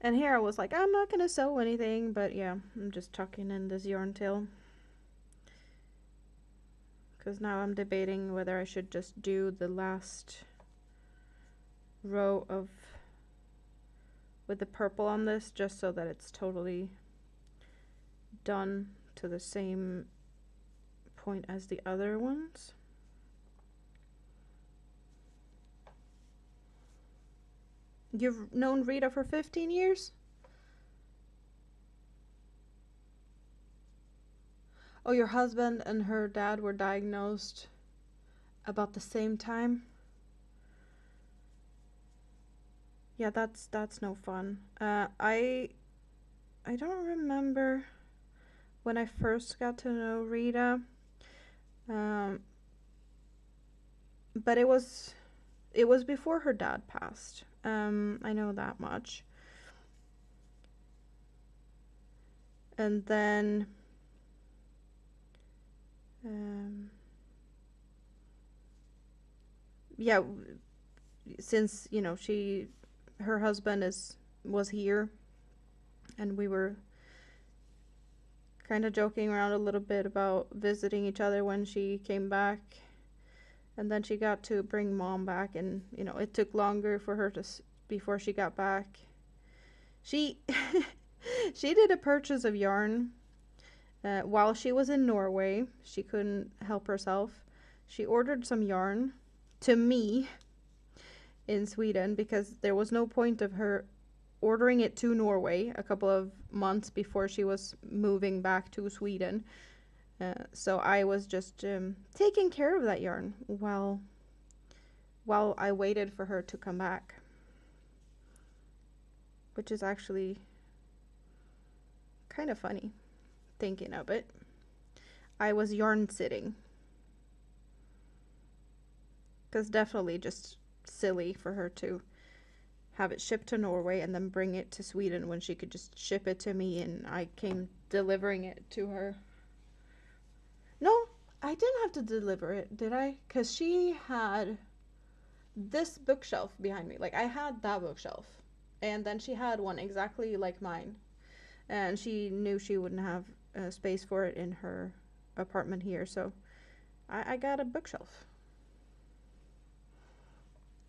And here I was like, I'm not gonna sew anything, but yeah, I'm just tucking in this yarn tail, because now I'm debating whether I should just do the last row of with the purple on this, just so that it's totally done to the same point as the other ones. You've known Rita for 15 years? Oh, your husband and her dad were diagnosed about the same time? Yeah, that's no fun. I don't remember when I first got to know Rita. But it was before her dad passed. I know that much. And then yeah, since her husband was here, and we were kind of joking around a little bit about visiting each other when she came back, and then she got to bring mom back, and it took longer for her before she got back. She she did a purchase of yarn while she was in Norway. She couldn't help herself. She ordered some yarn to me in Sweden, because there was no point of her ordering it to Norway a couple of months before she was moving back to Sweden. So I was just taking care of that yarn while I waited for her to come back, which is actually kind of funny thinking of it. I was yarn sitting, because definitely just silly for her to have it shipped to Norway and then bring it to Sweden when she could just ship it to me and I came delivering it to her. No, I didn't have to deliver it, did I? Because she had this bookshelf behind me. Like, I had that bookshelf, and then she had one exactly like mine, and she knew she wouldn't have space for it in her apartment here, so I got a bookshelf.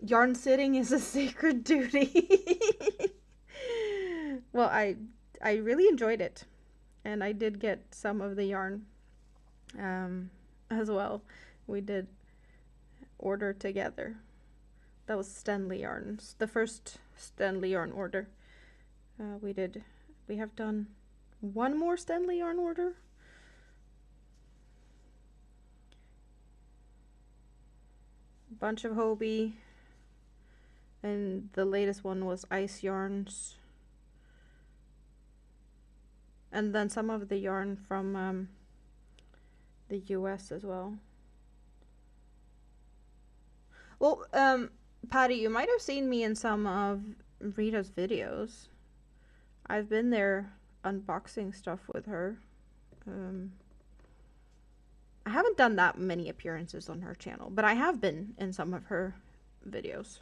Yarn sitting is a sacred duty. Well, I really enjoyed it. And I did get some of the yarn as well. We did order together. That was Stanley yarns, the first Stanley yarn order. We have done one more Stanley yarn order. Bunch of Hobie, and the latest one was ice yarns, and then some of the yarn from the US as well. Well, Patty, you might have seen me in some of Rita's videos. I've been there unboxing stuff with her. I haven't done that many appearances on her channel, but I have been in some of her videos.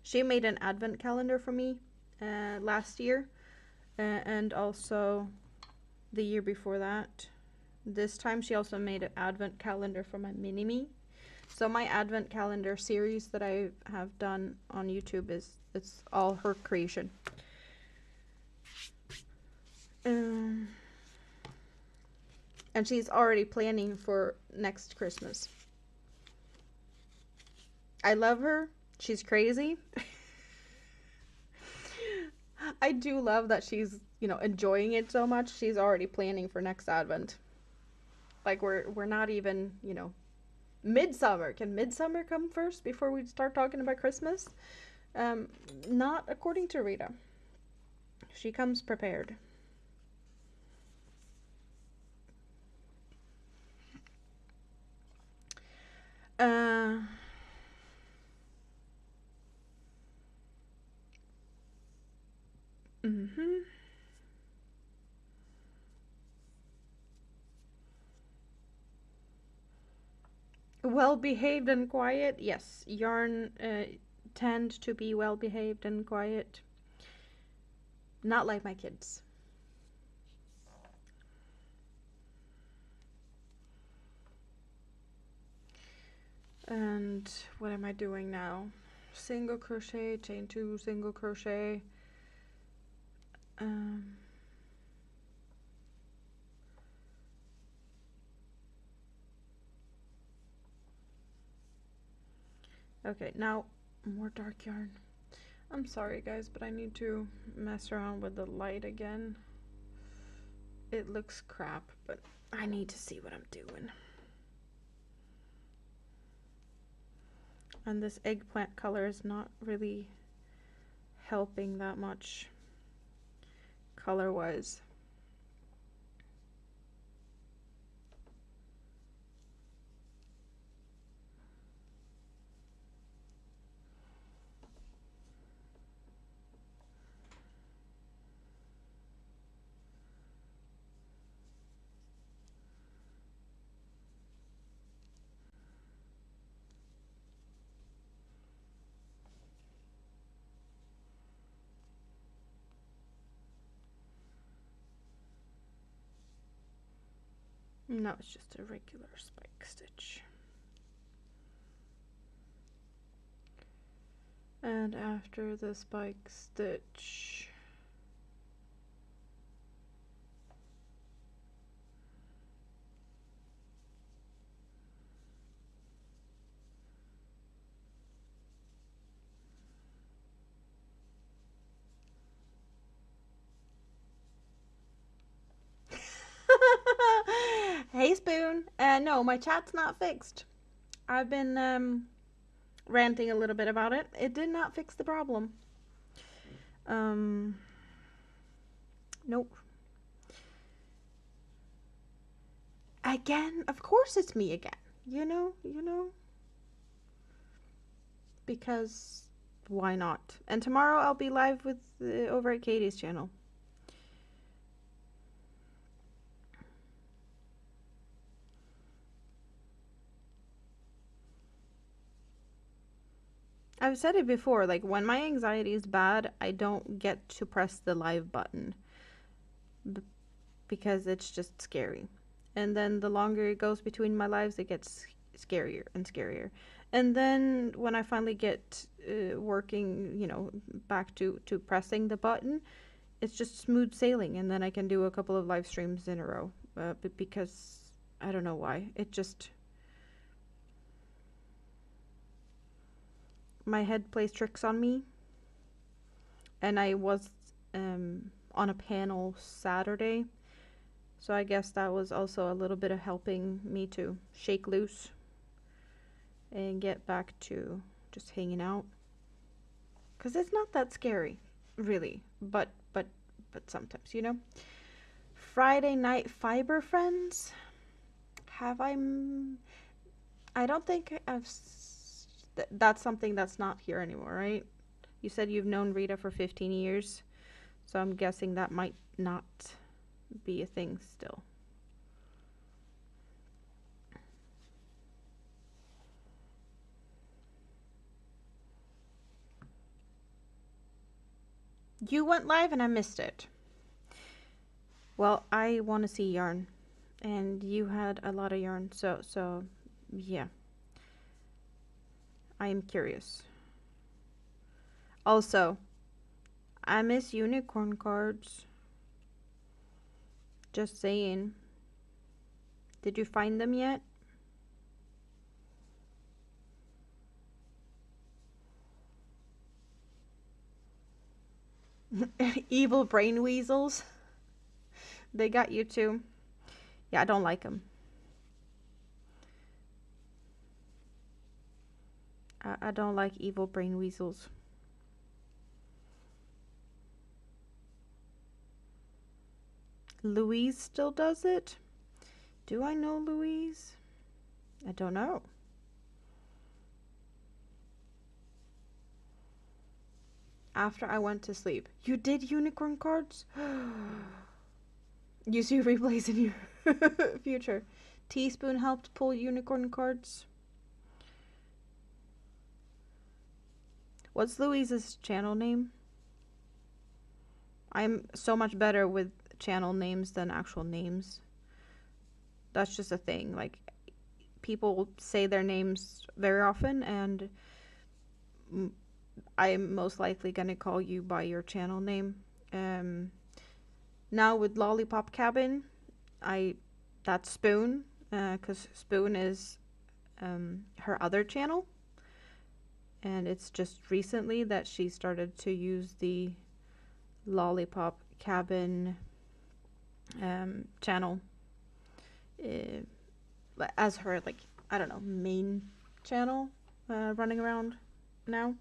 She made an advent calendar for me last year, and also the year before that. This time she also made an advent calendar for my mini-me. So my advent calendar series that I have done on YouTube it's all her creation. And she's already planning for next Christmas. I love her. She's crazy. I do love that she's, enjoying it so much. She's already planning for next Advent. Like we're not even, midsummer. Can midsummer come first before we start talking about Christmas? Not according to Rita. She comes prepared. Well behaved and quiet. Yes, yarn tend to be well behaved and quiet. Not like my kids. And what am I doing now? Single crochet, chain 2, single crochet. Okay, now more dark yarn. I'm sorry guys, but I need to mess around with the light again. It looks crap, but I need to see what I'm doing. And this eggplant color is not really helping that much color-wise. No, it's just a regular spike stitch. And after the spike stitch, hey Spoon, no, my chat's not fixed. I've been ranting a little bit about it. It did not fix the problem. Nope. Again, of course it's me again. You know? Because why not? And tomorrow I'll be live with over at Katie's channel. I've said it before, like when my anxiety is bad, I don't get to press the live button because it's just scary. And then the longer it goes between my lives, it gets scarier and scarier. And then when I finally get working, back to pressing the button, it's just smooth sailing, and then I can do a couple of live streams in a row. Because I don't know why. It just, my head plays tricks on me. And I was on a panel Saturday, so I guess that was also a little bit of helping me to shake loose and get back to just hanging out. Because it's not that scary, really, but sometimes, Friday night fiber friends. Have I don't think that's something that's not here anymore, right? You said you've known Rita for 15 years, so I'm guessing that might not be a thing still. You went live and I missed it. Well, I want to see yarn, and you had a lot of yarn, so yeah. I am curious. Also, I miss unicorn cards. Just saying. Did you find them yet? Evil brain weasels. They got you too. Yeah, I don't like them. I don't like evil brain weasels. Louise still does it? Do I know Louise? I don't know. After I went to sleep. You did unicorn cards? You see replays in your future. Teaspoon helped pull unicorn cards. What's Louise's channel name? I'm so much better with channel names than actual names. That's just a thing. Like, people say their names very often, and I'm most likely gonna call you by your channel name. Now with Lollipop Cabin, that's Spoon, because Spoon is her other channel, and it's just recently that she started to use the Lollipop Cabin channel as her, like, I don't know, main channel running around now.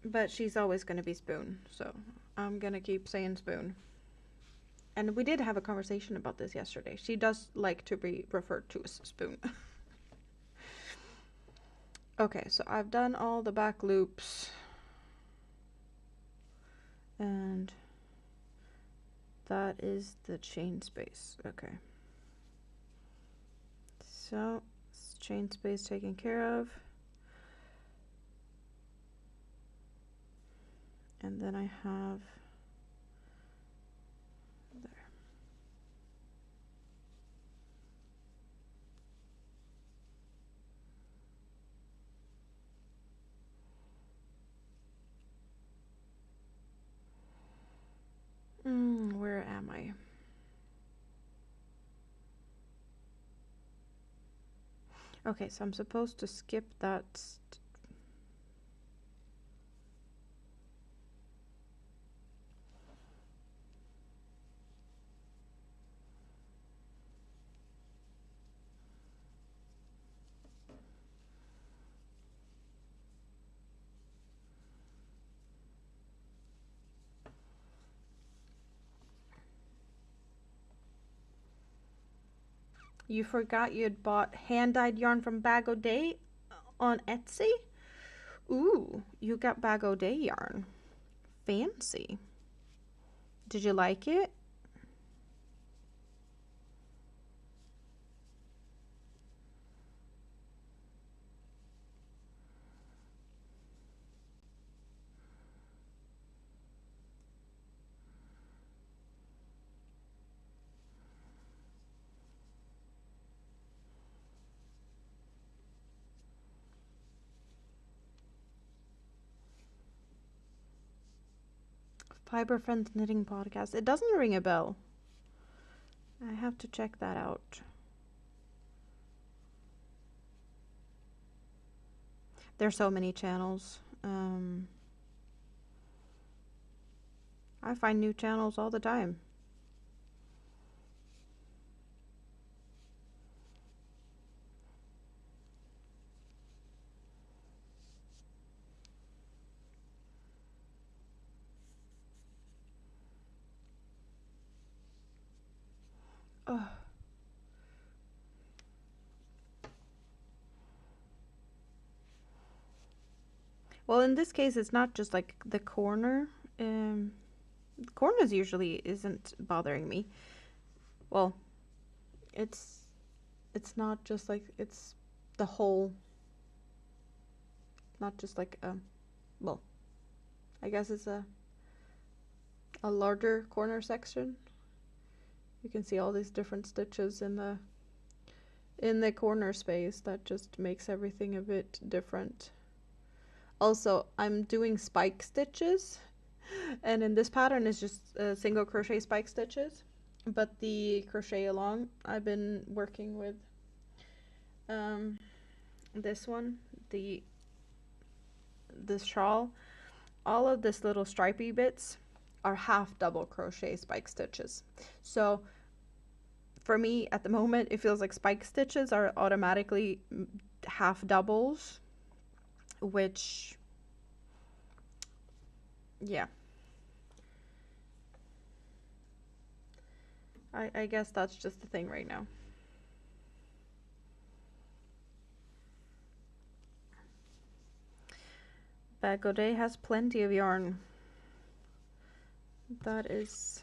But she's always going to be Spoon, so I'm going to keep saying Spoon. And we did have a conversation about this yesterday. She does like to be referred to as Spoon. Okay, so I've done all the back loops. And that is the chain space. Okay. So, chain space taken care of. And then I have there. Where am I? Okay, so I'm supposed to skip that. You forgot you'd bought hand-dyed yarn from Bag O' Day on Etsy? Ooh, you got Bag O' Day yarn. Fancy. Did you like it? Fiber Friends Knitting Podcast. It doesn't ring a bell. I have to check that out. There's so many channels. I find new channels all the time. Oh. Well, in this case, it's not just like the corner. Corners usually isn't bothering me. Well, it's not just like it's the whole. Not just like well, I guess it's a larger corner section. You can see all these different stitches in the corner space. That just makes everything a bit different. Also, I'm doing spike stitches, and in this pattern it's just single crochet spike stitches, but the crochet along I've been working with this one, this shawl. All of this little stripy bits are half double crochet spike stitches. So for me at the moment, it feels like spike stitches are automatically half doubles, which, yeah, I guess that's just the thing right now. But Godet has plenty of yarn. That is...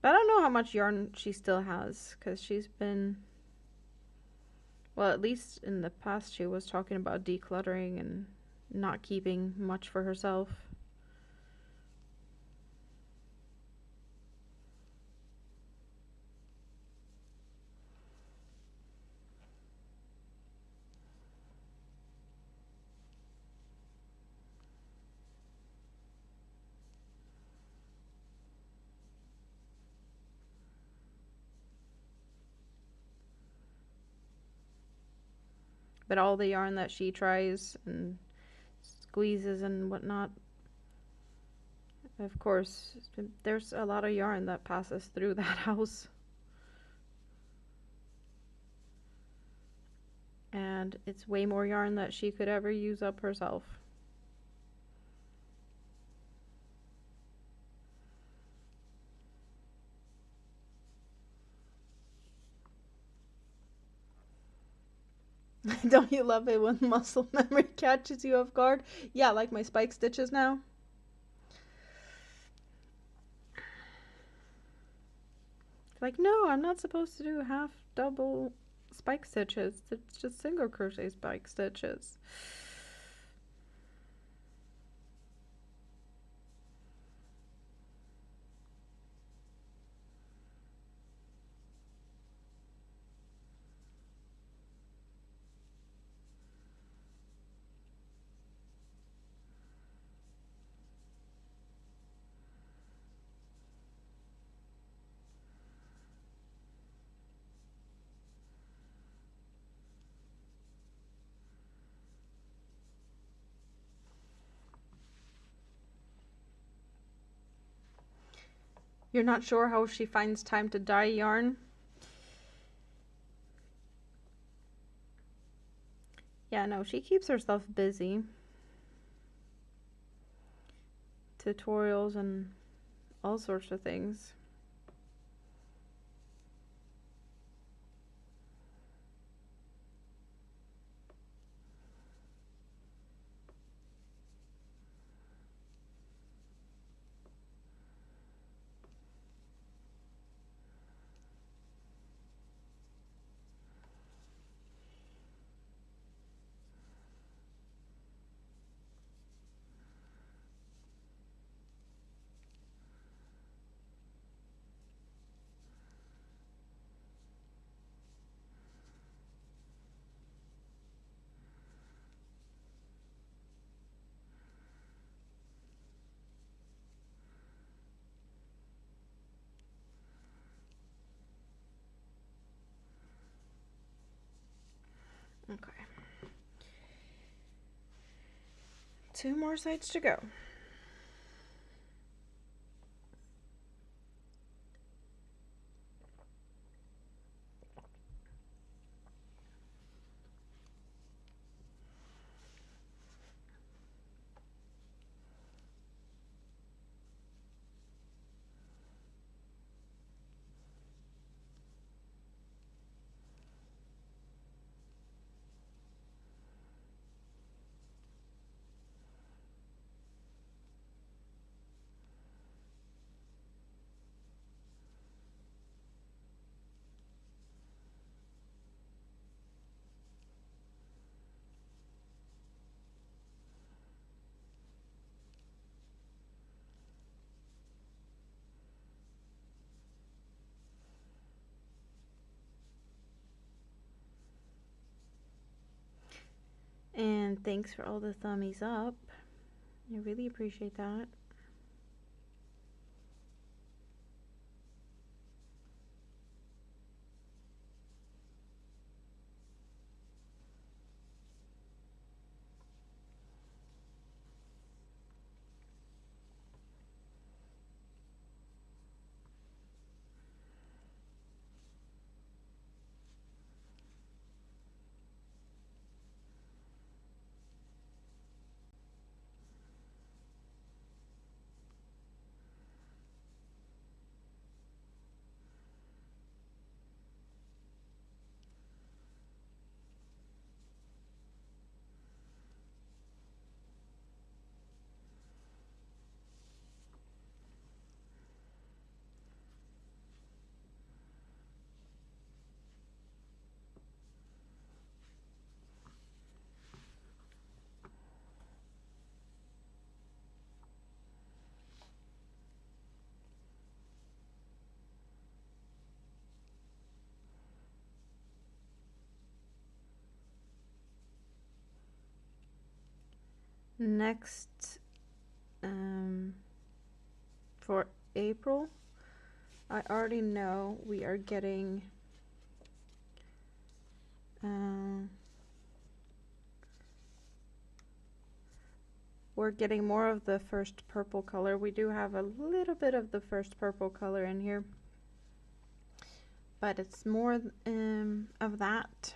I don't know how much yarn she still has, because she's been... Well, at least in the past she was talking about decluttering and not keeping much for herself. But all the yarn that she tries and squeezes and whatnot, of course, there's a lot of yarn that passes through that house. And it's way more yarn that she could ever use up herself. Don't you love it when muscle memory catches you off guard? Yeah, like my spike stitches now. Like, no, I'm not supposed to do half double spike stitches. It's just single crochet spike stitches. You're not sure how she finds time to dye yarn? Yeah, no, she keeps herself busy. Tutorials and all sorts of things. Okay. 2 more sides to go. And thanks for all the thummies up. I really appreciate that. Next, for April, I already know we are getting we're getting more of the first purple color. We do have a little bit of the first purple color in here, but it's more of that.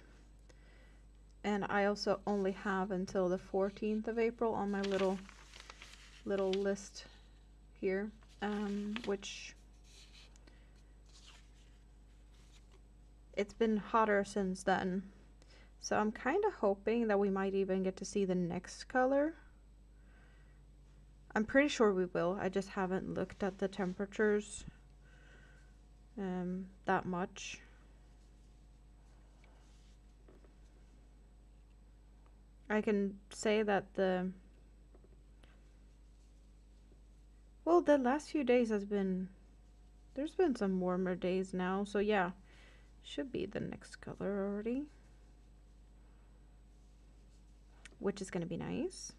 And I also only have until the 14th of April on my little list here, which it's been hotter since then. So I'm kind of hoping that we might even get to see the next color. I'm pretty sure we will. I just haven't looked at the temperatures that much. I can say that the last few days there's been some warmer days now, so yeah, should be the next color already, which is going to be nice.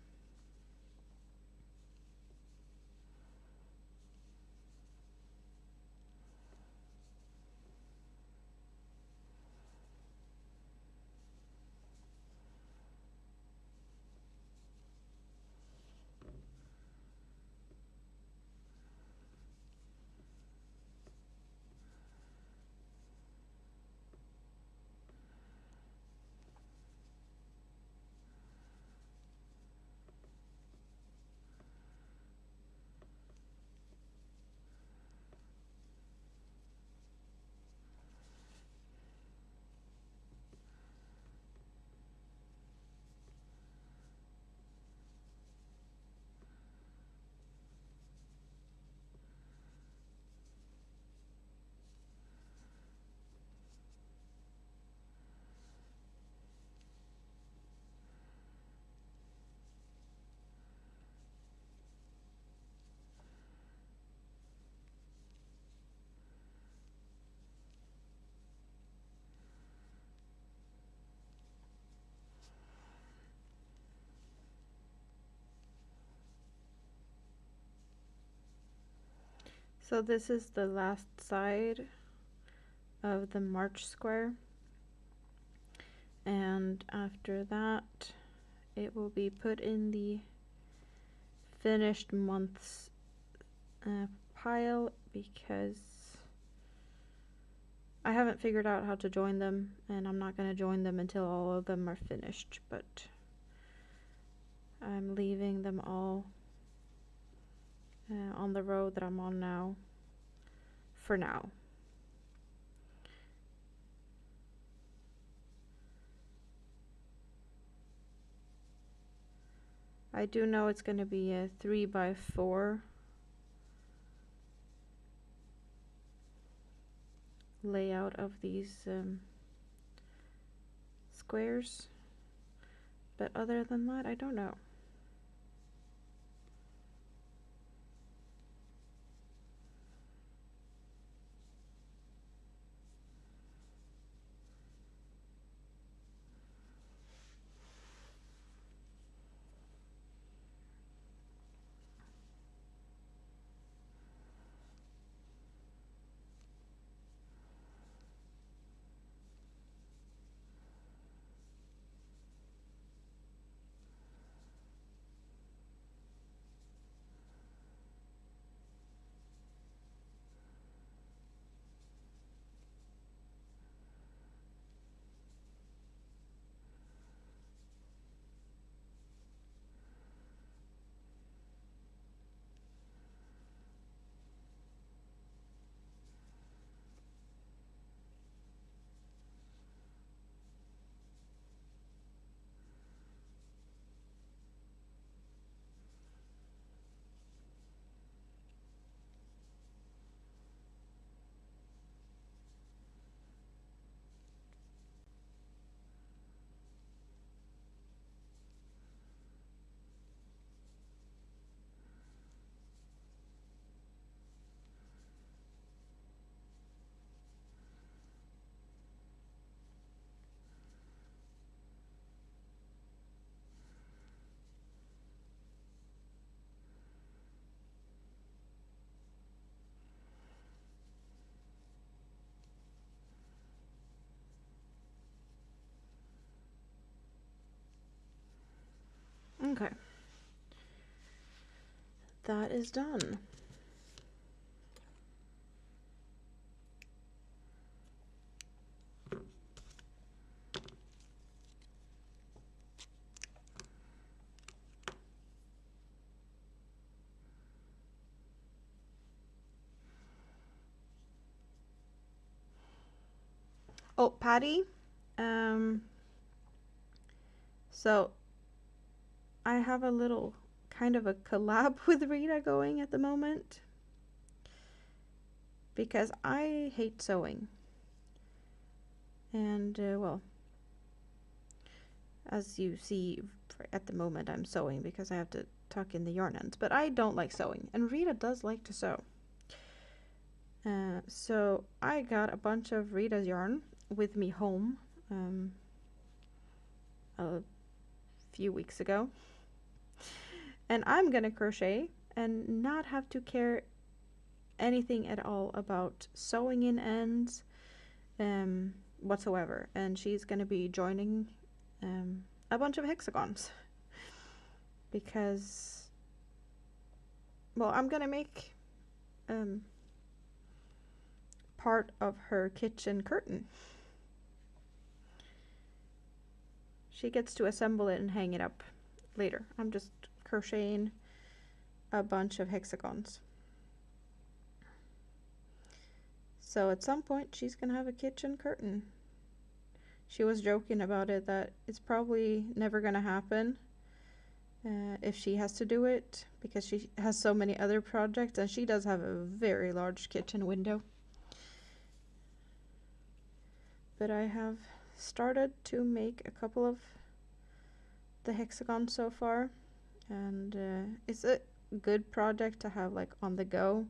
So this is the last side of the March square. And after that, it will be put in the finished months pile, because I haven't figured out how to join them, and I'm not going to join them until all of them are finished, but I'm leaving them all on the road that I'm on now for now. I do know it's going to be a 3x4 layout of these squares, but other than that, I don't know. Okay, that is done. Oh, Patty, so I have a little kind of a collab with Rita going at the moment, because I hate sewing. And, well, as you see, at the moment I'm sewing because I have to tuck in the yarn ends, but I don't like sewing, and Rita does like to sew. So I got a bunch of Rita's yarn with me home a few weeks ago, and I'm gonna crochet and not have to care anything at all about sewing in ends whatsoever. And she's gonna be joining a bunch of hexagons, because, well, I'm gonna make part of her kitchen curtain. She gets to assemble it and hang it up later. I'm just crocheting a bunch of hexagons. So at some point she's gonna have a kitchen curtain. She was joking about it, that it's probably never gonna happen if she has to do it, because she has so many other projects, and she does have a very large kitchen window. But I have started to make a couple of the hexagons so far, and it's a good project to have like on the go.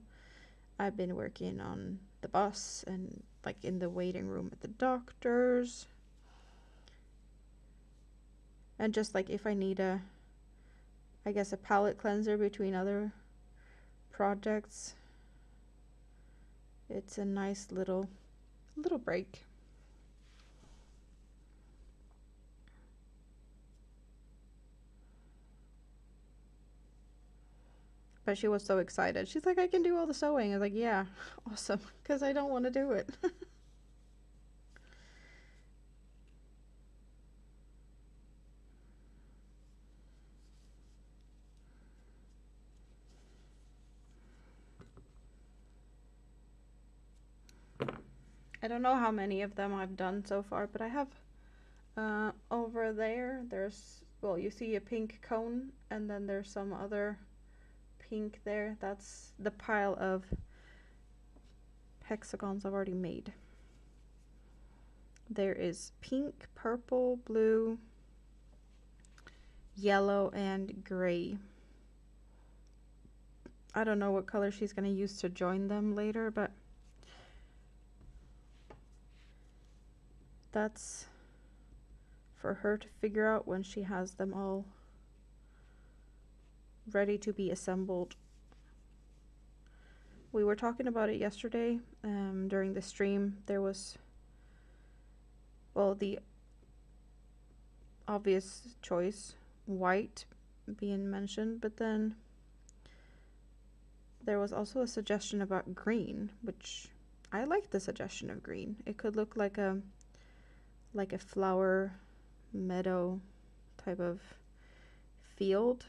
I've been working on the bus and like in the waiting room at the doctor's, and just like if I need a, I guess, a palette cleanser between other projects, it's a nice little break. But she was so excited. She's like, I can do all the sewing. I was like, yeah, awesome. Because I don't want to do it. I don't know how many of them I've done so far, but I have over there, there's, well, you see a pink cone, and then there's some other pink there. That's the pile of hexagons I've already made. There is pink, purple, blue, yellow, and gray. I don't know what color she's going to use to join them later, but that's for her to figure out when she has them all ready to be assembled. We were talking about it yesterday during the stream. There was, well, the obvious choice, white, being mentioned, but then there was also a suggestion about green, which I like the suggestion of green. It could look like a flower meadow type of field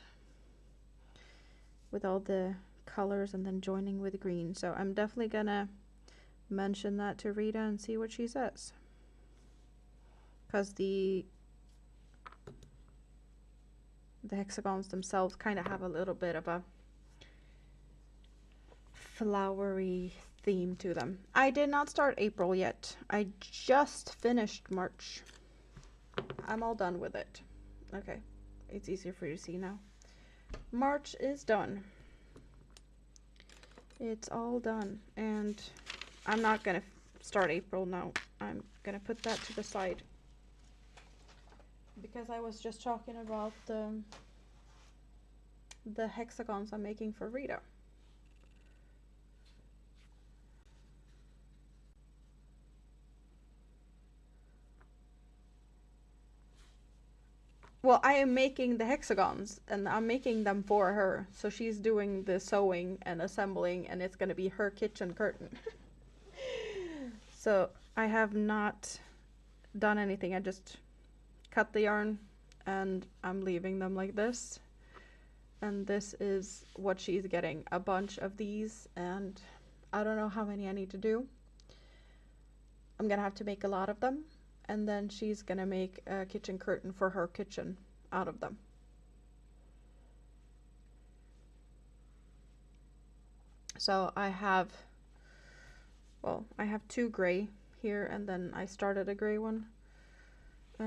with all the colors and then joining with green. So I'm definitely gonna mention that to Rita and see what she says, because the hexagons themselves kind of have a little bit of a flowery theme to them. I did not start April yet. I just finished March. I'm all done with it. Okay, it's easier for you to see now. March is done. It's all done, and I'm not gonna start April now. I'm gonna put that to the side because I was just talking about the hexagons I'm making for Rita. Well, I am making the hexagons, and I'm making them for her. So she's doing the sewing and assembling, and it's going to be her kitchen curtain. So I have not done anything. I just cut the yarn, and I'm leaving them like this. And this is what she's getting. A bunch of these, and I don't know how many I need to do. I'm going to have to make a lot of them. And then she's gonna make a kitchen curtain for her kitchen out of them. So I have, well, I have 2 gray here, and then I started a gray one. I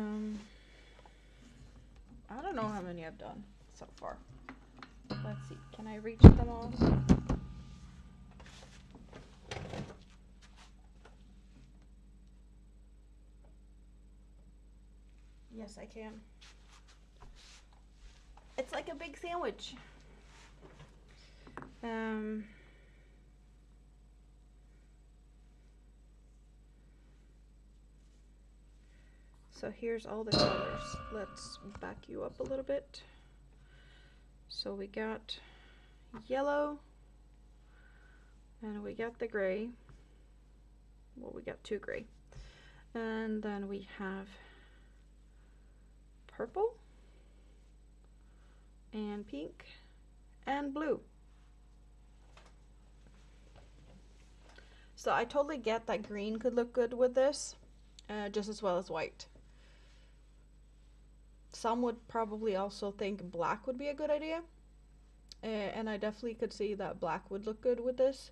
don't know how many I've done so far. Let's see, can I reach them all? Yes, I can. It's like a big sandwich. So here's all the colors. Let's back you up a little bit. So we got yellow, and we got the gray. Well, we got 2 gray. And then we have purple and pink and blue. So I totally get that green could look good with this, just as well as white. Some would probably also think black would be a good idea, and I definitely could see that black would look good with this.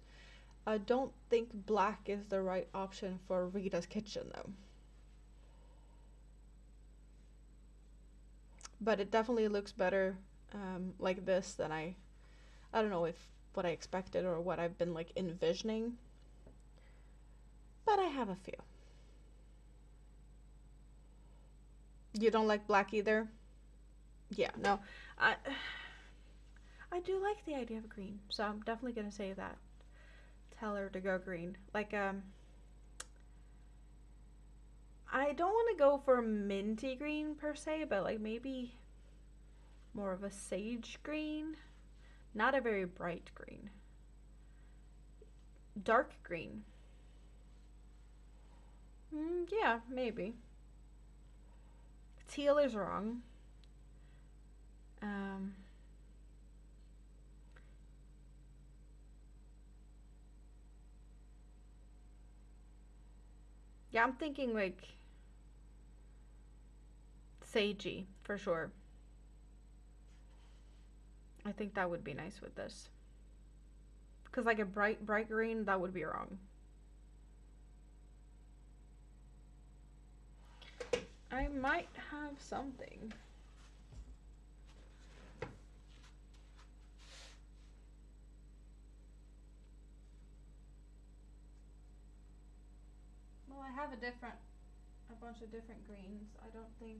I don't think black is the right option for Rita's kitchen though. But it definitely looks better like this than I don't know if what I expected or what I've been like envisioning. But I have a few. You don't like black either? Yeah, no. I do like the idea of green, so I'm definitely gonna say that. Tell her to go green. Like I don't want to go for minty green per se, but like maybe more of a sage green. Not a very bright green. Dark green. Yeah, maybe. Teal is wrong. Um, yeah, I'm thinking like sagey for sure. I think that would be nice with this. Because like a bright green, that would be wrong. I might have something. Well, I have a bunch of different greens. I don't think.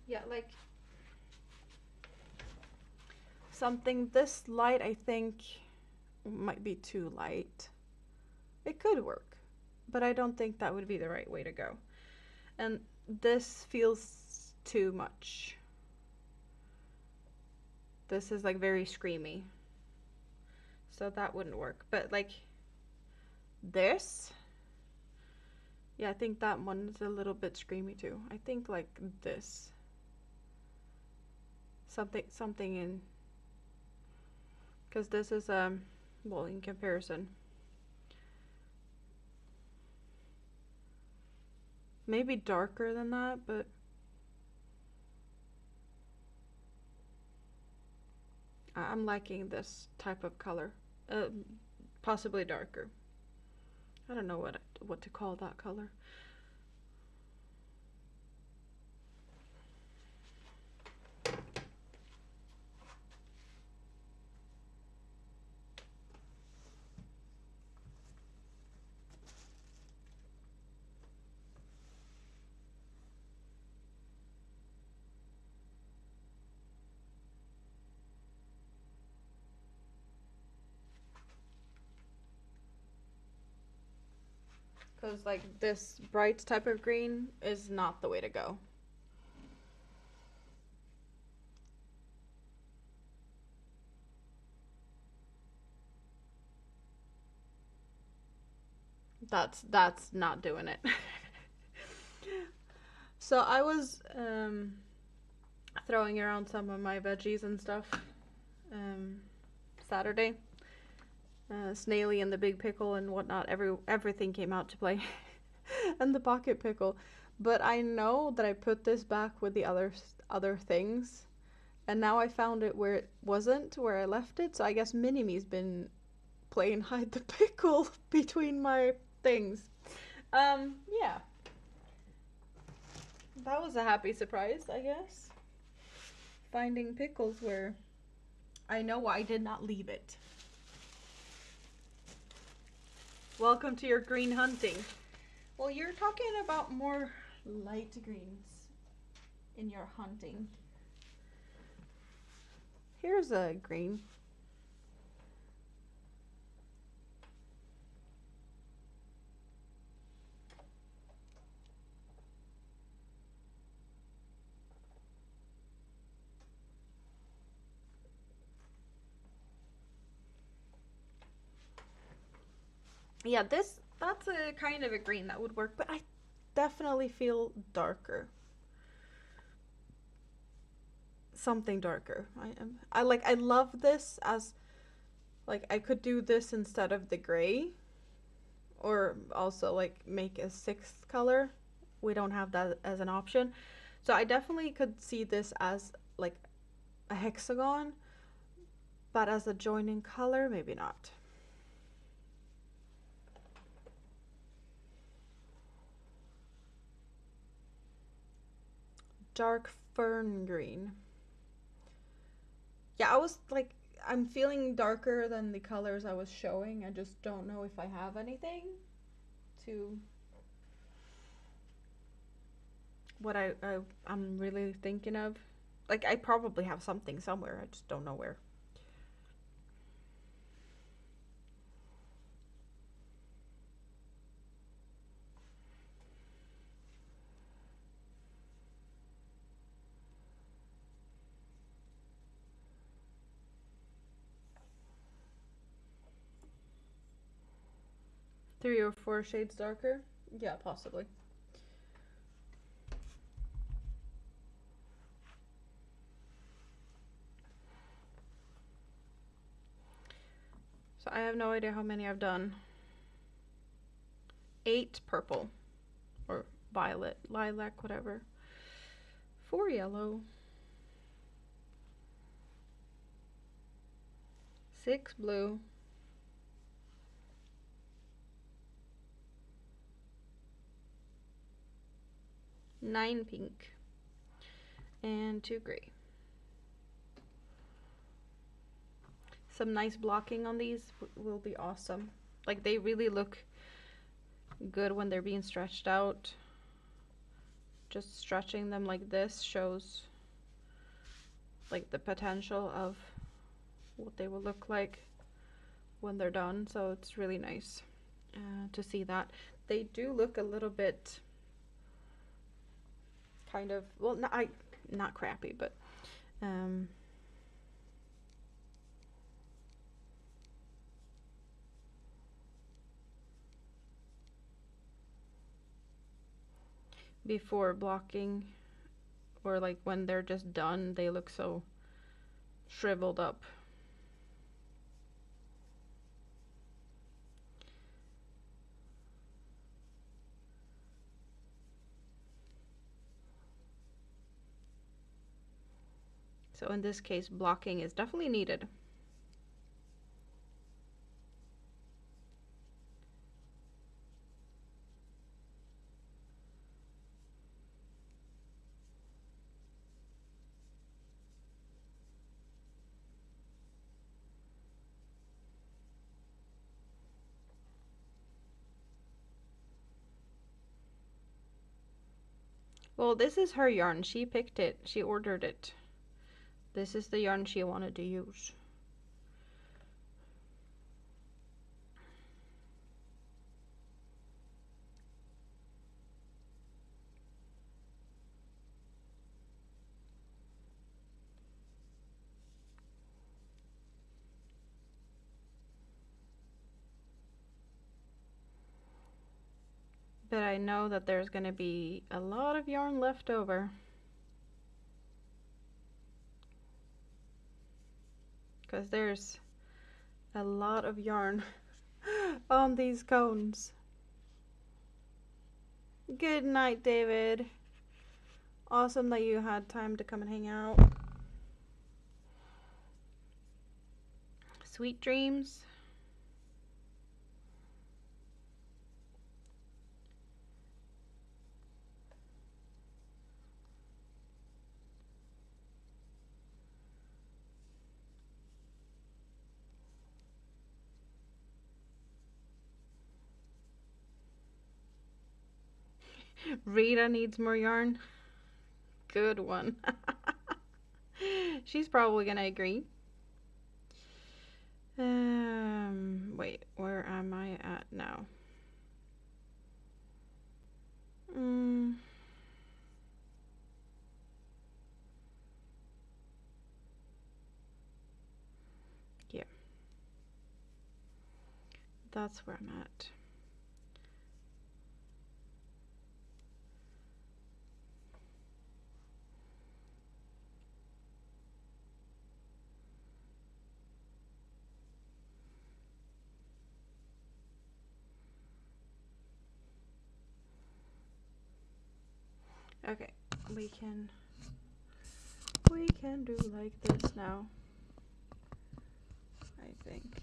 Yeah, like something this light, I think might be too light. It could work, but I don't think that would be the right way to go. And this feels too much. This is like very screamy. So that wouldn't work. But like this, yeah, I think that one is a little bit screamy too. I think like this. Something in, because this is well, in comparison. Maybe darker than that, but I'm liking this type of color. Possibly darker. I don't know what to call that color. Because like this bright type of green is not the way to go. That's not doing it. So I was throwing around some of my veggies and stuff Saturday. Snaily and the big pickle and whatnot. Everything came out to play, and the pocket pickle. But I know that I put this back with the other things, and now I found it where it wasn't, where I left it. So I guess Mini-Me's been playing hide the pickle between my things. Yeah, that was a happy surprise, I guess. Finding pickles where I know I did not leave it. Welcome to your green hunting. Well, you're talking about more light greens in your hunting. Here's a green. Yeah, that's a kind of a green that would work, but I definitely feel darker. Something darker. I love this as like I could do this instead of the gray, or also like make a sixth color. We don't have that as an option. So I definitely could see this as like a hexagon, but as a joining color, maybe not. Dark fern green. Yeah, I was like, I'm feeling darker than the colors I was showing. I just don't know if I have anything to what I'm really thinking of. Like, I probably have something somewhere. I just don't know where. 3 or 4 shades darker? Yeah, possibly. So I have no idea how many I've done. 8 purple or violet, lilac, whatever. 4 yellow. 6 blue. 9 pink. And 2 gray. Some nice blocking on these will be awesome. Like, they really look good when they're being stretched out. Just stretching them like this shows like the potential of what they will look like when they're done. So it's really nice to see that. They do look a little bit kind of, well, not crappy, but before blocking, or like when they're just done, they look so shriveled up. So in this case, blocking is definitely needed. Well, this is her yarn. She picked it. She ordered it. This is the yarn she wanted to use. But I know that there's going to be a lot of yarn left over. Because there's a lot of yarn on these cones. Good night, David. Awesome that you had time to come and hang out. Sweet dreams. Rita needs more yarn. Good one. She's probably gonna agree. Wait, where am I at now? Yeah. That's where I'm at. Okay, we can do like this now, I think.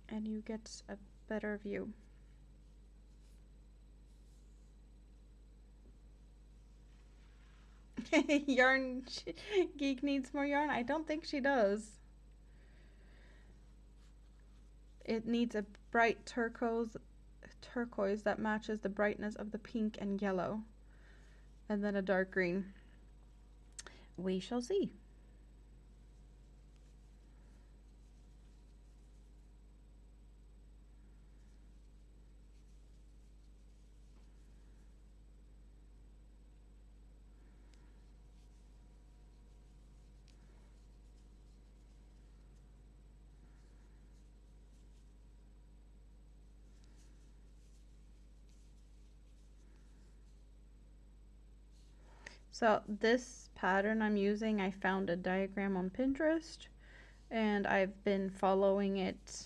And you get a better view. Yarn Geek needs more yarn? I don't think she does. It needs a bright turquoise that matches the brightness of the pink and yellow. And then a dark green. We shall see. So this pattern I'm using, I found a diagram on Pinterest and I've been following it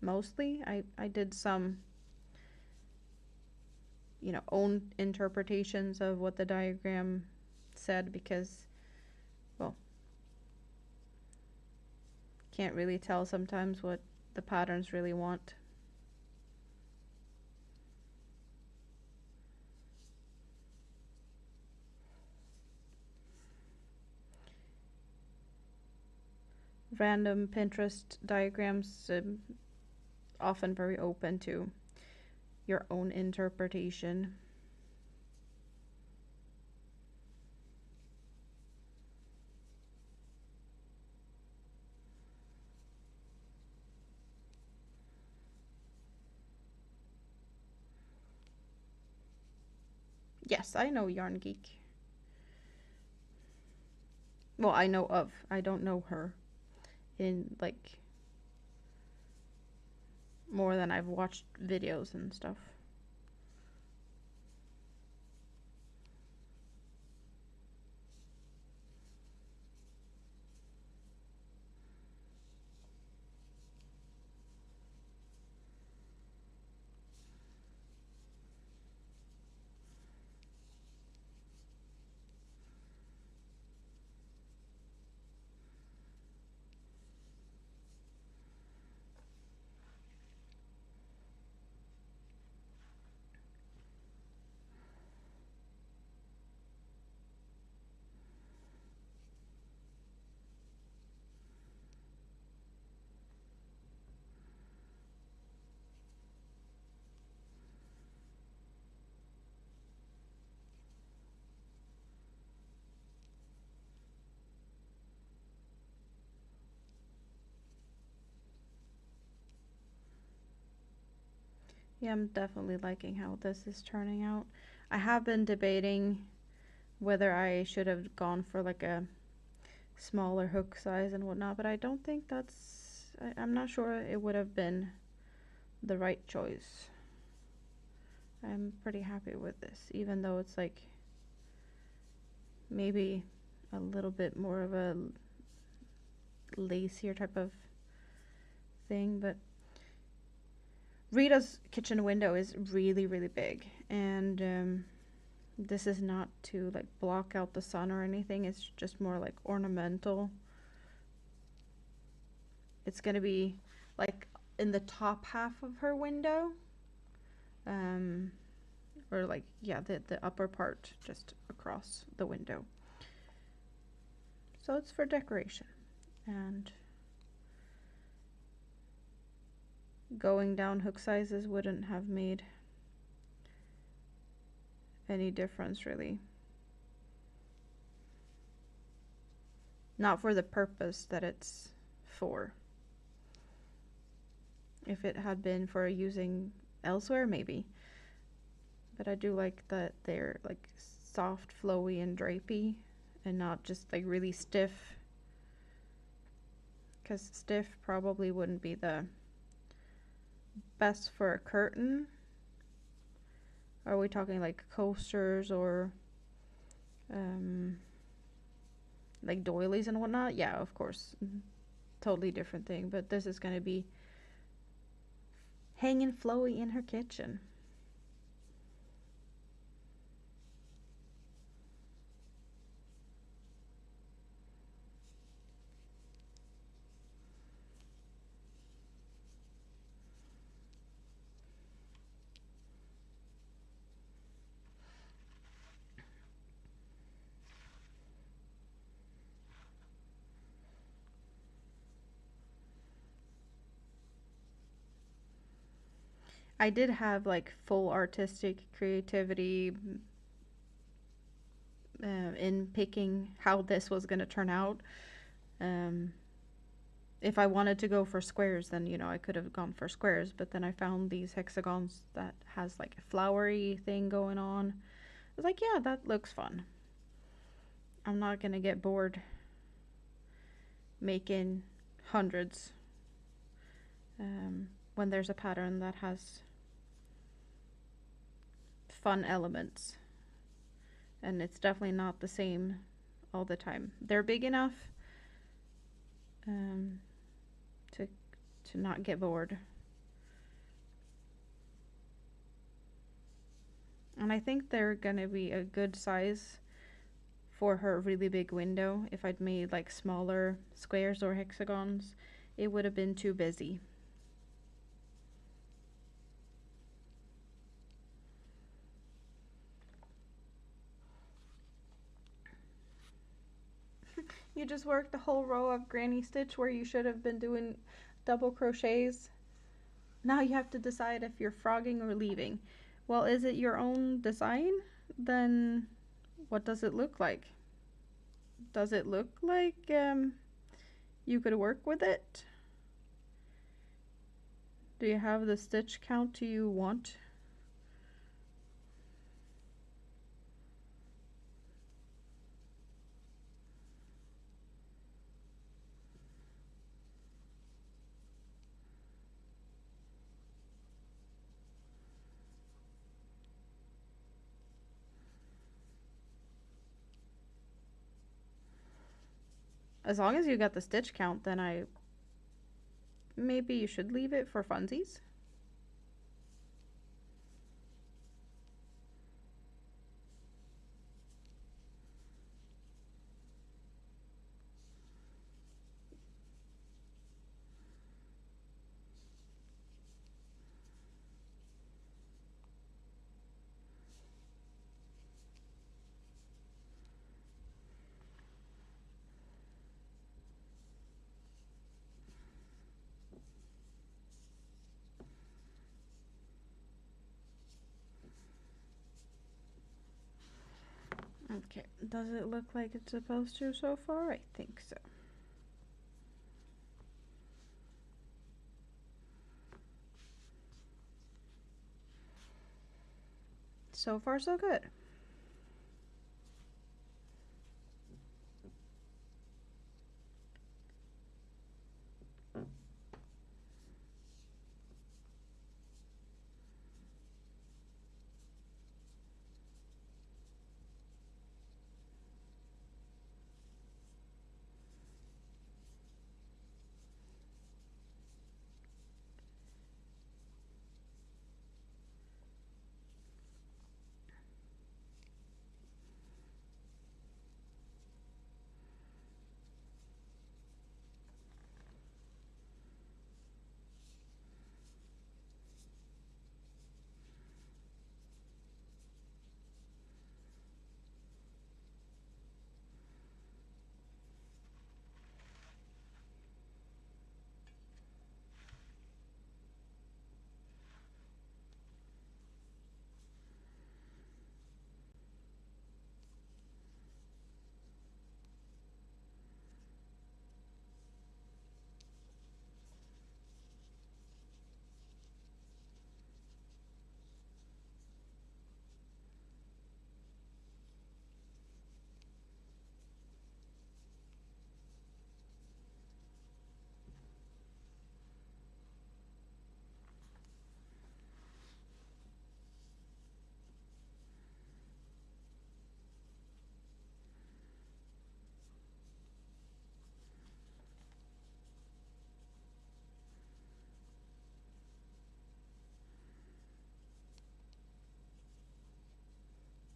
mostly. I did some, you know, own interpretations of what the diagram said because, well, can't really tell sometimes what the patterns really want. Random Pinterest diagrams, often very open to your own interpretation. Yes, I know Yarn Geek. Well, I know of. I don't know her in like more than I've watched videos and stuff. Yeah, I'm definitely liking how this is turning out. I have been debating whether I should have gone for like a smaller hook size and whatnot, but I don't think I'm not sure it would have been the right choice. I'm pretty happy with this, even though it's like maybe a little bit more of a lacier type of thing, but Rita's kitchen window is really, really big, and this is not to like block out the sun or anything. It's just more like ornamental. It's gonna be like in the top half of her window, or like, yeah, the upper part just across the window. So it's for decoration, and going down hook sizes wouldn't have made any difference really. Not for the purpose that it's for. If it had been for using elsewhere, maybe. But I do like that they're like soft, flowy, and drapey, and not just like really stiff. Because stiff probably wouldn't be the best for a curtain. Are we talking like coasters or like doilies and whatnot? Yeah, of course. Totally different thing. But this is going to be hanging flowy in her kitchen. I did have like full artistic creativity in picking how this was going to turn out. If I wanted to go for squares, then, you know, I could have gone for squares, but then I found these hexagons that has like a flowery thing going on. I was like, yeah, that looks fun. I'm not going to get bored making hundreds when there's a pattern that has fun elements. and it's definitely not the same all the time. They're big enough um, to not get bored. And I think they're gonna be a good size for her really big window. If I'd made like smaller squares or hexagons, it would have been too busy. You just worked a whole row of granny stitch where you should have been doing double crochets. Now you have to decide if you're frogging or leaving. Well, is it your own design? Then what does it look like? Does it look like you could work with it? Do you have the stitch count you want? As long as you got the stitch count, then maybe you should leave it for funsies. Okay, does it look like it's supposed to so far? I think so. So far, so good.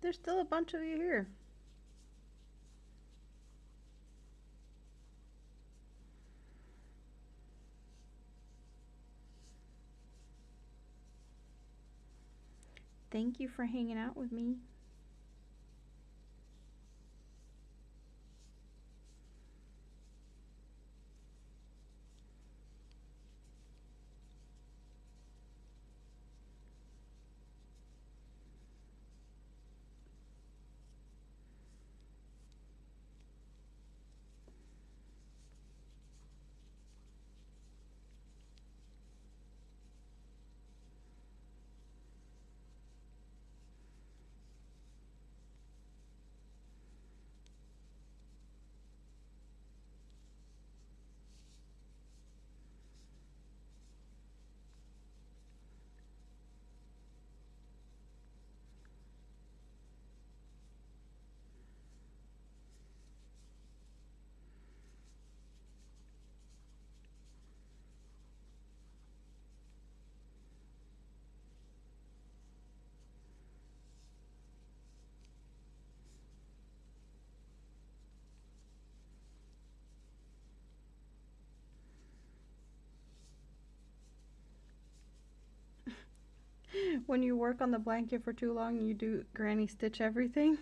There's still a bunch of you here. Thank you for hanging out with me. When you work on the blanket for too long, you do granny stitch everything.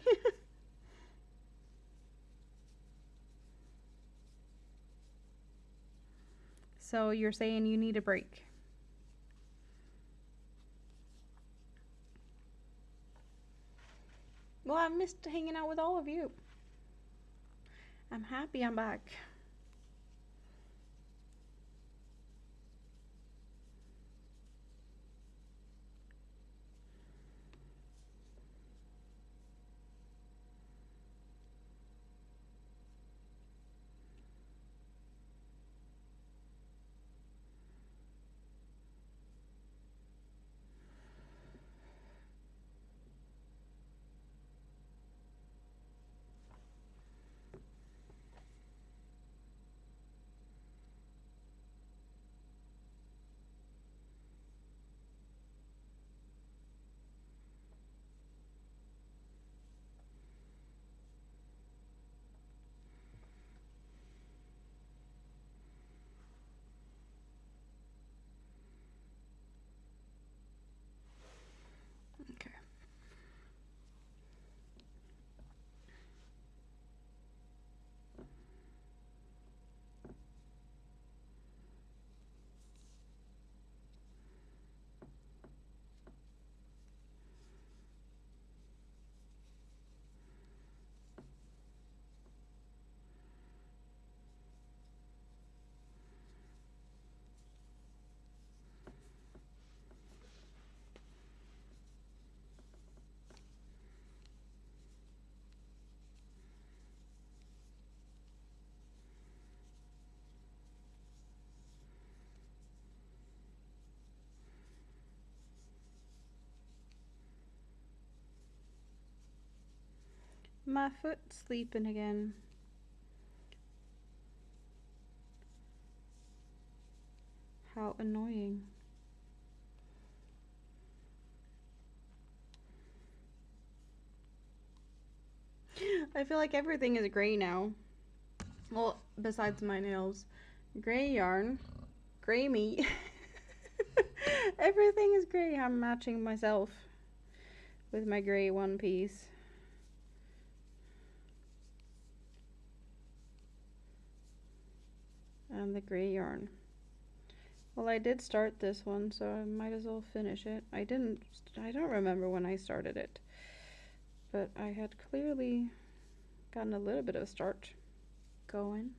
So you're saying you need a break. Well, I missed hanging out with all of you. I'm happy I'm back. Okay. My foot's sleeping again. How annoying. I feel like everything is gray now. Well, besides my nails. Gray yarn, gray meat. Everything is gray. I'm matching myself with my gray one piece. And the gray yarn. Well, I did start this one, so I might as well finish it. I don't remember when I started it, but I had clearly gotten a little bit of a start going.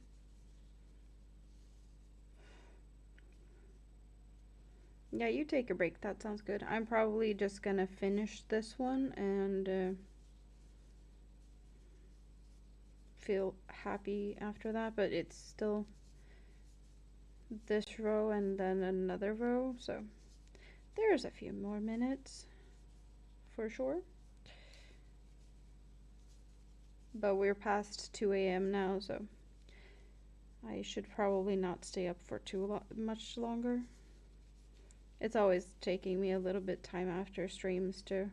Yeah, you take a break. That sounds good. I'm probably just gonna finish this one and feel happy after that, but it's still this row and then another row, so there's a few more minutes for sure. But we're past 2 a.m. now, so I should probably not stay up for much longer. It's always taking me a little bit time after streams to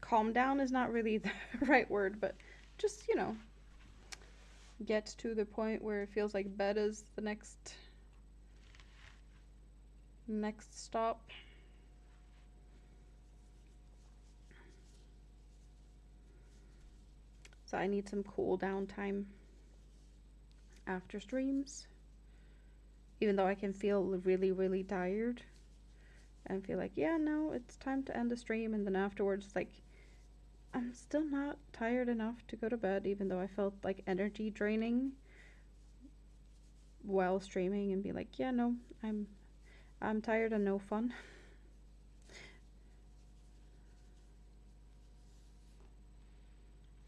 calm down is not really the right word, but just, you know, get to the point where it feels like bed is the next stop. So I need some cool down time after streams, even though I can feel really, really tired and feel like, yeah, no, it's time to end the stream, and then afterwards it's like I'm still not tired enough to go to bed, even though I felt like energy draining while streaming, and be like, yeah, no, I'm tired and no fun.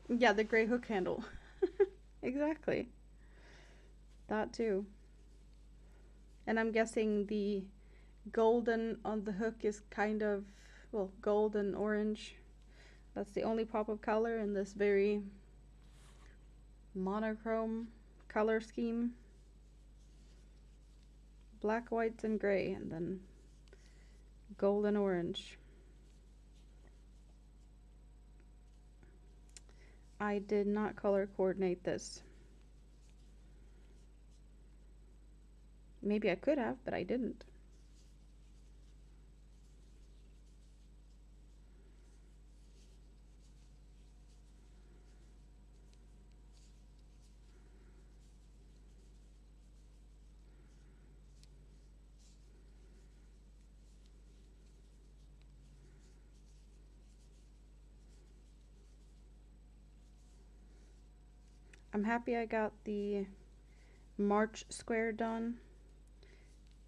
Yeah, the gray hook handle. Exactly. That too. And I'm guessing the golden on the hook is kind of, well, gold and orange. That's the only pop of color in this very monochrome color scheme. Black, whites, and gray, and then gold and orange. I did not color coordinate this. Maybe I could have, but I didn't. I'm happy I got the March square done.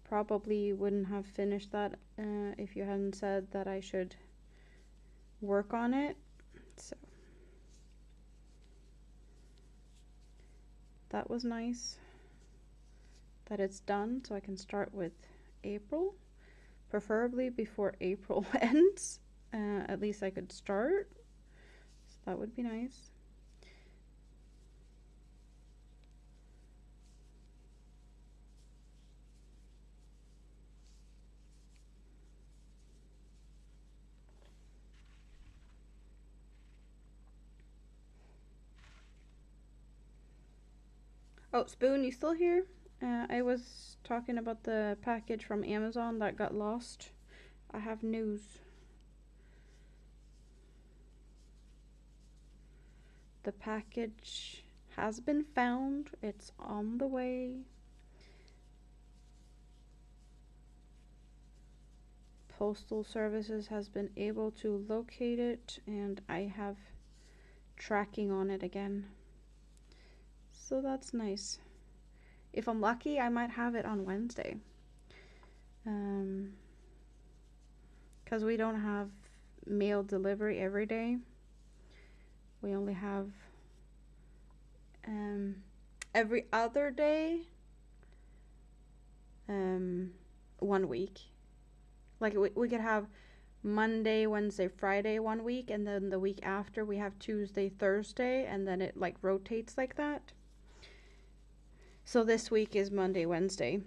Probably wouldn't have finished that if you hadn't said that I should work on it. So that was nice that it's done, so I can start with April, preferably before April ends. At least I could start, so that would be nice. Oh, Spoon, you still here? I was talking about the package from Amazon that got lost. I have news. The package has been found. It's on the way. Postal Services has been able to locate it, and I have tracking on it again. So that's nice. If I'm lucky, I might have it on Wednesday. Because we don't have mail delivery every day. We only have every other day 1 week. Like we could have Monday, Wednesday, Friday 1 week, and then the week after we have Tuesday, Thursday, and then it like rotates like that. So this week is Monday, Wednesday,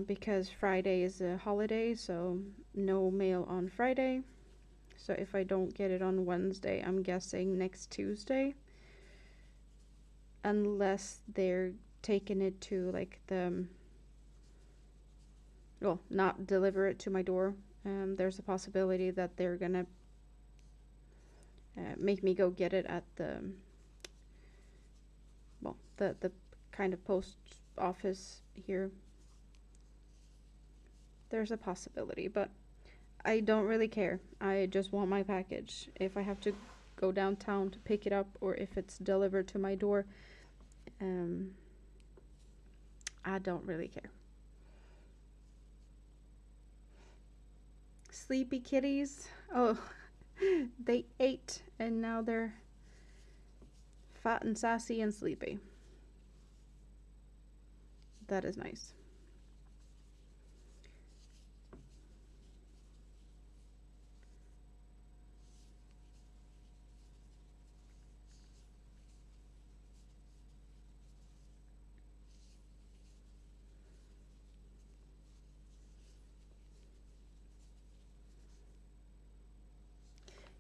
because Friday is a holiday, so no mail on Friday. So if I don't get it on Wednesday, I'm guessing next Tuesday. Unless they're taking it to like the, well, not deliver it to my door. There's a possibility that they're gonna make me go get it at the, well, the kind of post office here. There's a possibility, but I don't really care. I just want my package. If I have to go downtown to pick it up, or if it's delivered to my door, I don't really care. Sleepy kitties. Oh, they ate and now they're fat and sassy and sleepy. That is nice.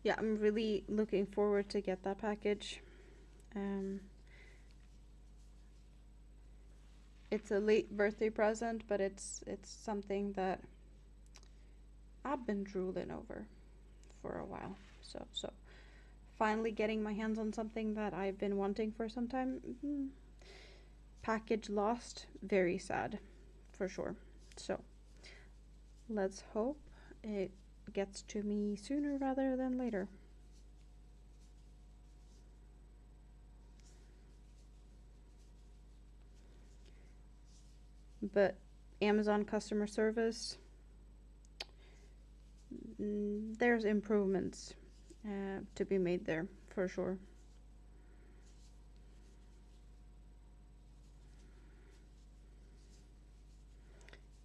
Yeah, I'm really looking forward to get that package. It's a late birthday present, but it's something that I've been drooling over for a while. So finally getting my hands on something that I've been wanting for some time. Package lost, very sad, for sure. So let's hope it gets to me sooner rather than later. But Amazon customer service, there's improvements to be made there for sure.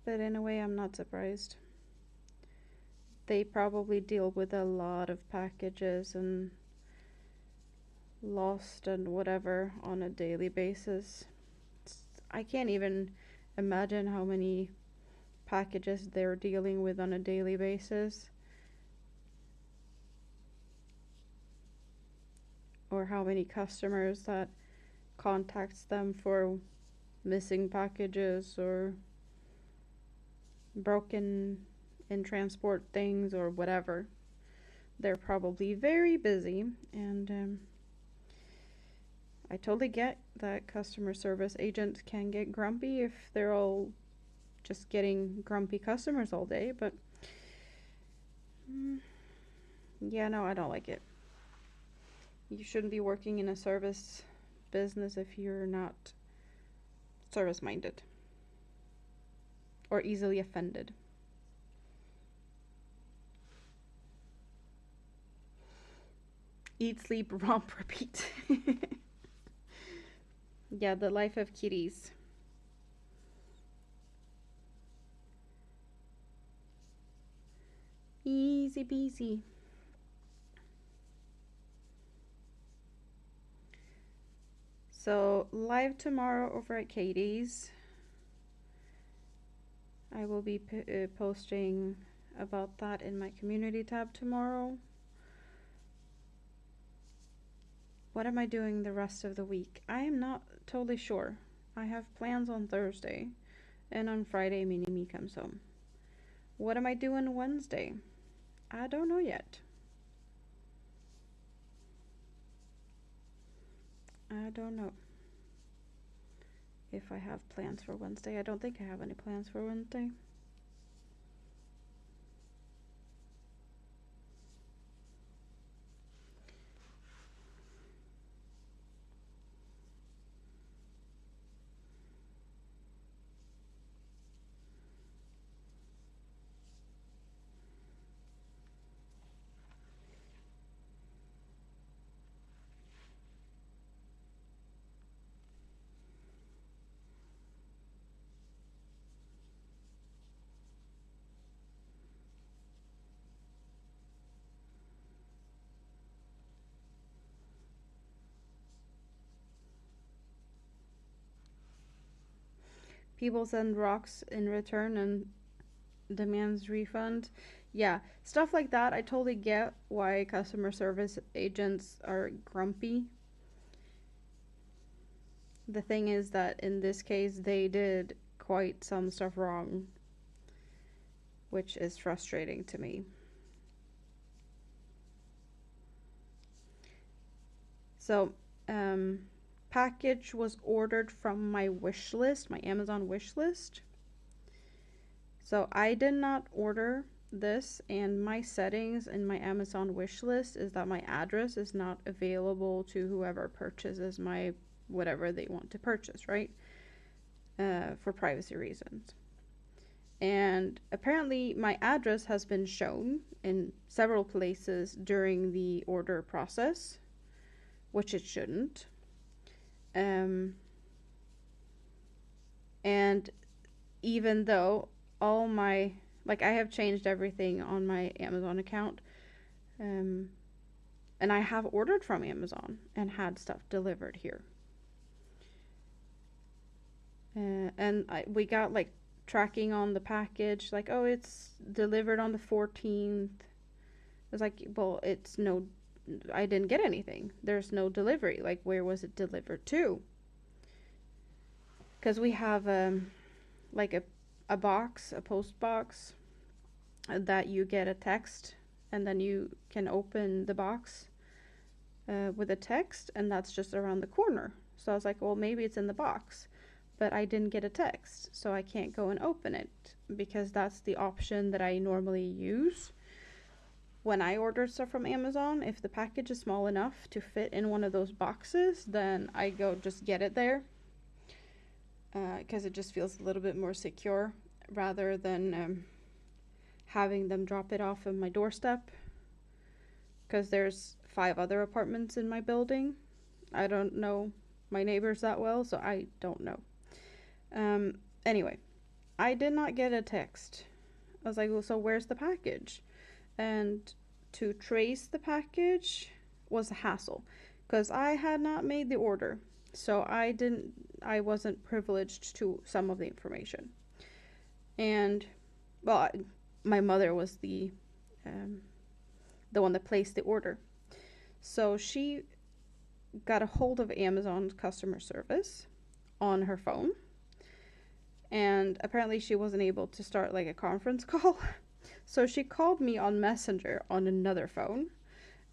But in a way, I'm not surprised. They probably deal with a lot of packages and lost and whatever on a daily basis. I can't even imagine how many packages they're dealing with on a daily basis, or how many customers that contacts them for missing packages or broken in transport things or whatever. They're probably very busy, and I totally get that customer service agents can get grumpy if they're all just getting grumpy customers all day, but yeah, no, I don't like it. You shouldn't be working in a service business if you're not service minded or easily offended. Eat, sleep, romp, repeat. Yeah, the life of kitties. Easy peasy. So, live tomorrow over at Katie's. I will be posting about that in my community tab tomorrow. What am I doing the rest of the week? I am not totally sure. I have plans on Thursday, and on Friday, Mini-Me comes home. What am I doing Wednesday? I don't know yet. I don't know if I have plans for Wednesday. I don't think I have any plans for Wednesday. People send rocks in return and demands refund. Yeah, stuff like that. I totally get why customer service agents are grumpy. The thing is that in this case, they did quite some stuff wrong, which is frustrating to me. So, package was ordered from my wish list, my Amazon wish list. So I did not order this, and my settings in my Amazon wish list is that my address is not available to whoever purchases my whatever they want to purchase, right? For privacy reasons. And apparently my address has been shown in several places during the order process, which it shouldn't. And even though all my, like, I have changed everything on my Amazon account, and I have ordered from Amazon and had stuff delivered here. And we got like tracking on the package, like, oh, it's delivered on the 14th. It's like, well, it's no, I didn't get anything. There's no delivery. Like, where was it delivered to? Because we have like a box, a post box, that you get a text, and then you can open the box with a text, and that's just around the corner. So I was like, well, maybe it's in the box, but I didn't get a text, so I can't go and open it, because that's the option that I normally use when I order stuff from Amazon. If the package is small enough to fit in one of those boxes, then I go just get it there, because it just feels a little bit more secure rather than having them drop it off on my doorstep, because there's 5 other apartments in my building. I don't know my neighbors that well, so I don't know. Anyway, I did not get a text. I was like, well, so where's the package? And to trace the package was a hassle, because I had not made the order, so I wasn't privileged to some of the information. And, well, my mother was the one that placed the order. So she got a hold of Amazon's customer service on her phone, and apparently she wasn't able to start like a conference call. So she called me on Messenger on another phone,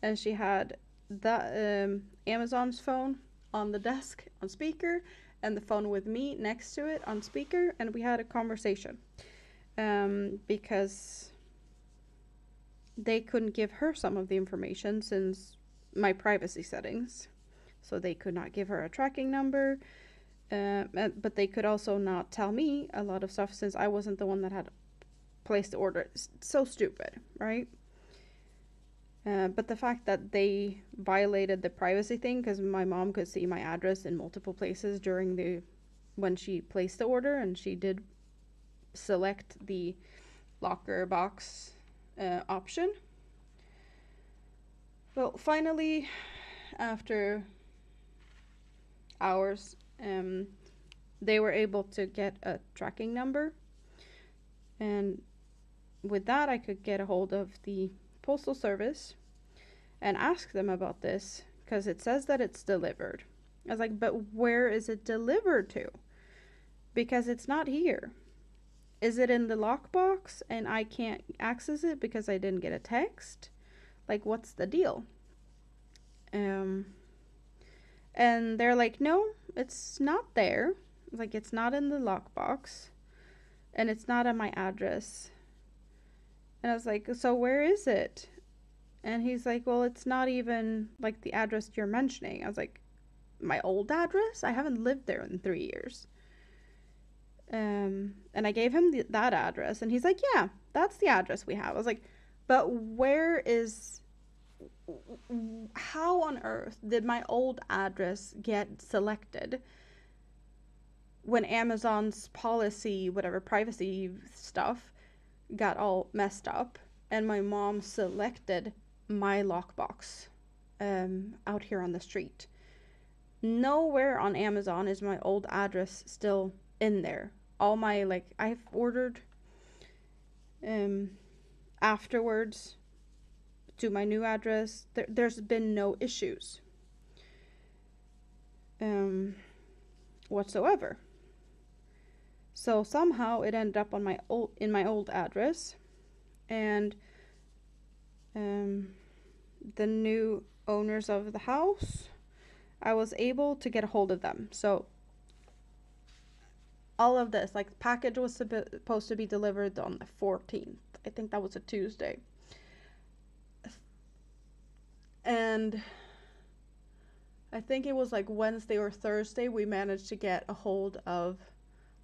and she had the Amazon's phone on the desk on speaker, and the phone with me next to it on speaker, and we had a conversation because they couldn't give her some of the information since my privacy settings. So they could not give her a tracking number, but they could also not tell me a lot of stuff since I wasn't the one that had placed the order. It's so stupid, right? But the fact that they violated the privacy thing, because my mom could see my address in multiple places when she placed the order, and she did select the locker box option. Well, finally, after hours, they were able to get a tracking number, and with that I could get a hold of the postal service and ask them about this, because it says that it's delivered. I was like, but where is it delivered to? Because it's not here. Is it in the lockbox and I can't access it because I didn't get a text? Like, what's the deal? And they're like, no, it's not there. Like, it's not in the lockbox, and it's not on my address. And I was like, so where is it? And he's like, well, it's not even like the address you're mentioning. I was like, my old address? I haven't lived there in 3 years. And I gave him that address, and he's like, yeah, that's the address we have. I was like, but how on earth did my old address get selected when Amazon's policy, whatever, privacy stuff got all messed up, and my mom selected my lockbox out here on the street? Nowhere on Amazon is my old address still in there. All my, like, I've ordered afterwards to my new address. There's been no issues whatsoever. So somehow it ended up on my old address, and the new owners of the house, I was able to get a hold of them. So all of this, like, the package was supposed to be delivered on the 14th. I think that was a Tuesday. And I think it was like Wednesday or Thursday we managed to get a hold of,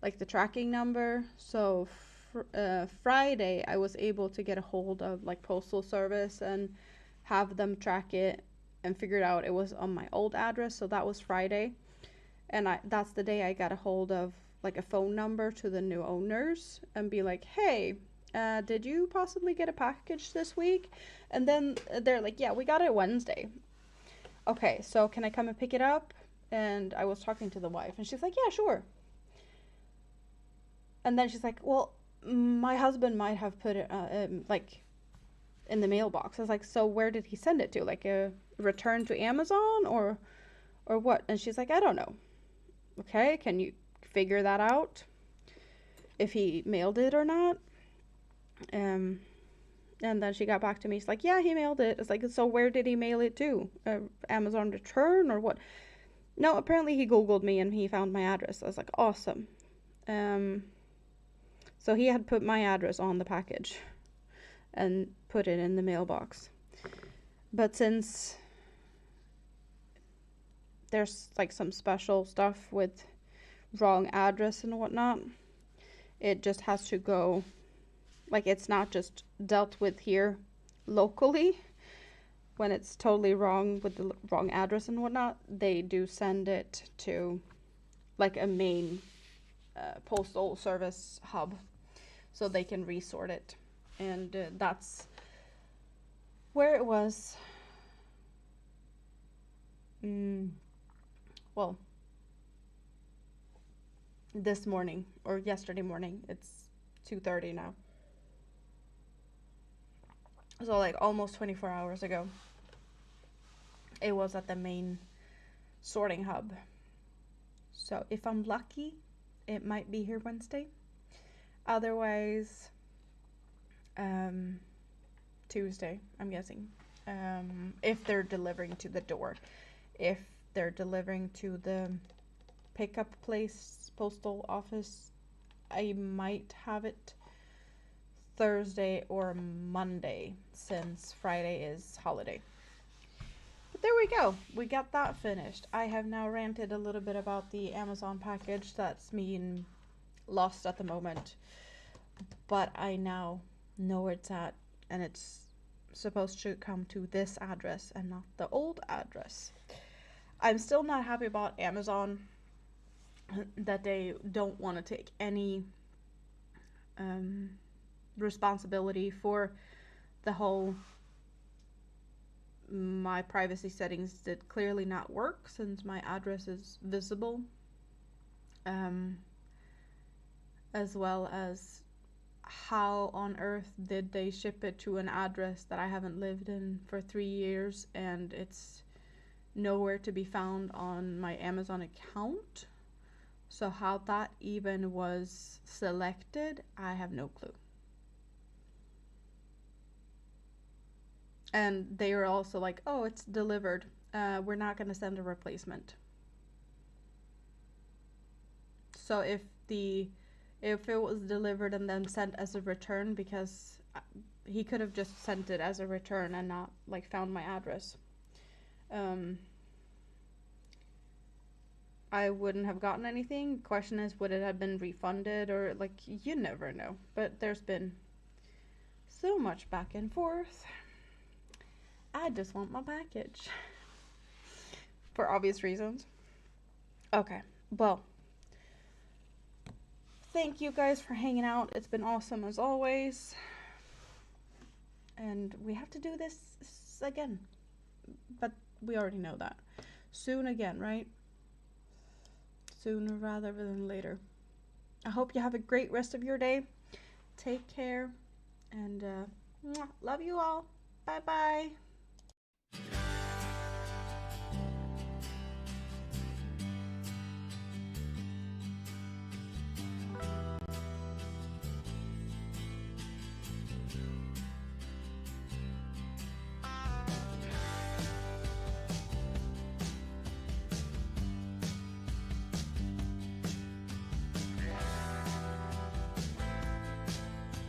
like, the tracking number. So Friday I was able to get a hold of, like, postal service and have them track it, and figured out it was on my old address. So that was Friday, and that's the day I got a hold of, like, a phone number to the new owners and be like, hey, did you possibly get a package this week? And then they're like, yeah, we got it Wednesday. Okay, so can I come and pick it up? And I was talking to the wife, and she's like, yeah, sure. And then she's like, well, my husband might have put it like in the mailbox. I was like, so where did he send it to? Like, a return to Amazon or what? And she's like, I don't know. Okay, can you figure that out, if he mailed it or not? And then she got back to me. She's like, yeah, he mailed it. It's like, so where did he mail it to? Amazon return or what? No, apparently he Googled me and he found my address. I was like, awesome. So he had put my address on the package and put it in the mailbox. But since there's, like, some special stuff with wrong address and whatnot, it just has to go, like, it's not just dealt with here locally. When it's totally wrong with the wrong address and whatnot, they do send it to, like, a main postal service hub so they can resort it. And that's where it was. Well, this morning, or yesterday morning. It's 2:30 now. So, like, almost 24 hours ago, it was at the main sorting hub. So if I'm lucky, it might be here Wednesday. Otherwise, Tuesday, I'm guessing. If they're delivering to the door. If they're delivering to the pickup place, postal office, I might have it Thursday or Monday, since Friday is holiday. But there we go. We got that finished. I have now ranted a little bit about the Amazon package that's being lost at the moment. But I now know where it's at, and it's supposed to come to this address and not the old address. I'm still not happy about Amazon that they don't want to take any responsibility for the whole my privacy settings did clearly not work since my address is visible, as well as how on earth did they ship it to an address that I haven't lived in for 3 years and it's nowhere to be found on my Amazon account. So how that even was selected, I have no clue. And they were also like, oh, it's delivered. We're not going to send a replacement. So if it was delivered and then sent as a return, because he could have just sent it as a return and not like found my address, I wouldn't have gotten anything. Question is, would it have been refunded, or like, you never know. But there's been so much back and forth. I just want my package for obvious reasons. Okay, well, thank you guys for hanging out. It's been awesome as always. And we have to do this again. But we already know that. Soon again, right? Sooner rather than later. I hope you have a great rest of your day. Take care. And love you all. Bye-bye.